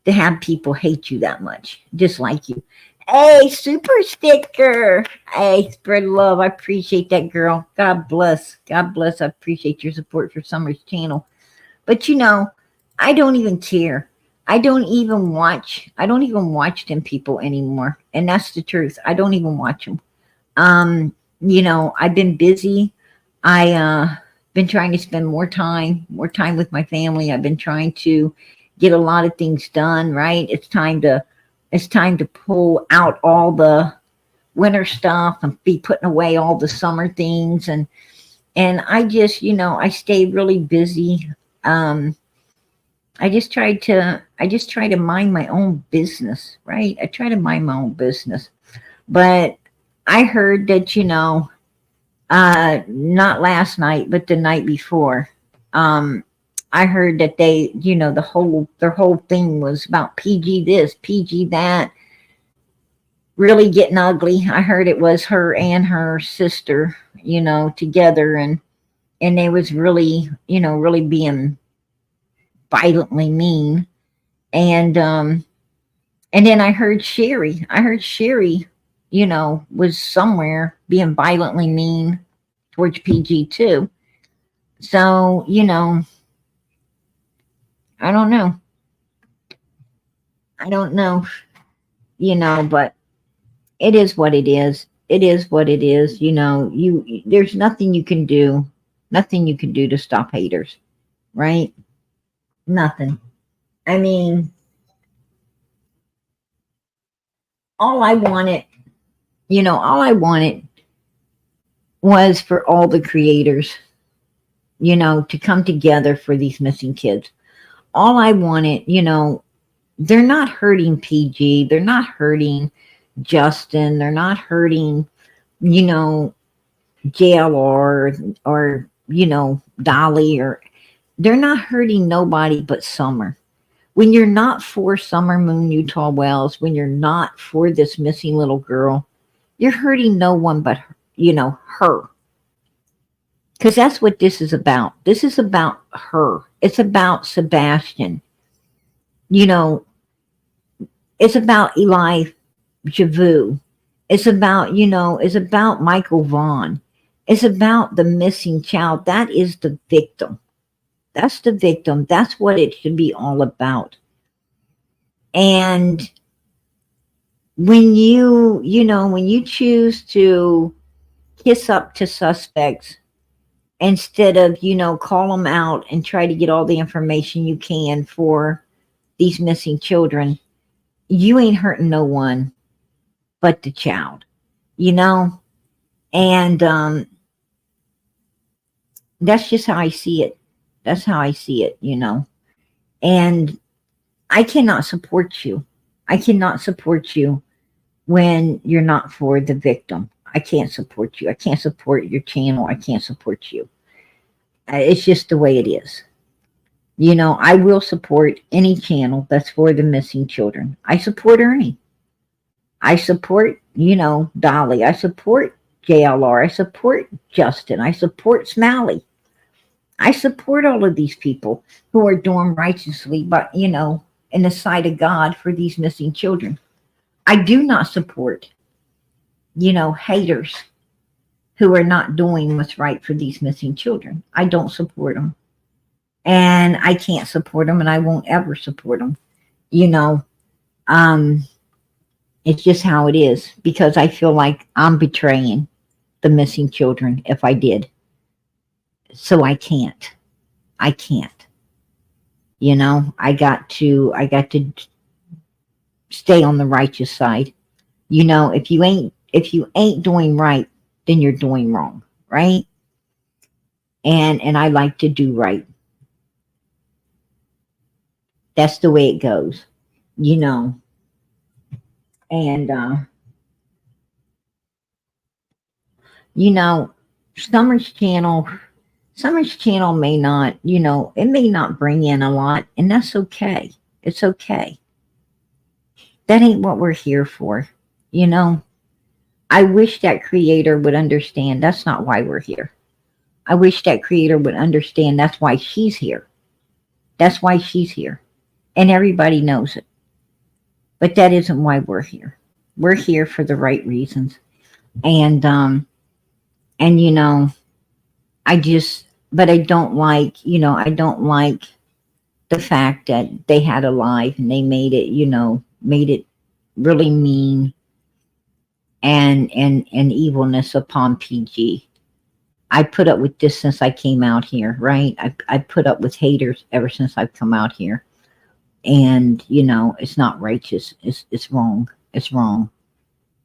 To have people hate you that much, dislike you. Hey, super sticker. Hey, spread love. I appreciate that, girl. God bless. I appreciate your support for Summer's channel. But I don't even care. I don't even watch them people anymore. And that's the truth. I don't even watch them. I've been busy. I been trying to spend more time with my family. I've been trying to get a lot of things done, right? It's time to pull out all the winter stuff and be putting away all the summer things, and I just, I stay really busy. I just try to mind my own business, right? I try to mind my own business. But I heard that, not last night, but the night before, I heard that they, their whole thing was about PG this, PG that, really getting ugly. I heard it was her and her sister, together, and they was really, really being violently mean. And then I heard Sherry. Was somewhere being violently mean towards PG too. So, I don't know. But it is what it is. It is what it is. There's nothing you can do. Nothing you can do to stop haters, right? Nothing. I mean, all I wanted was for all the creators, to come together for these missing kids. All I wanted, they're not hurting PG. They're not hurting Justin. They're not hurting, JLR or, Dolly, or they're not hurting nobody but Summer. When you're not for Summer Moon Utah Wells, when you're not for this missing little girl, you're hurting no one but, her. Because that's what this is about. This is about her. It's about Sebastian. It's about Eli Javu. It's about Michael Vaughn. It's about the missing child. That is the victim. That's the victim. That's what it should be all about. And when you choose to kiss up to suspects instead of, call them out and try to get all the information you can for these missing children, you ain't hurting no one but the child, and that's just how I see it. That's how I see it, and I cannot support you. I cannot support you when you're not for the victim. I can't support you. I can't support your channel. I can't support you. It's just the way it is. I will support any channel that's for the missing children. I support Ernie. I support, Dolly. I support JLR. I support Justin. I support Smiley. I support all of these people who are doing righteously, but, in the sight of God for these missing children. I do not support, haters who are not doing what's right for these missing children. I don't support them. And I can't support them, and I won't ever support them. It's just how it is, because I feel like I'm betraying the missing children if I did. So I can't. I got to stay on the righteous side. If you ain't doing right, then you're doing wrong, right? And I like to do right. That's the way it goes, and Summer's channel may not, it may not bring in a lot, and that's okay. It's okay. That ain't what we're here for. I wish that creator would understand that's not why we're here. I wish that creator would understand that's why she's here. That's why she's here. And everybody knows it. But that isn't why we're here. We're here for the right reasons. And but I don't like, I don't like the fact that they had a live and they made it really mean and evilness upon PG. I put up with this since I came out here, right? I put up with haters ever since I've come out here. And, it's not righteous. It's wrong. It's wrong.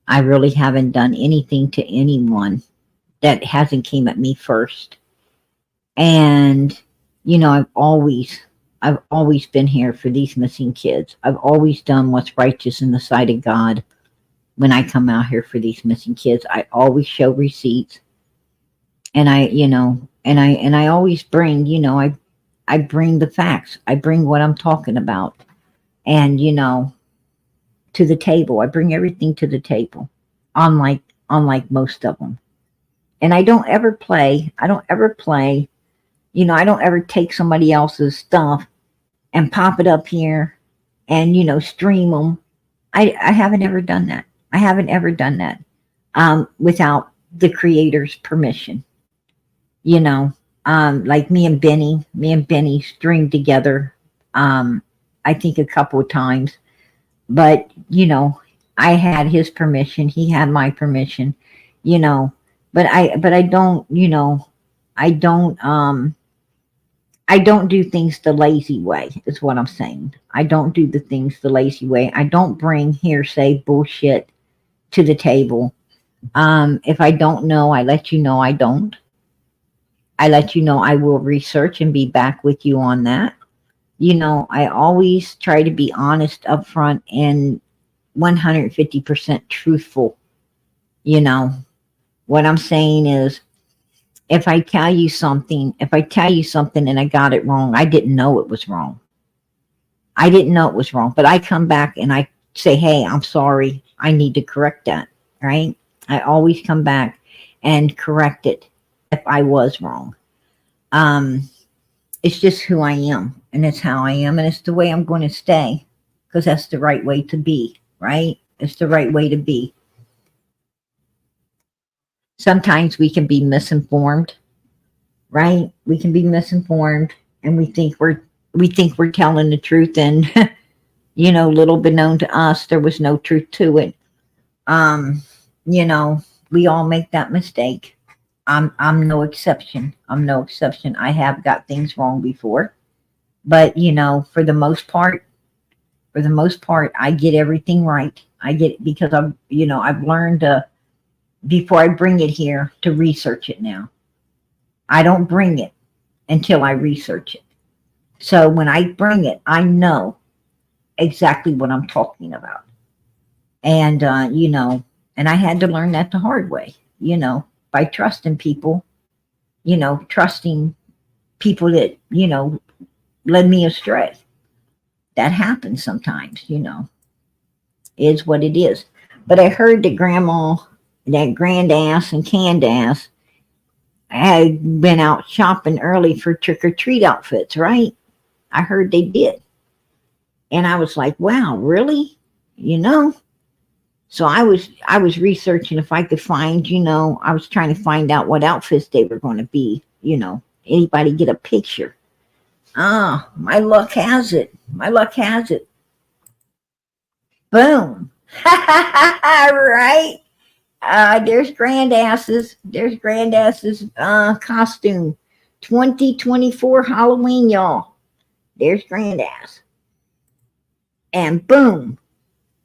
I really haven't done anything to anyone that hasn't came at me first. And, I've always been here for these missing kids. I've always done what's righteous in the sight of God when I come out here for these missing kids. I always show receipts. And I always bring, I bring the facts. I bring what I'm talking about. And, to the table. I bring everything to the table. Unlike most of them. And I don't ever play. I don't ever play. I don't ever take somebody else's stuff and pop it up here and, stream them. I haven't ever done that. I haven't ever done that without the creator's permission. Like me and Benny streamed together, I think a couple of times, but, I had his permission. He had my permission, but I don't, I don't do things the lazy way is what I'm saying. I don't do the things the lazy way. I don't bring hearsay bullshit to the table. If I don't know, I let you know I don't. I let you know I will research and be back with you on that. I always try to be honest up front and 150% truthful. What I'm saying is, if I tell you something and I got it wrong, I didn't know it was wrong. I didn't know it was wrong, but I come back and I say, hey, I'm sorry. I need to correct that, right? I always come back and correct it if I was wrong. It's just who I am, and it's how I am, and it's the way I'm going to stay, because that's the right way to be, right? It's the right way to be. Sometimes we can be misinformed, right? We can be misinformed, and we think we're telling the truth, and little beknown to us, there was no truth to it. We all make that mistake. I'm no exception. I'm no exception. I have got things wrong before, but for the most part, I get everything right. I get it because I've learned before I bring it here to research it now. I don't bring it until I research it. So when I bring it, I know exactly what I'm talking about. And, and I had to learn that the hard way, by trusting people, trusting people that, led me astray. That happens sometimes, is what it is. But I heard that grandma, that grandass and Candass had been out shopping early for trick-or-treat outfits, right? I heard they did. And I was like, wow, really? So I was researching if I could find, I was trying to find out what outfits they were going to be, anybody get a picture. My luck has it. Boom. Right? There's Grandass's costume. 2024 Halloween, y'all. There's Grandass. And boom,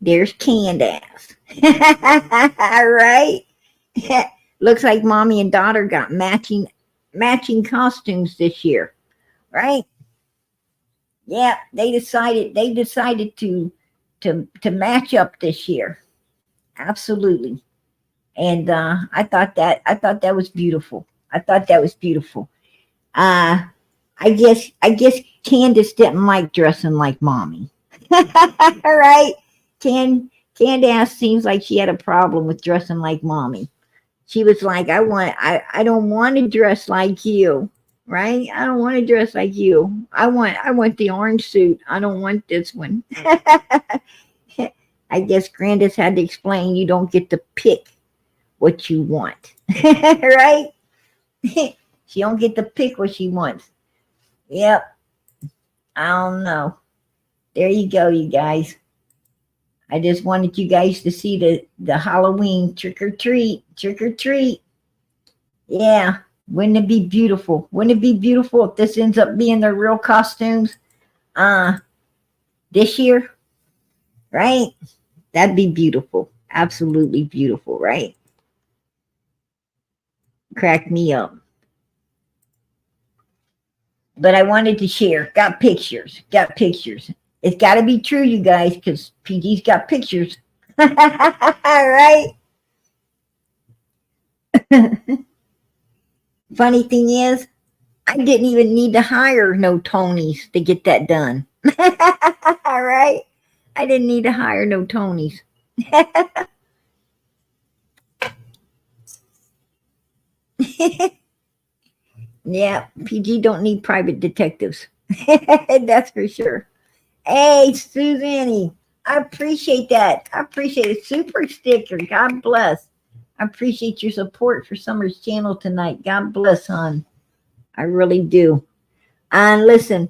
there's Candass. Right? Looks like mommy and daughter got matching costumes this year. Right? Yeah, they decided to match up this year. Absolutely. And I thought that was beautiful. I guess Candace didn't like dressing like mommy. Right? Candace seems like she had a problem with dressing like mommy. She was like, I don't want to dress like you. Right? I don't want to dress like you. I want the orange suit. I don't want this one. I guess Grandis had to explain you don't get to pick what you want. Right? She don't get to pick what she wants. Yep. I don't know. There you go, you guys. I just wanted you guys to see the Halloween trick or treat. Yeah. Wouldn't it be beautiful? Wouldn't it be beautiful if this ends up being their real costumes this year? Right? That'd be beautiful. Absolutely beautiful, right? Crack me up. But I wanted to share. Got pictures. Got pictures. It's got to be true, you guys, because PG's got pictures. All right. Funny thing is, I didn't even need to hire no Tonys to get that done. All right. I didn't need to hire no Tonys. Yeah, PG don't need private detectives. That's for sure. Hey, Susanny, I appreciate that. I appreciate it. Super sticker. God bless. I appreciate your support for Summer's channel tonight. God bless, hon. I really do. And listen,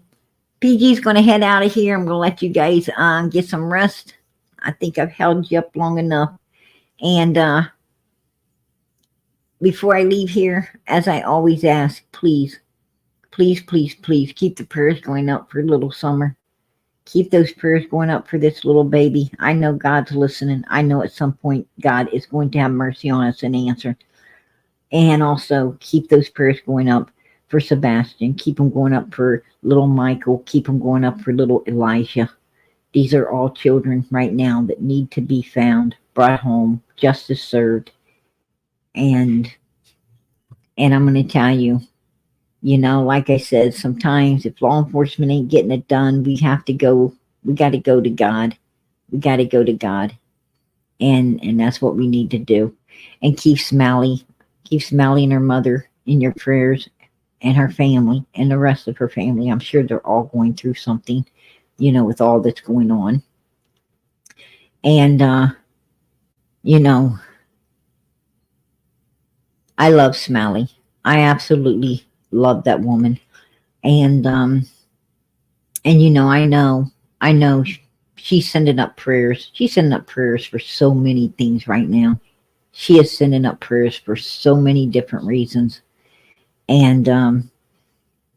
PG's going to head out of here. I'm going to let you guys get some rest. I think I've held you up long enough. And before I leave here, as I always ask, please, please, please, please keep the prayers going up for little Summer. Keep those prayers going up for this little baby. I know God's listening. I know at some point God is going to have mercy on us and answer. And also keep those prayers going up for Sebastian. Keep them going up for little Michael. Keep them going up for little Elijah. These are all children right now that need to be found, brought home, justice served. And I'm going to tell you, you know, like I said, sometimes if law enforcement ain't getting it done, we got to go to God. We got to go to God. And that's what we need to do. And keep Smiley and her mother in your prayers, and her family and the rest of her family. I'm sure they're all going through something, you know, with all that's going on. And, you know, I love Smiley. I absolutely love that woman. And you know, I know she's sending up prayers. She's sending up prayers for so many things right now. She is sending up prayers for so many different reasons. And,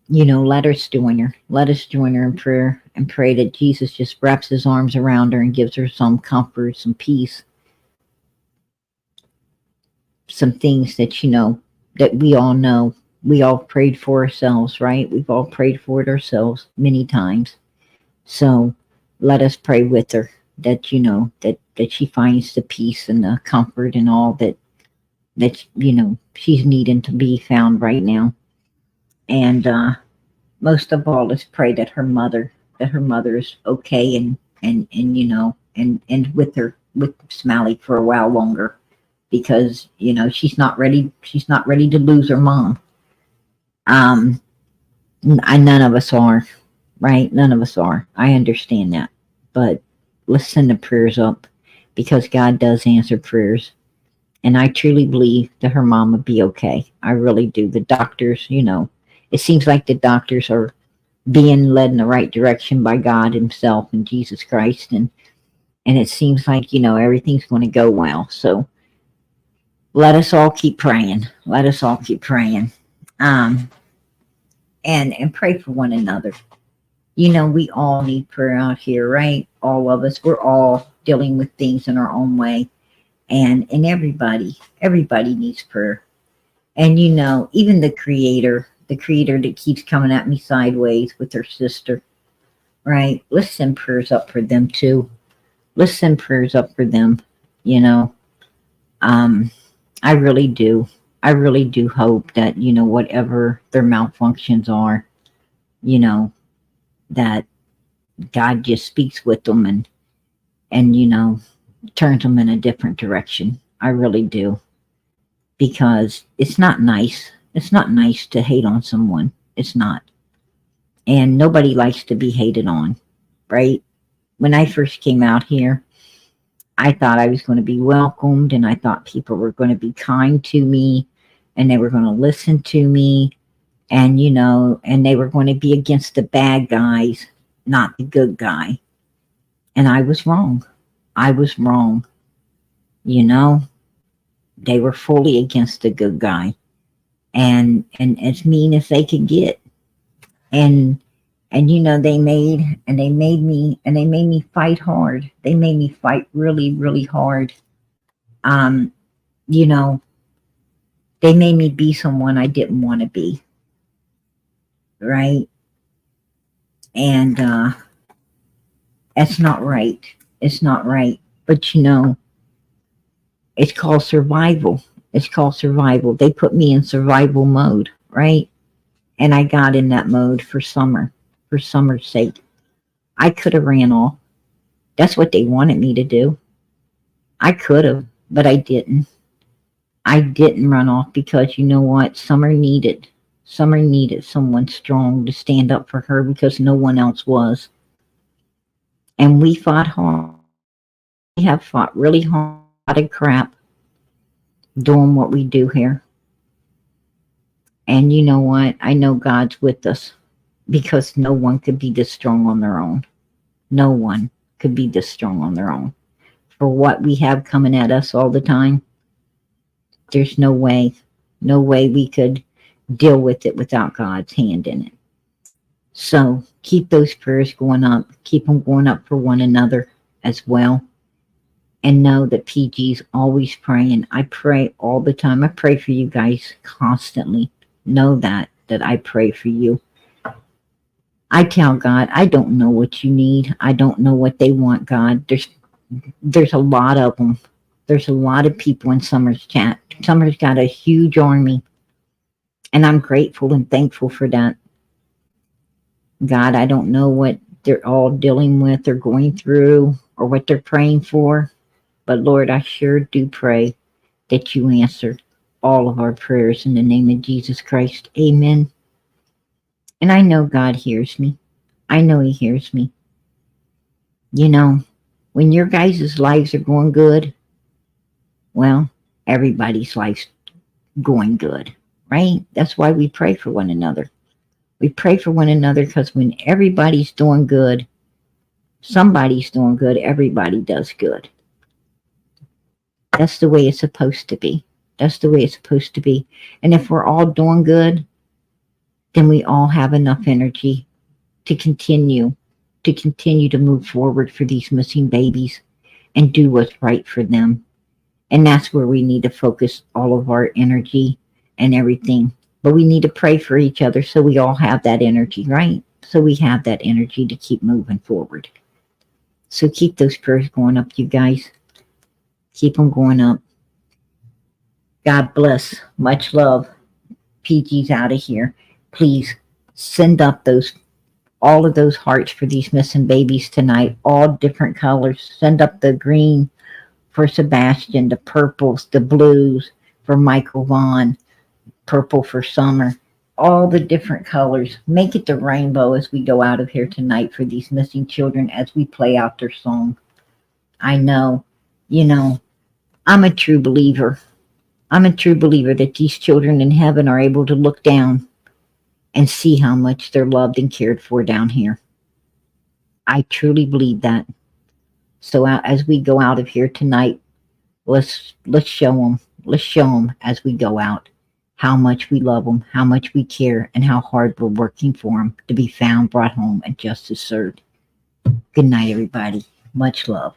you know, let us join her. Let us join her in prayer and pray that Jesus just wraps his arms around her and gives her some comfort, some peace, some things that, you know, that we all know. We all prayed for ourselves, right? We've all prayed for it ourselves many times. So let us pray with her that, you know, that she finds the peace and the comfort and all that, you know, she's needing to be found right now. And most of all, let's pray that her mother is okay and you know, and with Smiley for a while longer, because, you know, she's not ready to lose her mom. None of us are, right? None of us are. I understand that. But let's send the prayers up, because God does answer prayers. And I truly believe that her mom would be okay. I really do. The doctors, you know, it seems like the doctors are being led in the right direction by God himself and Jesus Christ. And it seems like, you know, everything's going to go well. So let us all keep praying. Let us all keep praying. And pray for one another. You know, we all need prayer out here, right? All of us. We're all dealing with things in our own way. And everybody needs prayer. And, you know, even the creator that keeps coming at me sideways with her sister, right? Let's send prayers up for them too. Let's send prayers up for them, you know. I really do. I really do hope that, you know, whatever their malfunctions are, you know, that God just speaks with them and, you know, turns them in a different direction. I really do. Because it's not nice. It's not nice to hate on someone. It's not. And nobody likes to be hated on, right? When I first came out here, I thought I was going to be welcomed, and I thought people were going to be kind to me, and they were going to listen to me, and, you know, and they were going to be against the bad guys, not the good guy. And I was wrong. I was wrong. You know, they were fully against the good guy. and as mean as they could get. And you know, they made me fight hard. They made me fight really, really hard. Um, you know, they made me be someone I didn't want to be, right? And that's not right. It's not right. But you know, it's called survival. It's called survival. They put me in survival mode, right? And I got in that mode for summer's sake. I could have ran off. That's what they wanted me to do. I could have, but I didn't. I didn't run off because you know what? Summer needed someone strong to stand up for her because no one else was. And we fought hard. We have fought really hard, a lot of crap doing what we do here. And you know what? I know God's with us because no one could be this strong on their own. No one could be this strong on their own. For what we have coming at us all the time, there's no way we could deal with it without God's hand in it. So keep those prayers going up. Keep them going up for one another as well. And know that PG's always praying. I pray all the time. I pray for you guys constantly. Know that I pray for you. I tell God, I don't know what you need. I don't know what they want, God. There's a lot of them. There's a lot of people in Summer's chat. Summer's got a huge army. And I'm grateful and thankful for that. God, I don't know what they're all dealing with or going through or what they're praying for. But Lord, I sure do pray that you answer all of our prayers in the name of Jesus Christ. Amen. And I know God hears me. I know he hears me. You know, when your guys' lives are going good, well, everybody's life's going good, right? That's why we pray for one another. We pray for one another because when everybody's doing good, somebody's doing good, everybody does good. That's the way it's supposed to be. That's the way it's supposed to be. And if we're all doing good, then we all have enough energy to continue to move forward for these missing babies and do what's right for them. And that's where we need to focus all of our energy and everything. But we need to pray for each other so we all have that energy, right? So we have that energy to keep moving forward. So keep those prayers going up, you guys. Keep them going up. God bless. Much love. PG's out of here. Please send up all of those hearts for these missing babies tonight. All different colors. Send up the green for Sebastian, the purples, the blues for Michael Vaughn, purple for Summer. All the different colors. Make it the rainbow as we go out of here tonight for these missing children as we play out their song. I know, you know, I'm a true believer. I'm a true believer that these children in heaven are able to look down and see how much they're loved and cared for down here. I truly believe that. So as we go out of here tonight, let's show them. Let's show them as we go out how much we love them, how much we care, and how hard we're working for them to be found, brought home, and justice served. Good night, everybody. Much love.